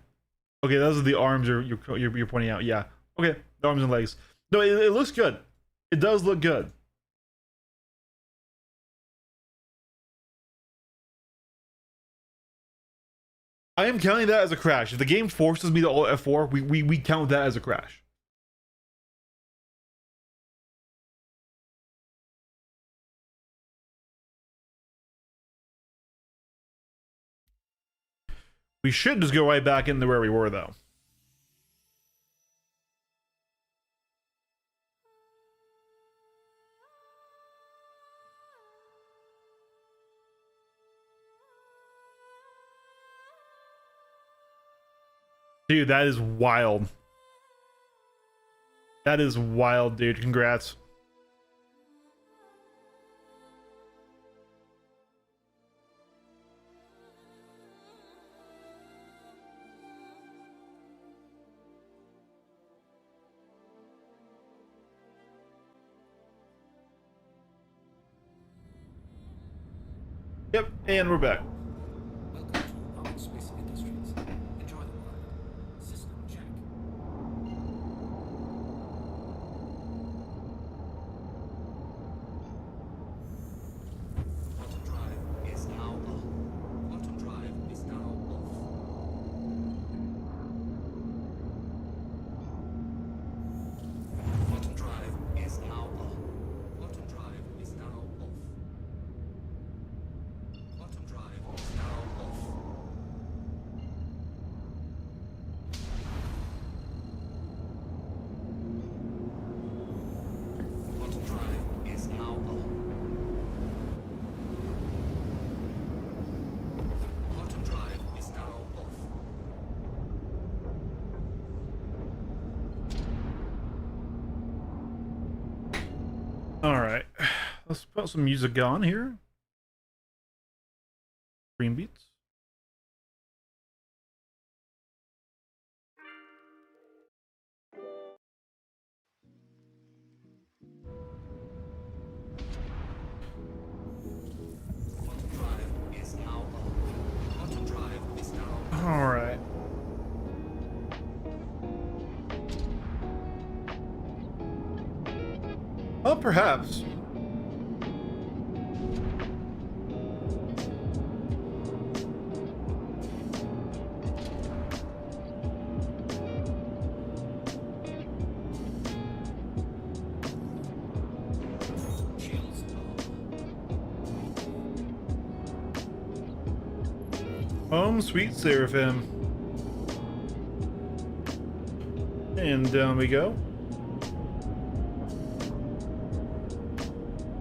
okay, those are the arms you're pointing out. Yeah, okay, the arms and legs. No, it looks good. It does look good. I am counting that as a crash. If the game forces me to all F4, we count that as a crash. We should just go right back into where we were, though. Dude, that is wild. That is wild, dude. Congrats. Yep, and we're back. Welcome to Rocket Space Industries. Enjoy the ride. System check. Quantum drive is now on. Quantum drive is now off. Quantum drive is now on. Quantum drive is now off. Quantum drive is now off. Quantum drive is now on. Quantum drive is now off. All right, let's put some music on here. Green beats. Oh, perhaps. Shields Home sweet Seraphim. And down we go.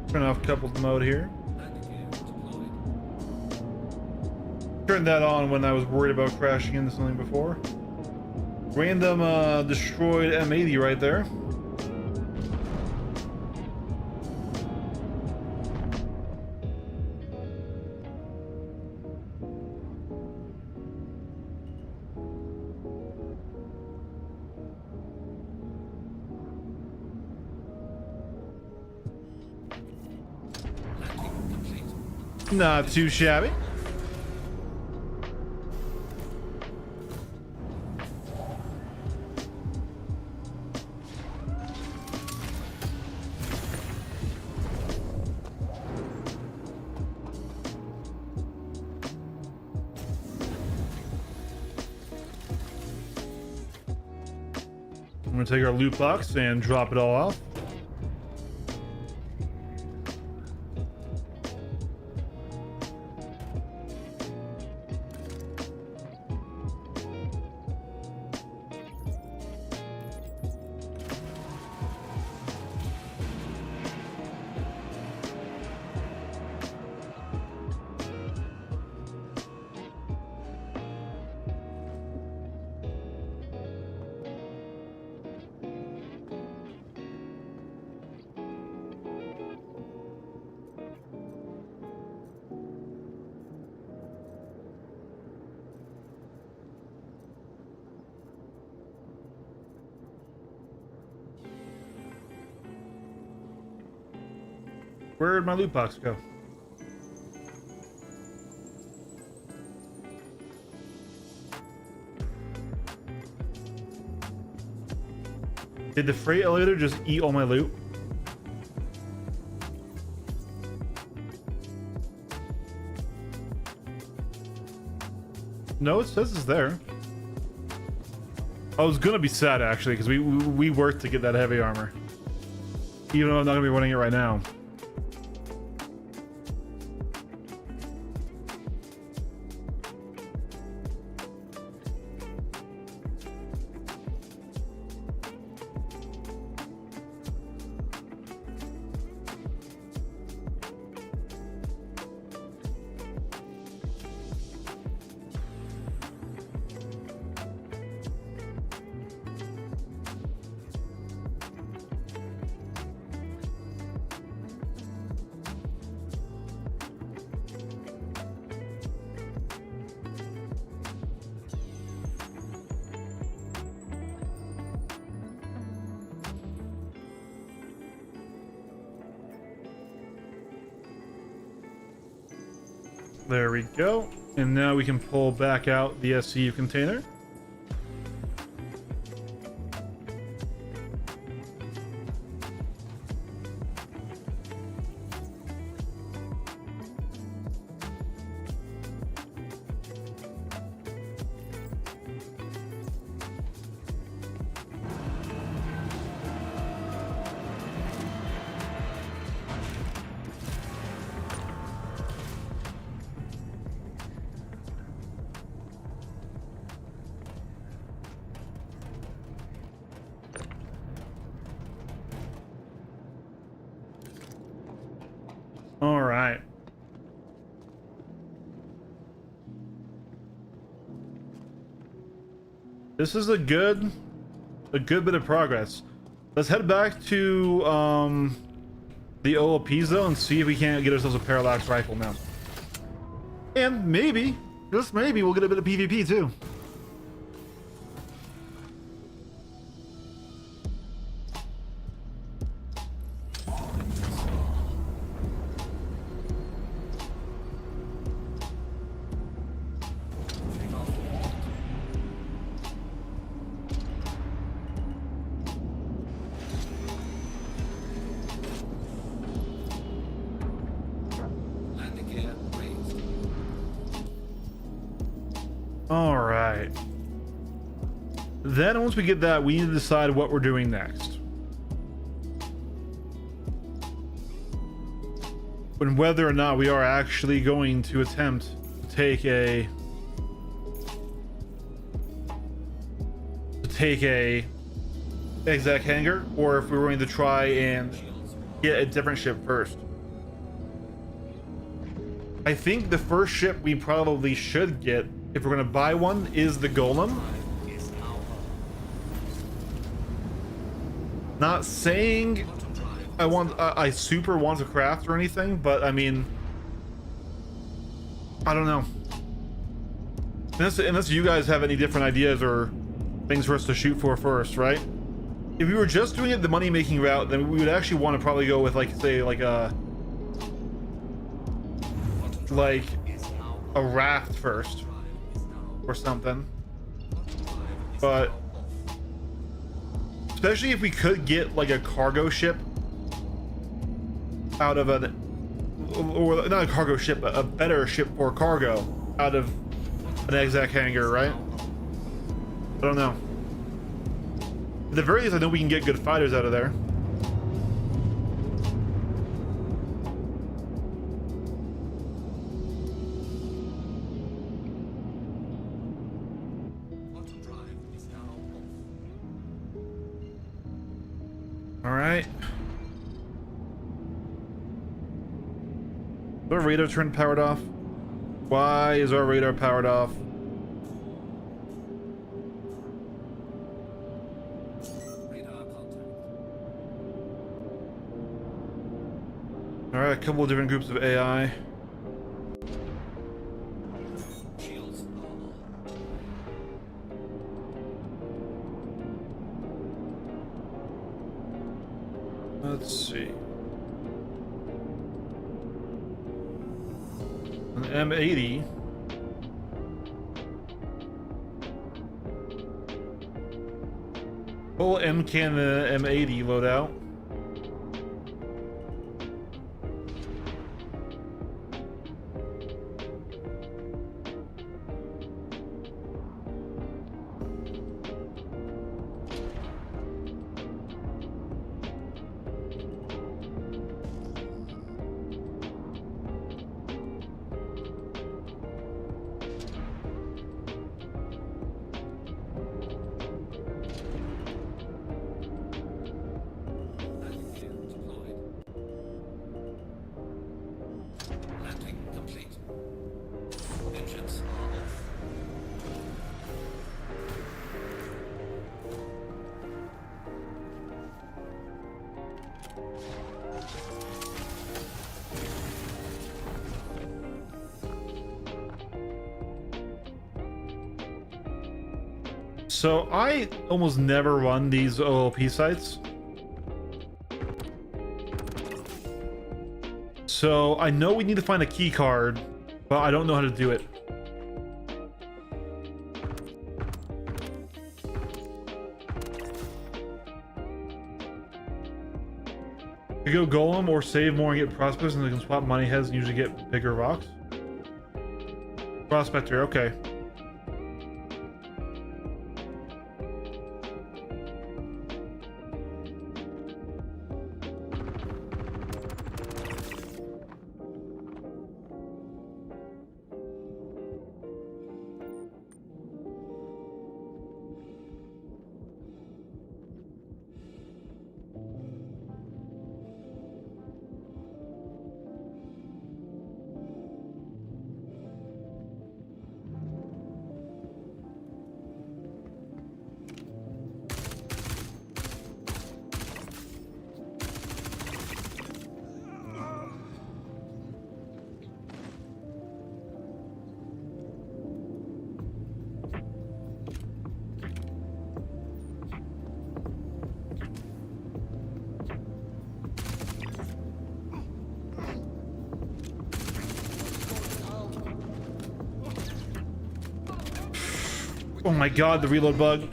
Turn off coupled mode here. Handicare deployed. Turned that on when I was worried about crashing into something before. Random destroyed M80 right there. Landing complete. Not too shabby. I'm gonna take our loot box and drop it all off. Where'd my loot box go? Did the freight elevator just eat all my loot? No, it says it's there. I was gonna be sad actually, because we worked to get that heavy armor. Even though I'm not gonna be running it right now. There we go. And now we can pull back out the SCU container. All right. This is a good bit of progress. Let's head back to the OOPs though and see if we can't get ourselves a parallax rifle now. And maybe, just maybe, we'll get a bit of PvP too. All right. Then once we get that, we need to decide what we're doing next. And whether or not we are actually going to attempt to take a exec hangar, or if we're going to try and get a different ship first. I think the first ship we probably should get, if we're going to buy one, is the Golem. Not saying I super want to craft or anything, but I mean, I don't know. Unless you guys have any different ideas or things for us to shoot for first, right? If we were just doing it the money-making route, then we would actually want to probably go with, like, say, like a raft first or something. But especially if we could get like a cargo ship out of or not a cargo ship, but a better ship for cargo out of an exec hangar, right? I don't know. At the very least, I know we can get good fighters out of there. All right. Is our radar turned powered off? Why is our radar powered off? All right, a couple of different groups of AI. Let's see. An M80. Full M-Canada M80 loadout. So I almost never run these OLP sites. So I know we need to find a key card, but I don't know how to do it. You go Golem or save more and get Prospectors, and they can swap money heads and usually get bigger rocks. Prospector, okay. Oh my god, the reload bug.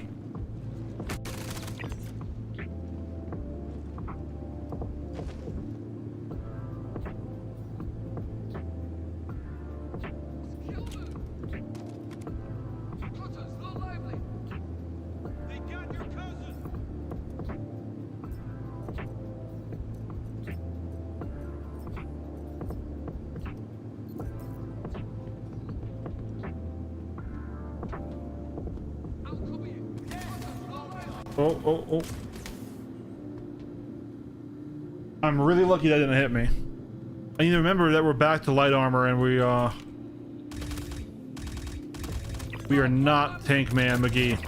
Oh. I'm really lucky that didn't hit me. I need to remember that we're back to light armor and we are not Tank Man McGee.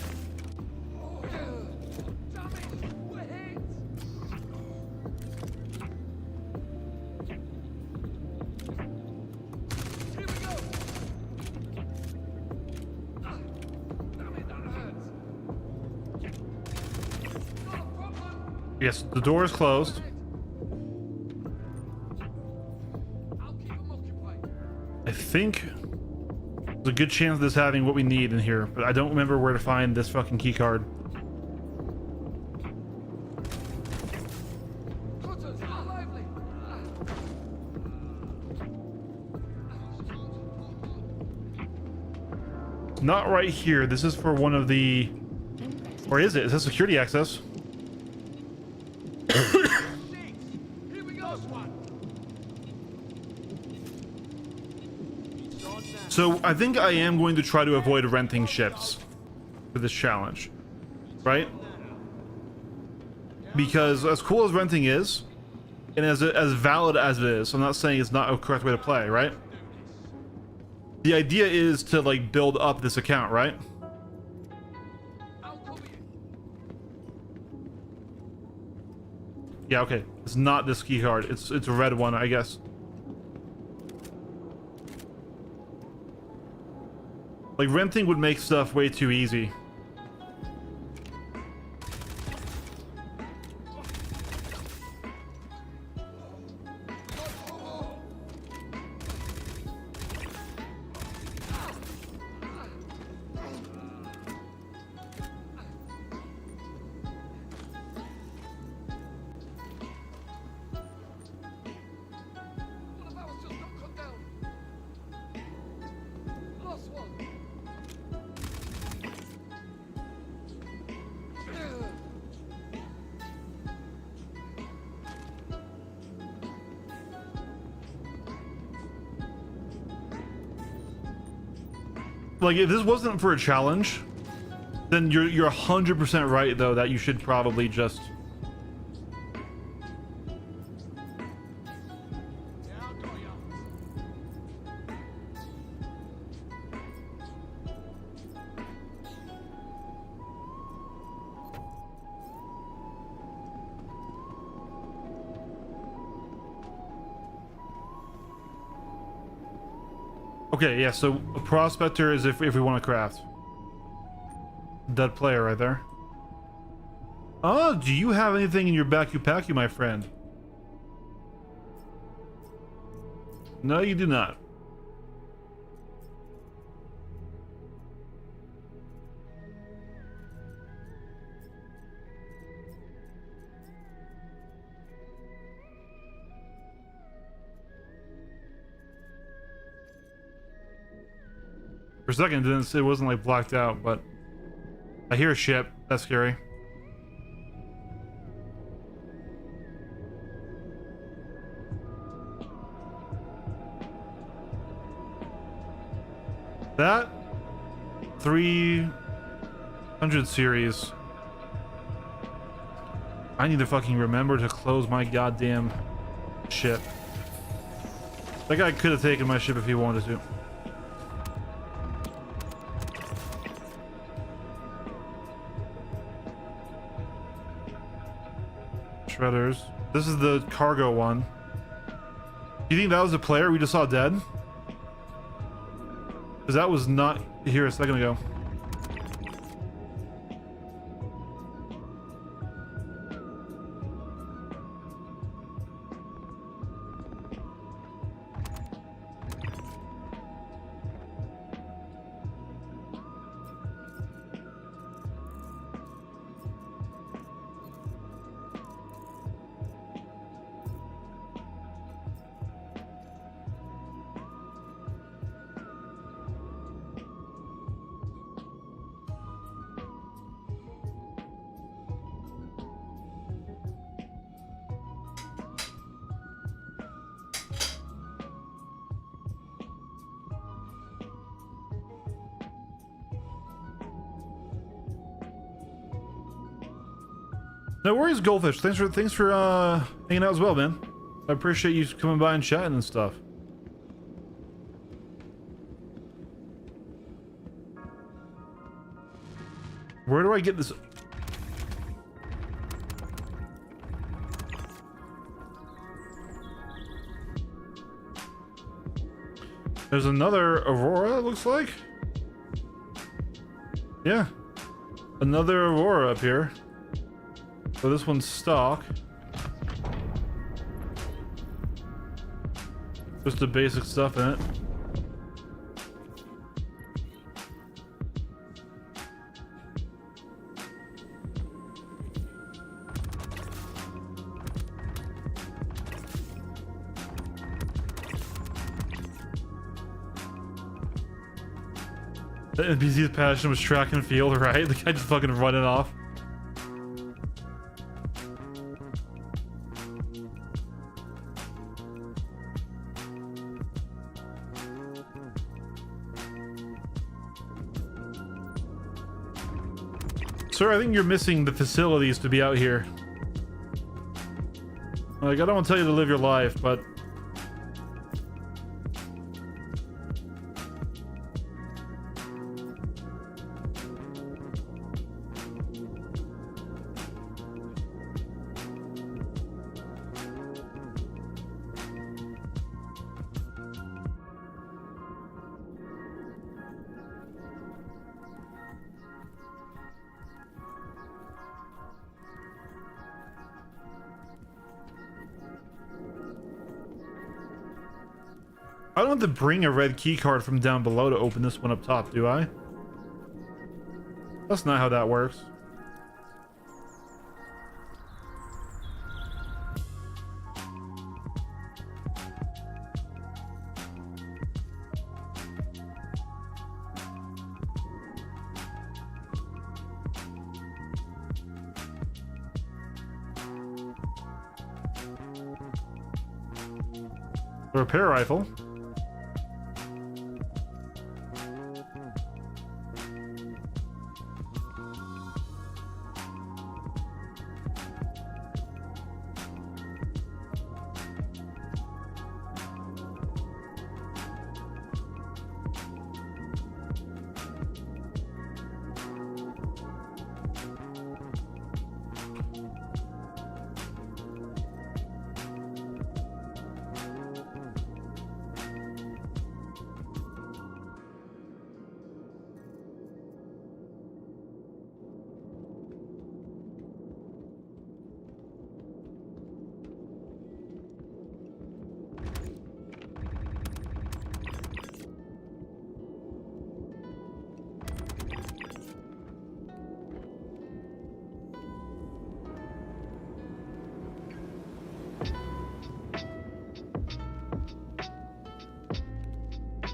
Yes, the door is closed. I think there's a good chance of this having what we need in here, but I don't remember where to find this fucking key card. It's not right here. This is for one of the... Or is it? Is that security access? So I think I am going to try to avoid renting ships for this challenge, right? Because as cool as renting is, and as valid as it is, I'm not saying it's not a correct way to play, right? The idea is to like build up this account, right? Yeah, okay. It's not this key card. It's a red one, I guess. Like, renting would make stuff way too easy. Like, if this wasn't for a challenge, then you're 100% right, though, that you should probably just... Okay, yeah, so a prospector is if we want to craft. Dead player right there. Oh, do you have anything in your backpack, my friend? No, you do not. For a second, it wasn't like blacked out, but I hear a ship. That's scary. That 300 series. I need to fucking remember to close my goddamn ship. That guy could have taken my ship if he wanted to. Shredders. This is the cargo one. You think that was a player we just saw dead? Because that was not here a second ago. No worries, Goldfish. Thanks for hanging out as well, man. I appreciate you coming by and chatting and stuff. Where do I get this? There's another Aurora, it looks like. Yeah. Another Aurora up here. So this one's stock. Just the basic stuff in it. The NPC's passion was track and field, right? The guy just fucking running off. Sir, I think you're missing the facilities to be out here. Like, I don't want to tell you to live your life, but... I don't have to bring a red key card from down below to open this one up top, do I? That's not how that works. A repair rifle.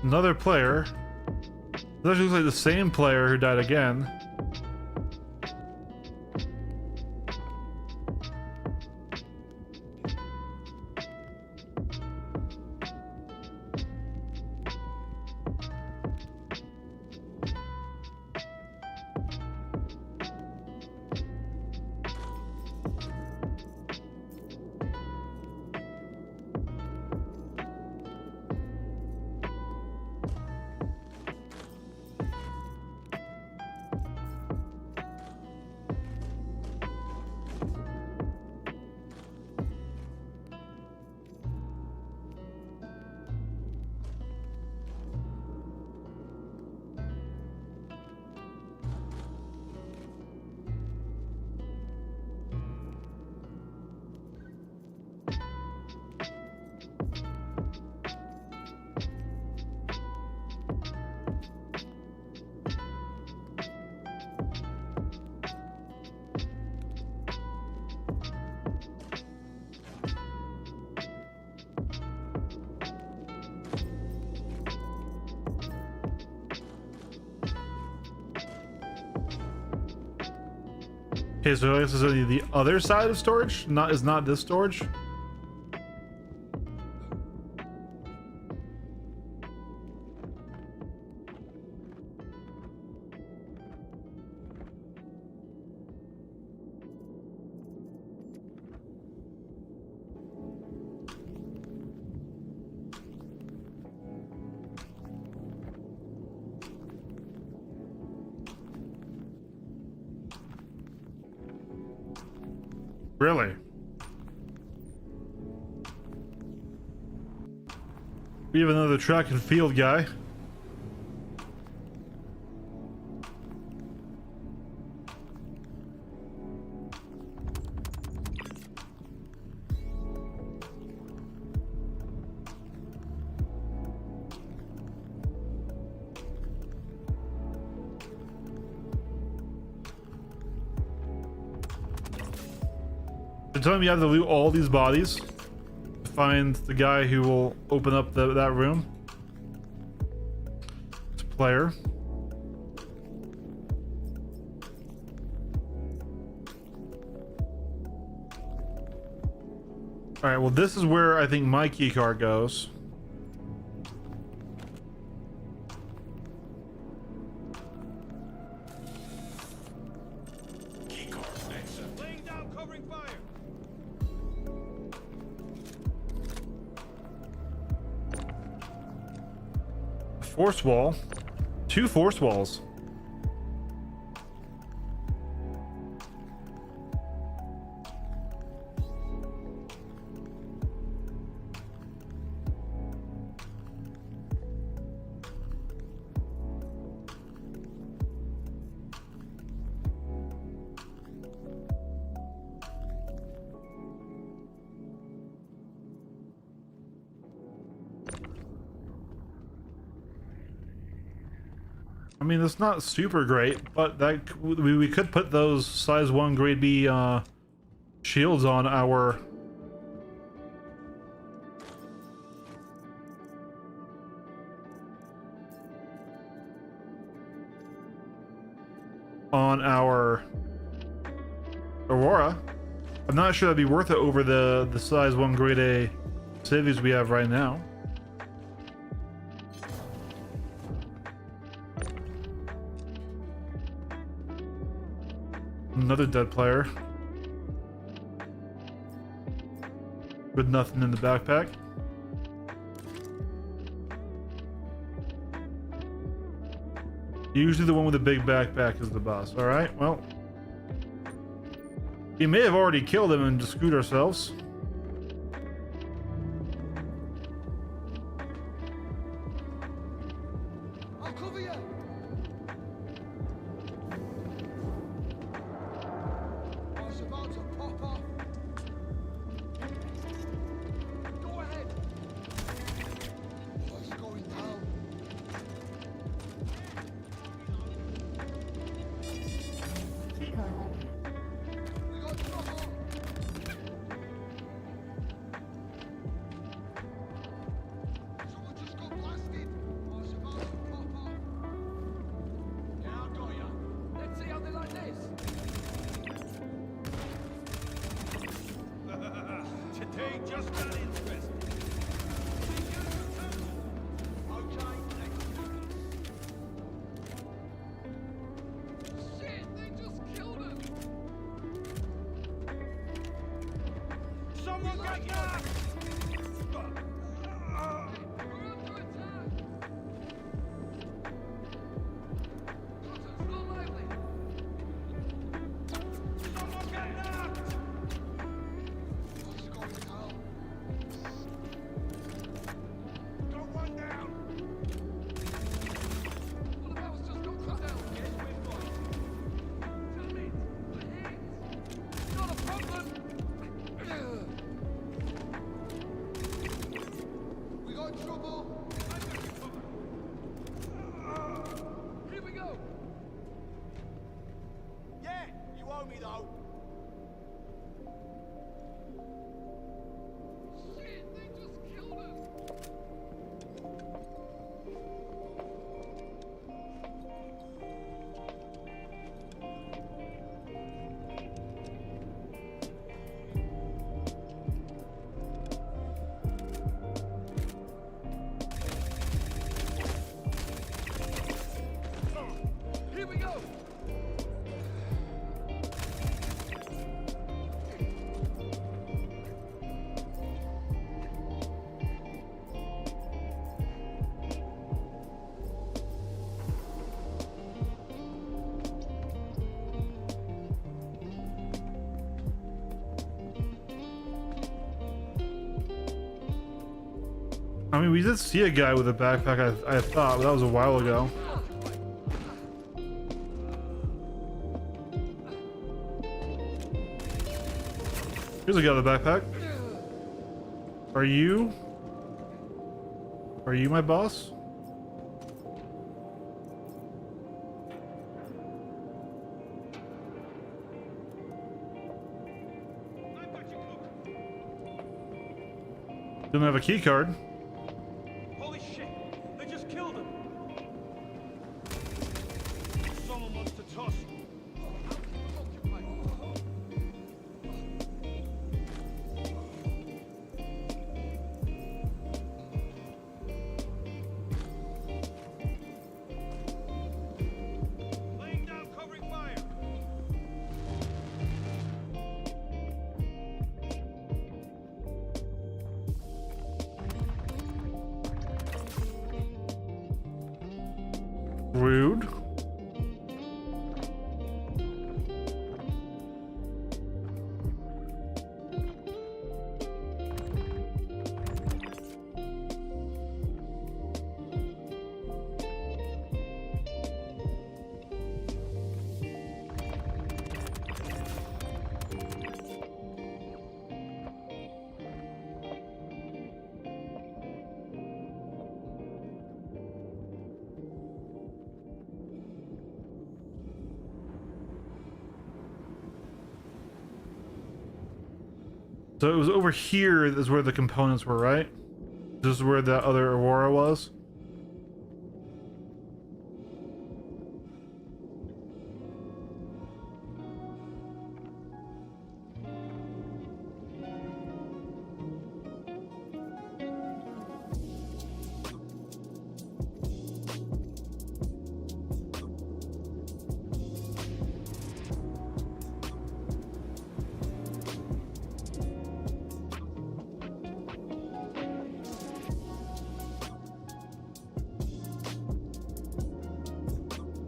Another player. This actually looks like the same player who died again. Okay, so I guess this is the other side of storage? Is not this storage? Really? We have another track and field guy. You're telling me you have to loot all these bodies to find the guy who will open up that room? It's a player. Alright, well this is where I think my keycard goes. Laying down covering fire. Force wall. 2 force walls. I mean, it's not super great, but that we could put those size 1 grade B shields on our Aurora. I'm not sure that'd be worth it over the size 1 grade A civies we have right now. Another dead player with nothing in the backpack. Usually the one with the big backpack is the boss. All right, well, we may have already killed him and just screwed ourselves. I'll cover you. I was about to pop off. Go ahead. What's going down? We got trouble. Someone just got blasted. I was about to pop off. Yeah, I got ya. Let's see how they like this. Today just got interesting. Okay, next. Shit, they just killed him. Someone got knocked. We're under attack. Cotton's not lively. Someone got knocked. What's going down? I mean, we did see a guy with a backpack, I thought, but that was a while ago. Here's a guy with a backpack. Are you my boss? Didn't have a key card. Holy shit! They just killed him! Someone wants to toss. Laying down, covering fire! Rude. So it was over here is where the components were, right? This is where that other Aurora was?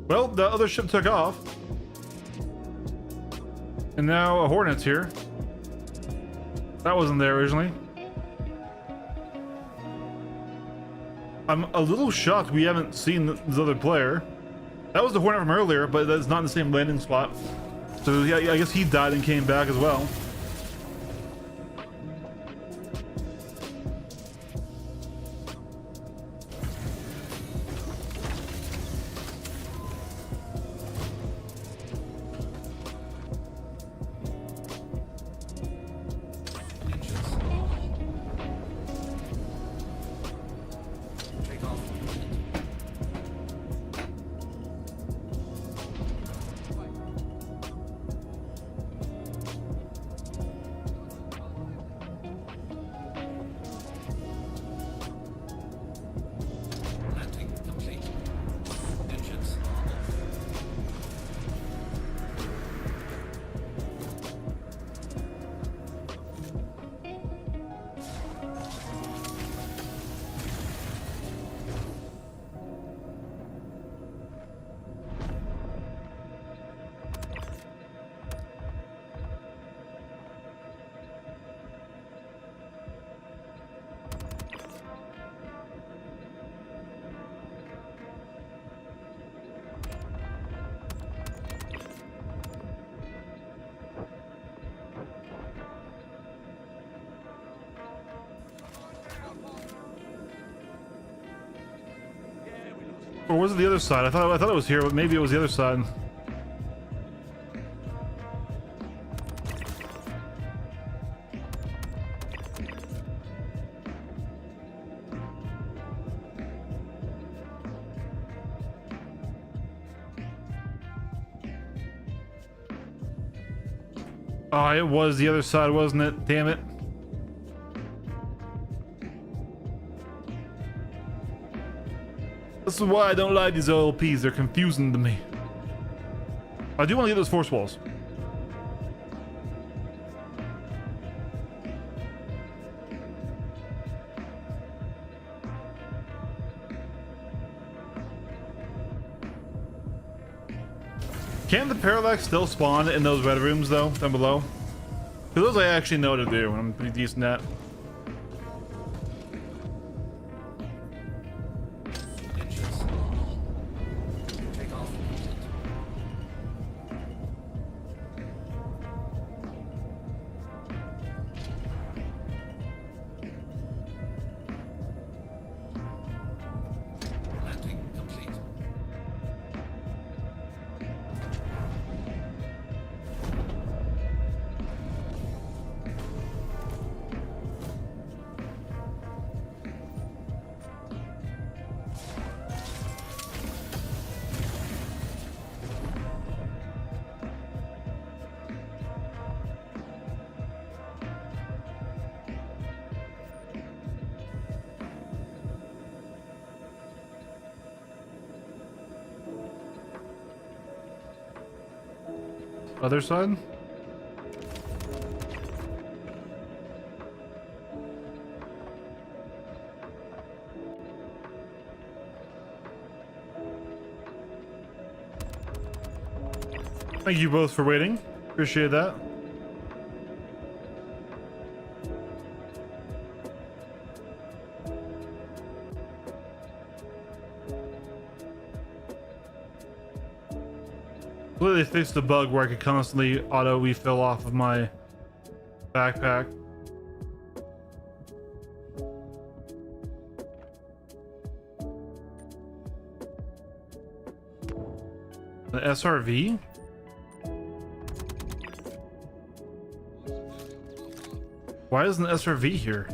Well, the other ship took off. And now a Hornet's here. That wasn't there originally. I'm a little shocked we haven't seen this other player. That was the Hornet from earlier, but that's not in the same landing spot. So yeah, I guess he died and came back as well. Take off. Landing complete. Engines are off. Or was it the other side? I thought it was here, but maybe it was the other side. Oh, it was the other side, wasn't it? Damn it. This is why I don't like these OLPs. They're confusing to me. I do want to get those force walls. Can the parallax still spawn in those red rooms though, down below? Because those I actually know to do, and I'm pretty decent at. Other side? Thank you both for waiting. Appreciate that. Hopefully they fixed the bug where I could constantly auto refill off of my backpack. The SRV? Why isn't the SRV here?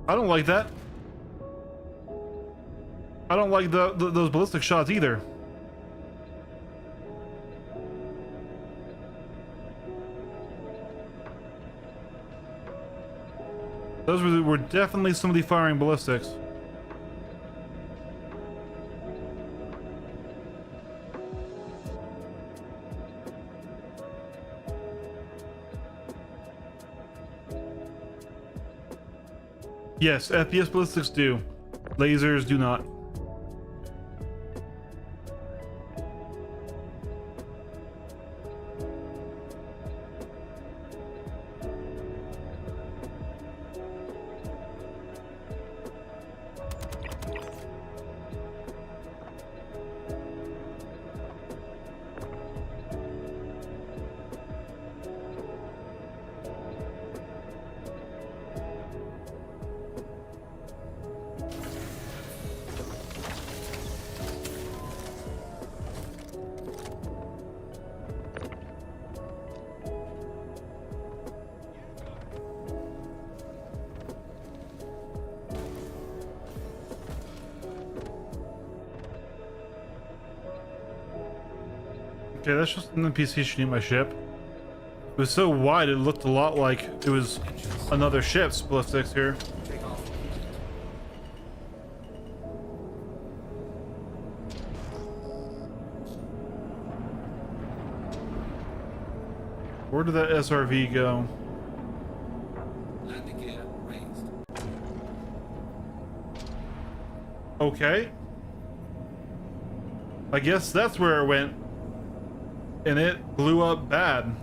I don't like that. I don't like those ballistic shots either. Those were definitely somebody firing ballistics. Yes, FPS ballistics do. Lasers do not. Okay, that's just an NPC shooting my ship. It was so wide, it looked a lot like it was another ship's ballistics here. Take off. Where did that SRV go? Landing gear raised. Okay. I guess that's where it went. And it blew up bad.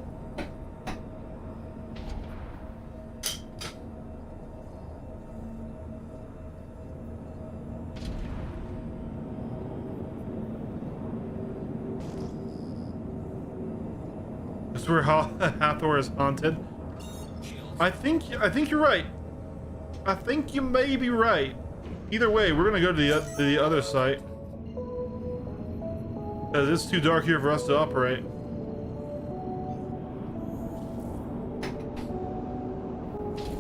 That's where Hathor is haunted. I think you're right. I think you may be right. Either way, we're gonna go to the other site. Because it's too dark here for us to operate.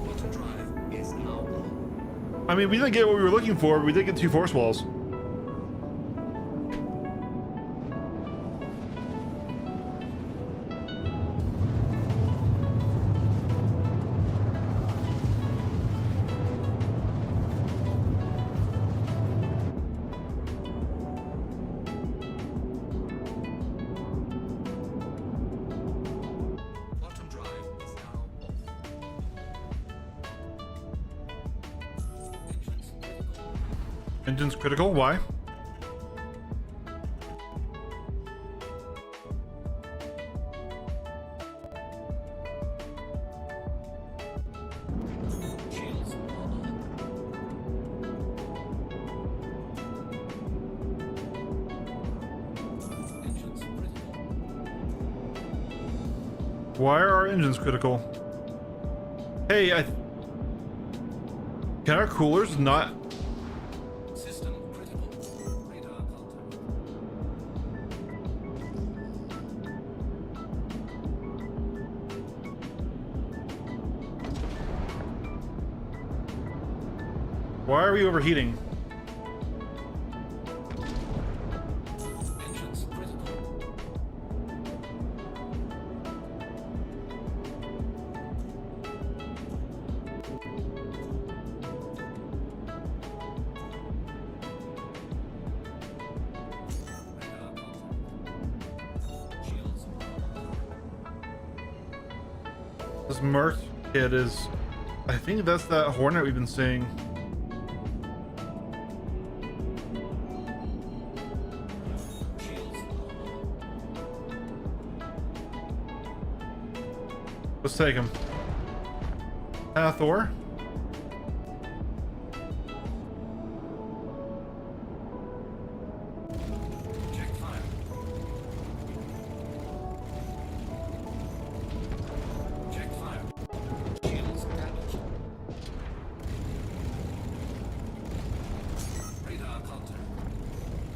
Auto drive is now on. I mean, we didn't get what we were looking for, but we did get 2 force walls. Bottom drive is now off. Engine's critical. Why? Shields are on. Engines critical. Why are our engines critical? Hey, can our coolers not? System critical. Radar contact. Why are we overheating? Entrance critical. Radar contact. Shields. This Merc kid is... I think that's that Hornet we've been seeing. Shields. Let's take him. Hathor. Check fire. Check fire. Shields damaged. Radar contact.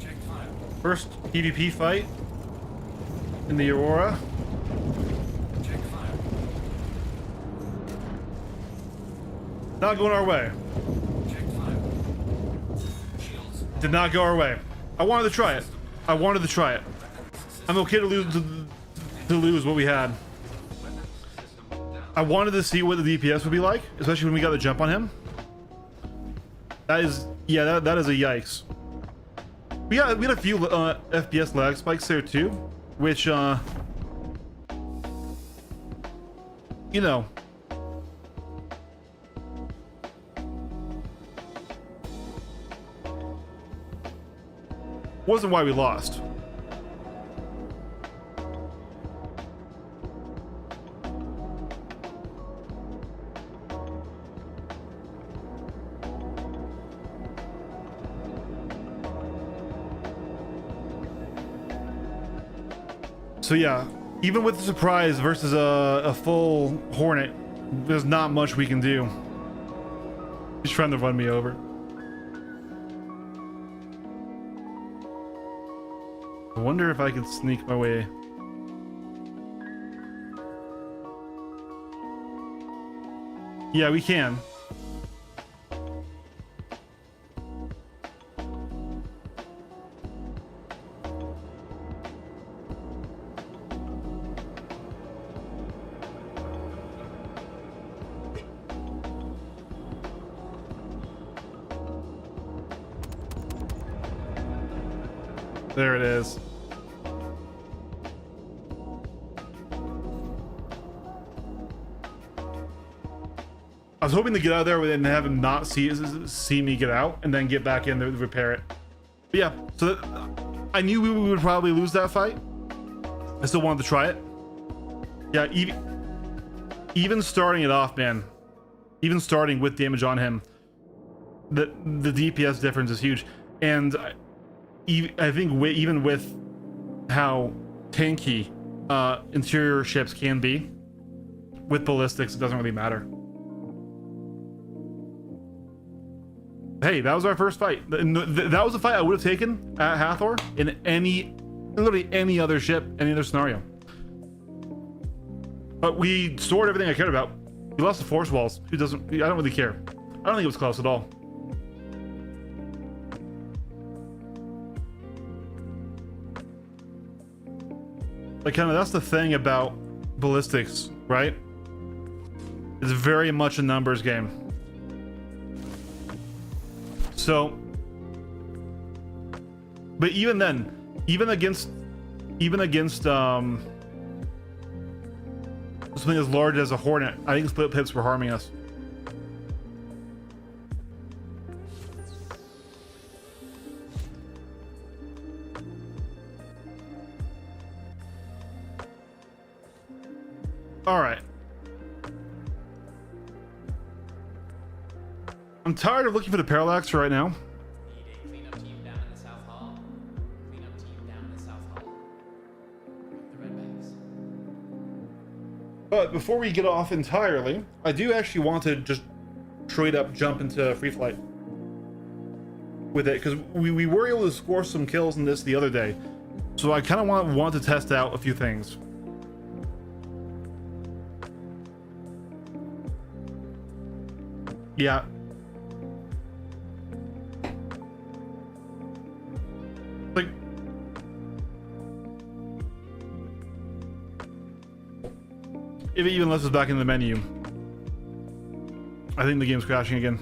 Check fire. First PvP fight in the Aurora. Check fire. Not going our way. Check fire. Shields. Did not go our way. I wanted to try it. I wanted to try it. I'm okay to lose what we had. I wanted to see what the DPS would be like, especially when we got the jump on him. That is, yeah, that is a yikes. We had a few FPS lag spikes there too, which you know, wasn't why we lost. So yeah, even with the surprise versus a full Hornet, there's not much we can do. He's trying to run me over. I wonder if I can sneak my way. Yeah, we can. There it is. I was hoping to get out of there and have him not see me get out and then get back in to repair it. But yeah, so I knew we would probably lose that fight. I still wanted to try it. Yeah, even starting it off, man. Even starting with damage on him, the DPS difference is huge. And I think even with how tanky interior ships can be, with ballistics, it doesn't really matter. Hey, that was our first fight. That was a fight I would have taken at Hathor in literally any other ship, any other scenario. But we stored everything I cared about. We lost the force walls. Who doesn't? I don't really care. I don't think it was close at all. Like, kind of, that's the thing about ballistics, right? It's very much a numbers game. So, but even then, even against something as large as a Hornet, I think split pips were harming us. All right. I'm tired of looking for the parallax right now. Need a cleanup team down in the South Hall. Cleanup team down in the South Hall. Bring the red bags. But before we get off entirely, I do actually want to just straight up jump into free flight with it, because we were able to score some kills in this the other day. So I kind of want to test out a few things. Yeah. If it even lets us back in the menu. I think the game's crashing again.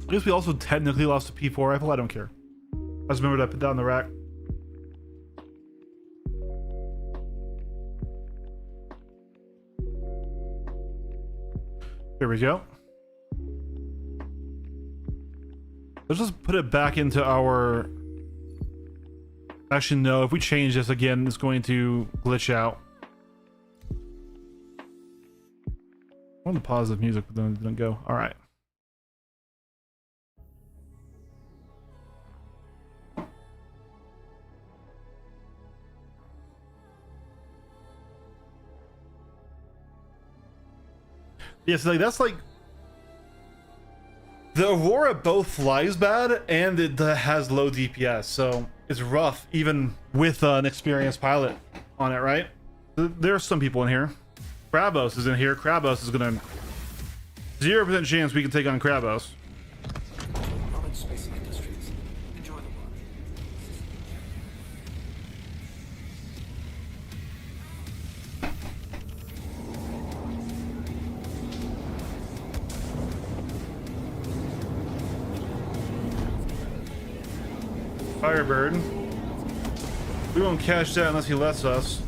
I guess we also technically lost a P4 rifle. I don't care. I just remembered I put that on the rack. There we go. Let's just put it back into our... Actually, no. If we change this again, it's going to glitch out. I wanted to pause the music, but then it didn't go. All right. Yes, like that's like the Aurora both flies bad and it has low DPS, so it's rough even with an experienced pilot on it, right? There's some people in here. Krabos is in here. Krabos is gonna 0% chance we can take on Krabos. Robin Spacing Industries. Enjoy the watch. Firebird. We won't catch that unless he lets us.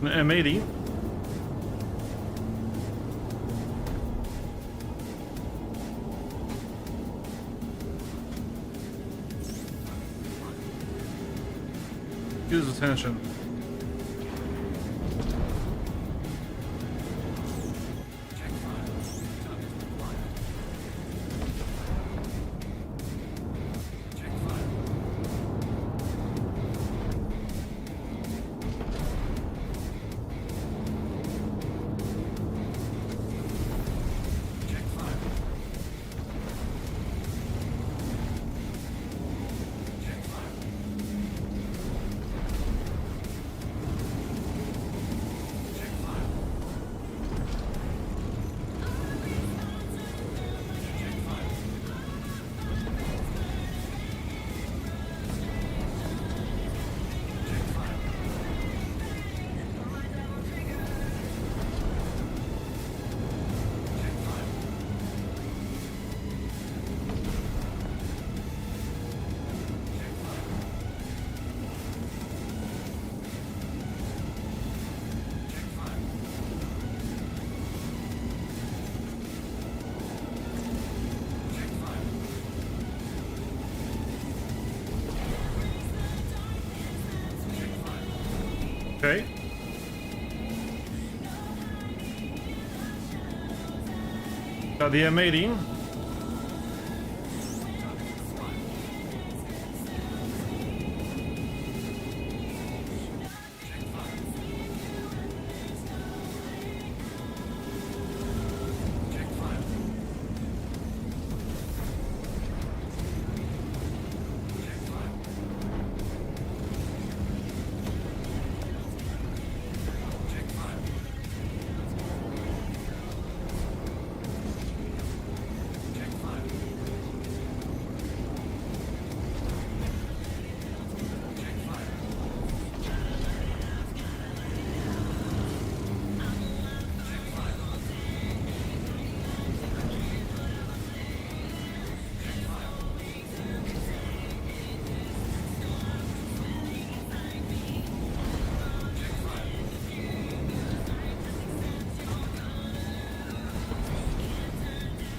An M80. Get his attention. Okay. Got the M80.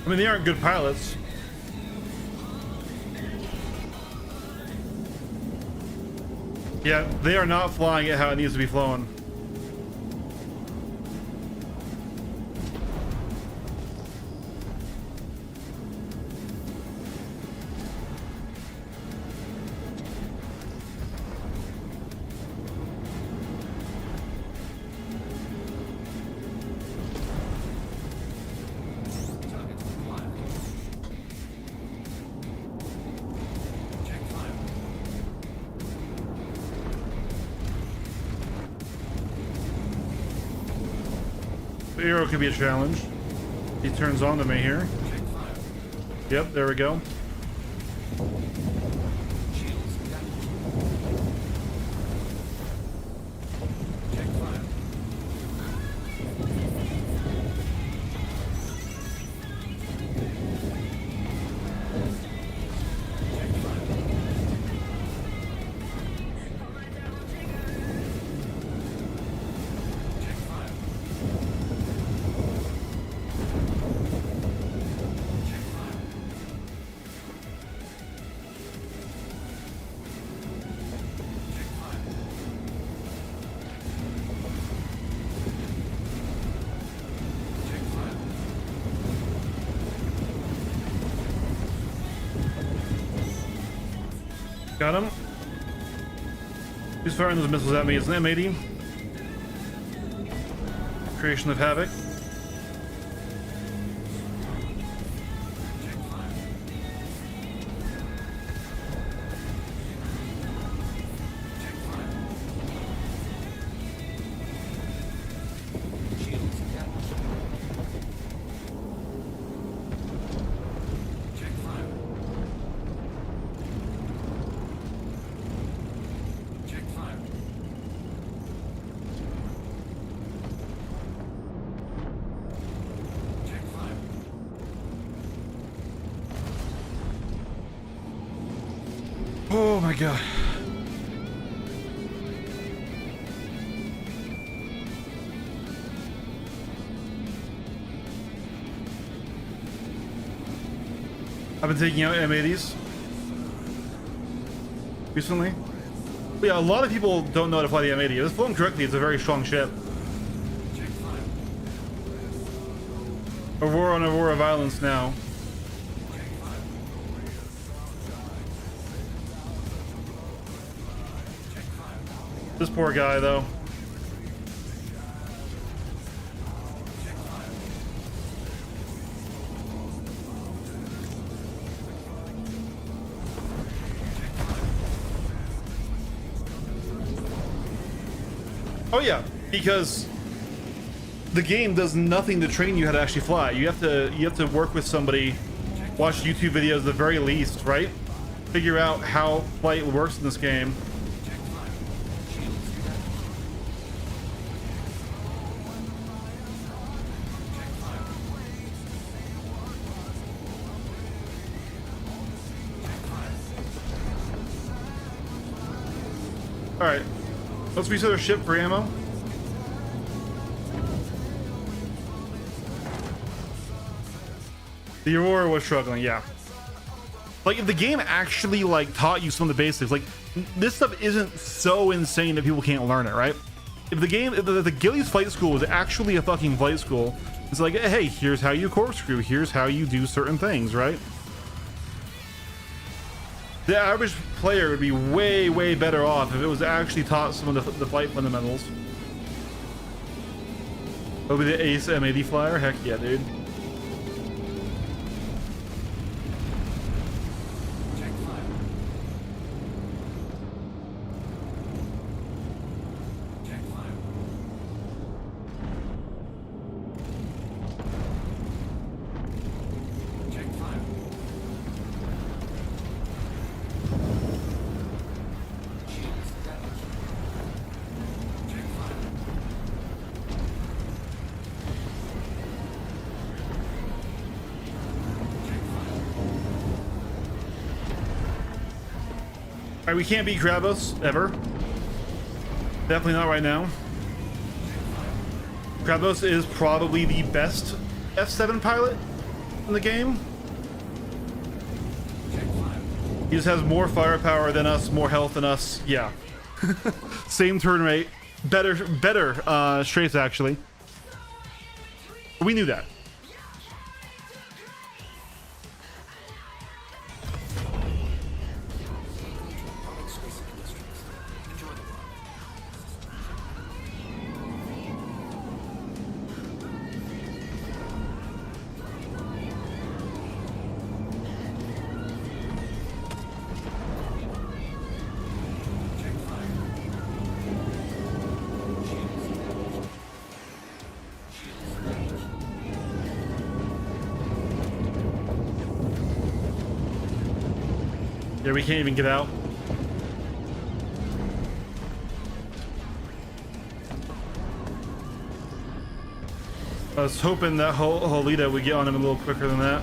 I mean, they aren't good pilots. Yeah, they are not flying it how it needs to be flown. Target acquired. Check fire. The arrow could be a challenge. He turns on to me here. Check fire. Yep, there we go. Shields damaged. Check fire. Check fire. Check fire. Check fire. Check fire. Check fire. Got him. Who's firing those missiles at me? It's an M80. Creation of havoc. Check fire. Check fire. Shields damaged. Check fire. Check fire. Check fire. Oh my god. I've been taking out M80s recently. But yeah, a lot of people don't know how to fly the M80. If it's flown correctly, it's a very strong ship. Check fire. Aurora on Aurora Violence now. Check fire. Check fire. This poor guy, though. Check fire. Oh yeah, because the game does nothing to train you how to actually fly. You have to work with somebody, watch YouTube videos at the very least, right? Figure out how flight works in this game. Check fire. Shields damaged. Check fire. Check fire. All right, let's reset our ship for ammo. The Aurora was struggling, yeah. Like, if the game actually, like, taught you some of the basics, like, this stuff isn't so insane that people can't learn it, right? If the game, if the Gillies Flight School was actually a fucking flight school, it's like, hey, here's how you corkscrew, here's how you do certain things, right? The average player would be way, way better off if it was actually taught some of the flight fundamentals. That would be the Ace M80 flyer? Heck yeah, dude. Check fire. Check fire. Check fire. Shields damaged. Check fire. Check fire. Alright, we can't beat Krabos, ever. Definitely not right now. Krabos is probably the best F7 pilot. in the game. He just has more firepower than us, more health than us. Yeah. Same turn rate. Better strafes, actually. We knew that. Yeah, we can't even get out. I was hoping that Holita would get on him a little quicker than that.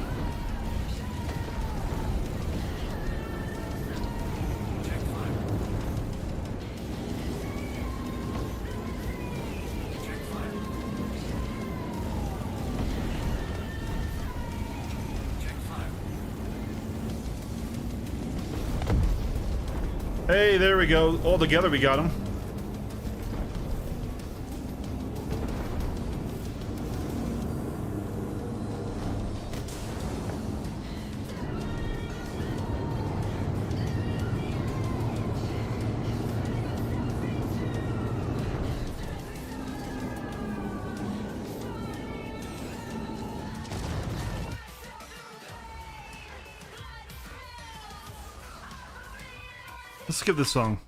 Hey, there we go. All together we got him. Let's skip this song.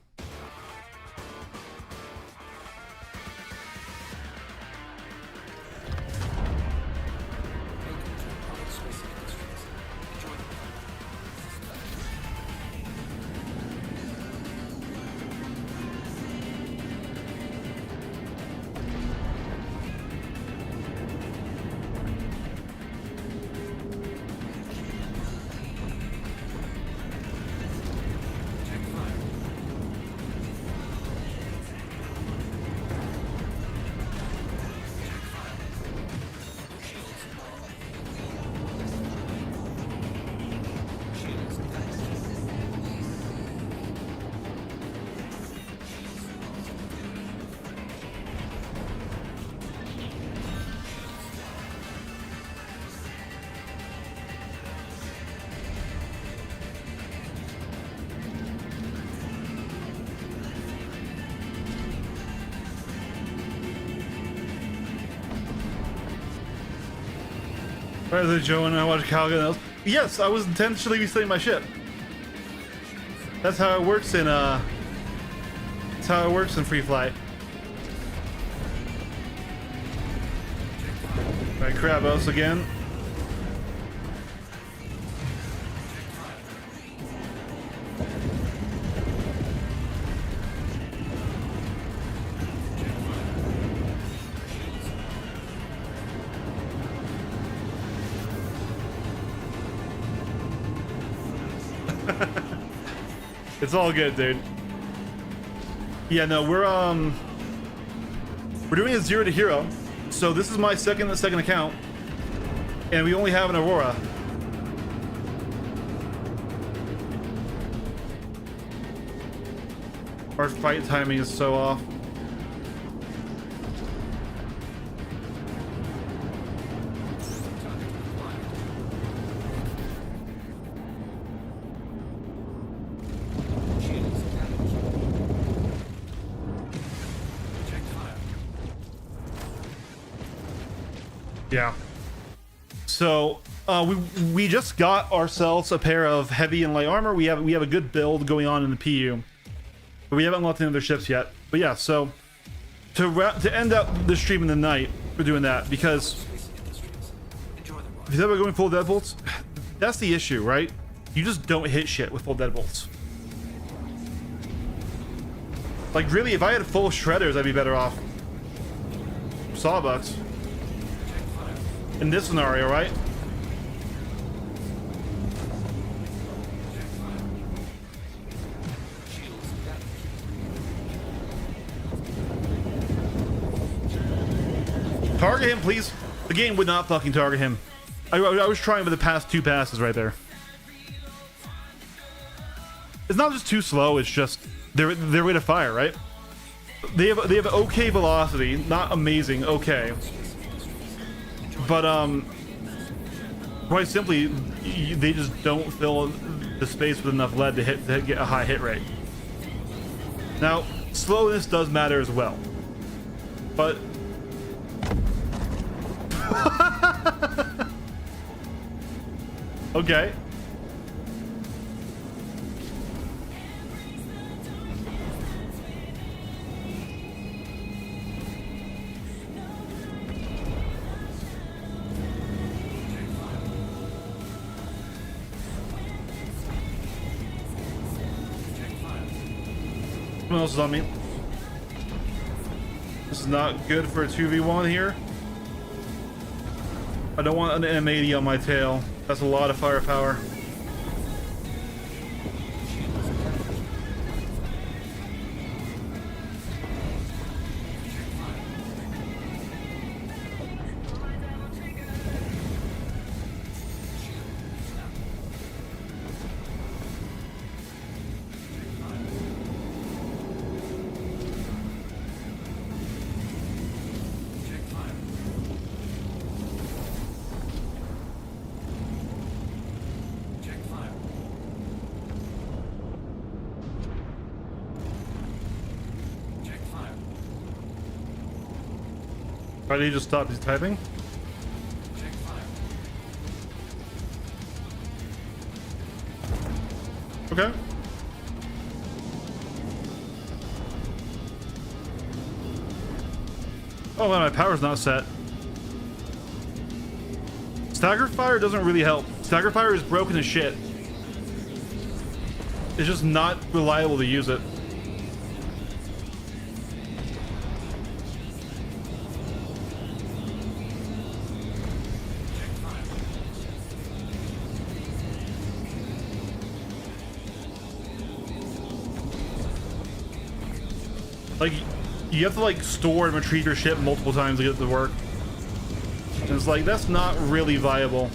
Where's it, Joe? And I watch Calgon. Yes, I was intentionally resetting my ship. That's how it works in free flight. Alright, Krabos again. It's all good, dude. Yeah, no, we're doing a 0 to hero. So this is my second account, and we only have an Aurora. Our fight timing is so off. Yeah. So we just got ourselves a pair of heavy and light armor. We have a good build going on in the PU, but we haven't unlocked any other ships yet. But yeah, so to end up the stream in the night, we're doing that because if you ever going full deadbolts, that's the issue, right? You just don't hit shit with full deadbolts. Like really, if I had full shredders, I'd be better off. Sawbucks. In this scenario, right? Target him, please. The game would not fucking target him. I was trying for the past 2 passes right there. It's not just too slow, it's just their rate of fire, right? They have okay velocity, not amazing, okay. But quite simply, they just don't fill the space with enough lead to get a high hit rate. Now, slowness does matter as well, but okay. Someone else is on me. This is not good for a 2v1 here. I don't want an M80 on my tail. That's a lot of firepower. Why did he just stop his typing? Okay. Oh man, my power's not set. Stagger fire doesn't really help. Stagger fire is broken as shit. It's just not reliable to use it. Like, you have to like store and retrieve your ship multiple times to get it to work. And it's like, that's not really viable.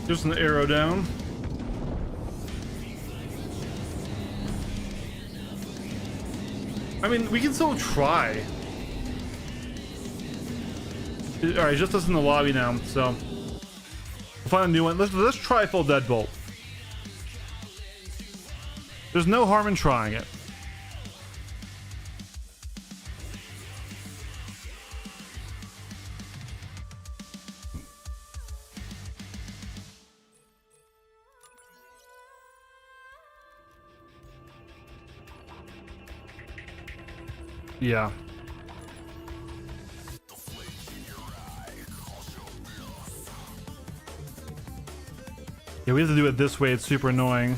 Just an arrow down. I mean, we can still try. Alright, just us in the lobby now, so we'll find a new one. Let's try full deadbolt. There's no harm in trying it. Yeah. Yeah, we have to do it this way. It's super annoying.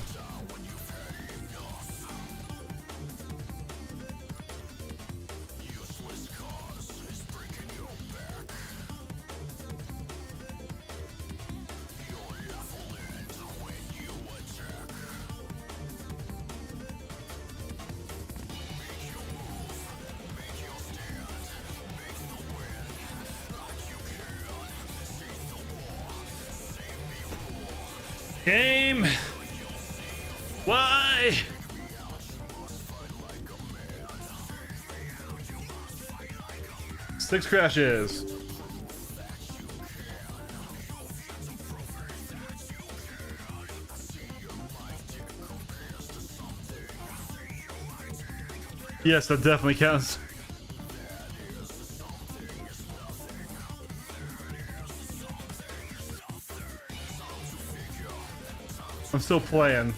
Game. Why? Six crashes. Yes, that definitely counts. I'm still playing.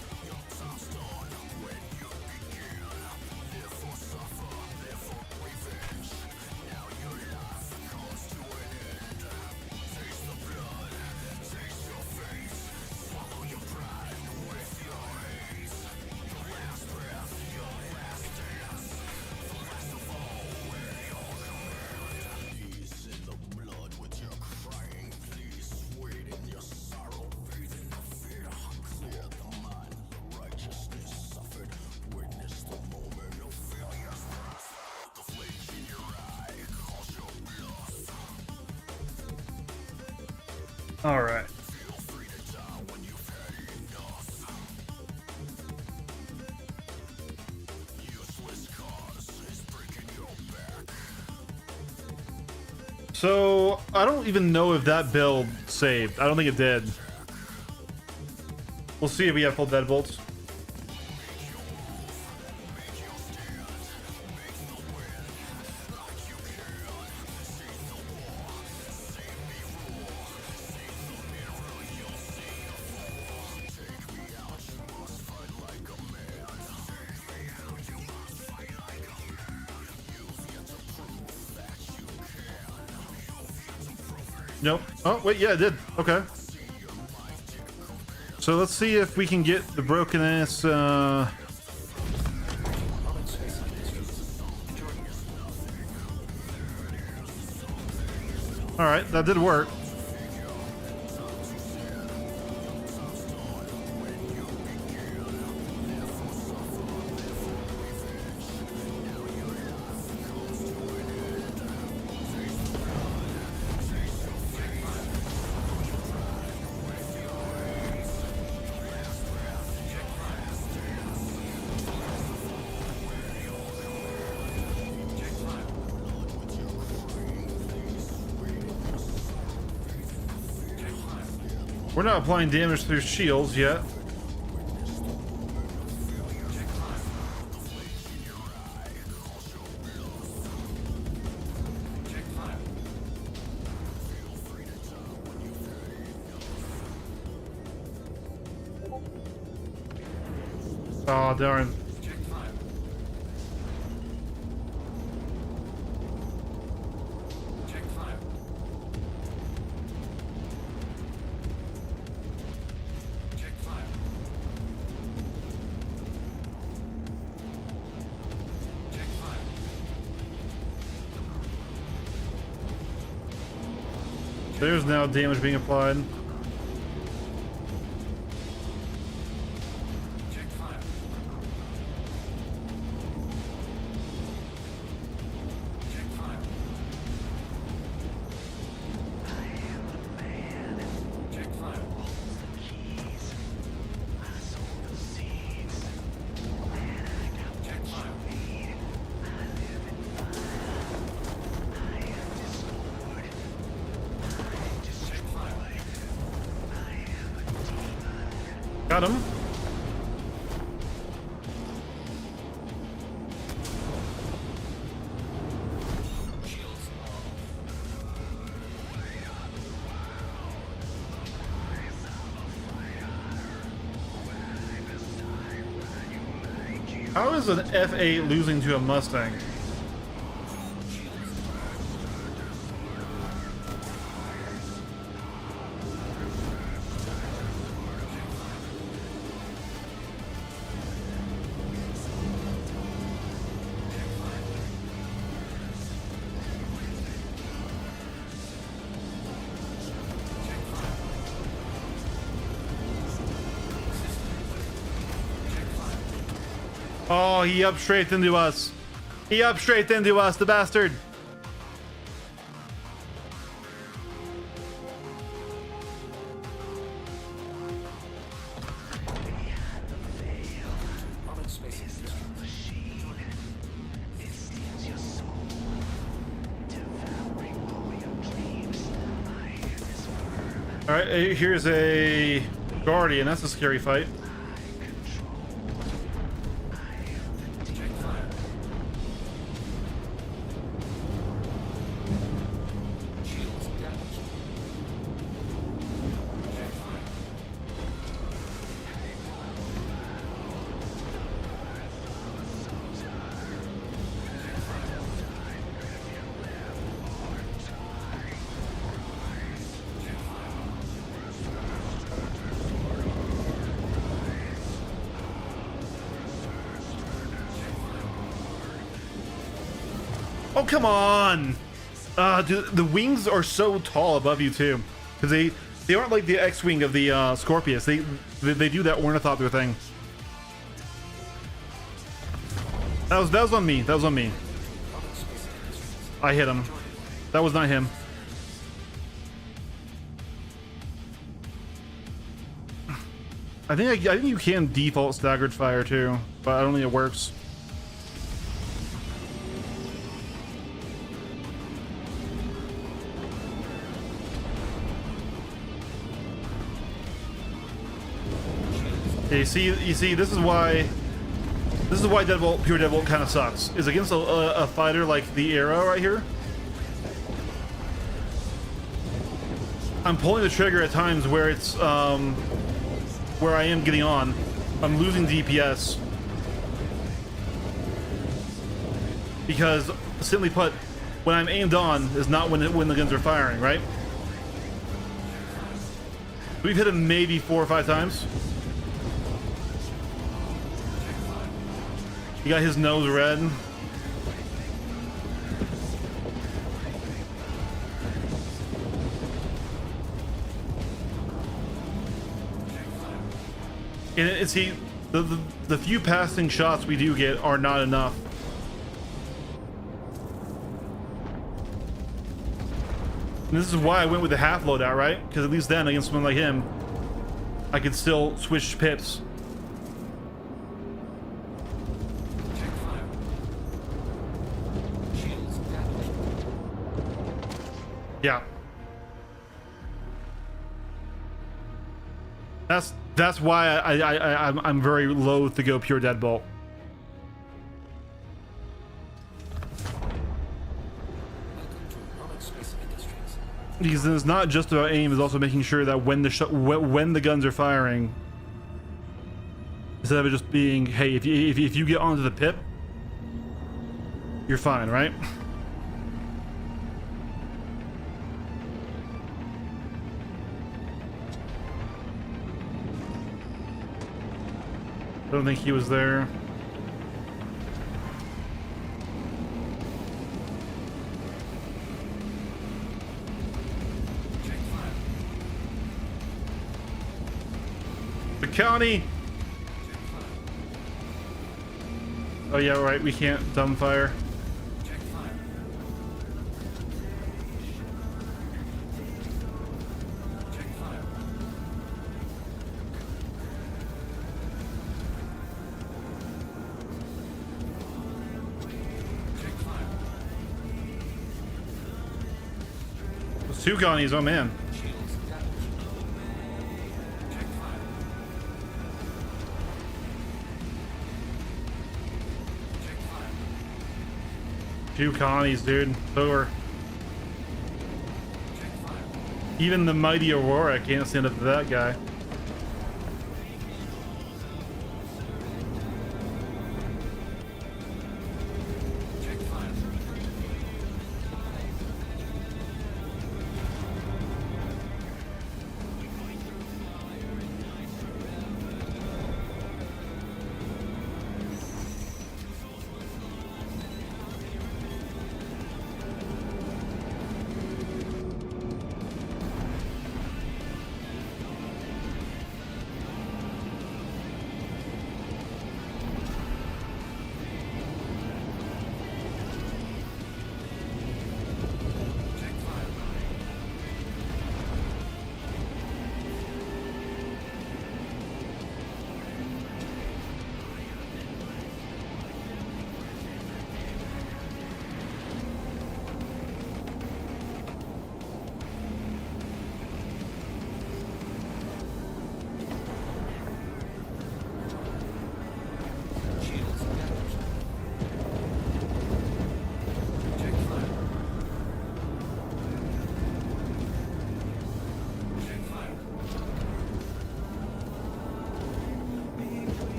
All right. So, I don't even know if that build saved. I don't think it did. We'll see if we have full deadbolts. Nope. Oh, wait, yeah, it did. Okay. So let's see if we can get the broken ass, Alright, that did work. We're not applying damage through shields yet. Oh, darn. There's now damage being applied. Got him. How is an F8 losing to a Mustang? Oh, he up straight into us. He up straight into us, the bastard. All right, here's a Guardian. That's a scary fight. Oh, come on! Dude, the wings are so tall above you too, because they aren't like the X-wing of the Scorpius. They do that ornithopter thing. That was on me. That was on me. I hit him. That was not him. I think you can default staggered fire too, but I don't think it works. You see, this is why Deadbolt, pure Deadbolt kind of sucks. Is against a fighter like the Arrow right here. I'm pulling the trigger at times where it's where I am getting on. I'm losing DPS because, simply put, when I'm aimed on is not when the guns are firing, right? We've hit him maybe 4 or 5 times. He got his nose red. And see, the few passing shots we do get are not enough. And this is why I went with the half loadout, right? Because at least then, against someone like him, I could still switch pips. Yeah. That's why I'm very loath to go pure Deadbolt. Because it's not just about aim; it's also making sure that when the guns are firing, instead of it just being, hey, if you get onto the pip, you're fine, right? I don't think he was there. The county. Oh yeah, right. We can't dumbfire. Two Connies, oh man. Two Connies, dude. Over. Even the mighty Aurora can't stand up to that guy.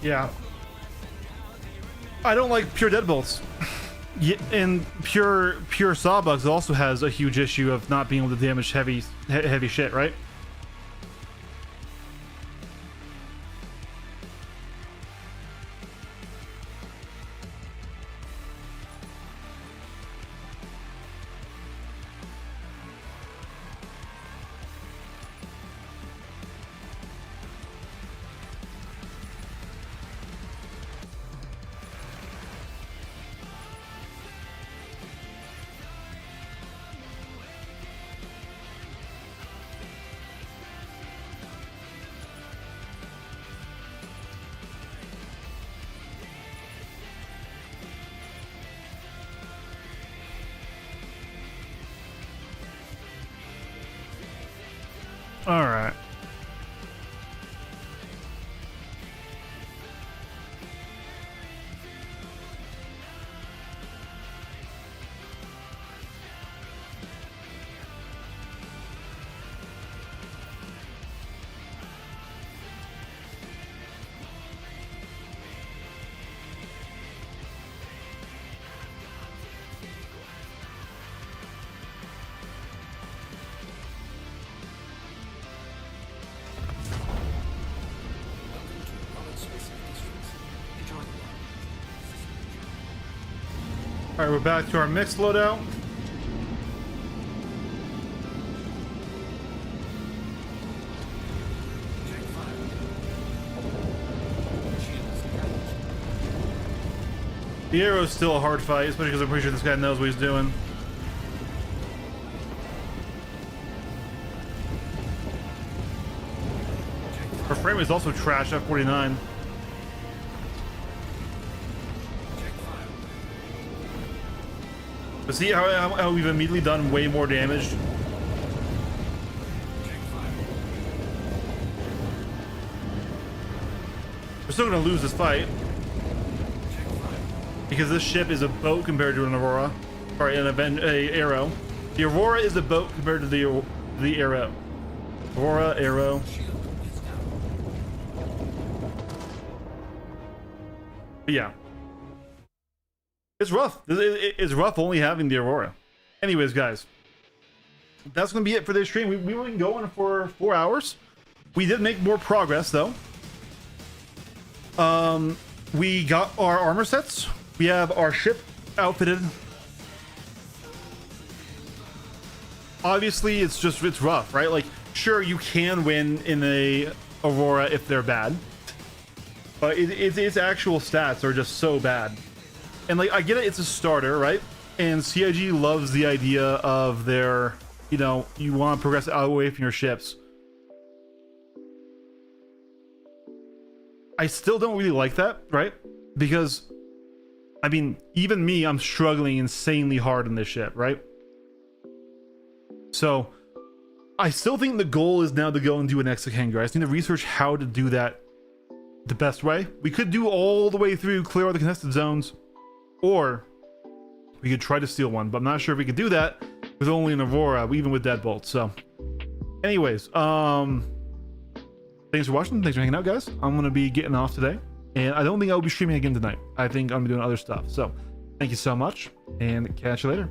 Yeah. I don't like pure deadbolts. Yeah, and pure sawbugs also has a huge issue of not being able to damage heavy shit, right? All right. All right, we're back to our mixed loadout. The arrow's still a hard fight, especially because I'm pretty sure this guy knows what he's doing. Her frame is also trash at 49. But see how we've immediately done way more damage? We're still gonna lose this fight. Because this ship is a boat compared to an Aurora. Sorry, a Arrow. The Aurora is a boat compared to the Arrow. Aurora, Arrow. But yeah. It's rough. It's rough only having the Aurora. Anyways, guys, that's going to be it for this stream. We were going for 4 hours. We did make more progress, though. We got our armor sets. We have our ship outfitted. Obviously, it's rough, right? Like, sure, you can win in a Aurora if they're bad. But its actual stats are just so bad. And like, I get it, it's a starter, right? And CIG loves the idea of their, you know, you want to progress away from your ships. I still don't really like that, right? Because, I mean, even me, I'm struggling insanely hard in this ship, right? So, I still think the goal is now to go and do an exit hangar. I just need to research how to do that the best way. We could do all the way through, clear all the contested zones. Or we could try to steal one, but I'm not sure if we could do that with only an Aurora, even with Deadbolt. So anyways, thanks for watching. Thanks for hanging out, guys. I'm going to be getting off today, and I don't think I'll be streaming again tonight. I think I'm doing other stuff. So thank you so much, and catch you later.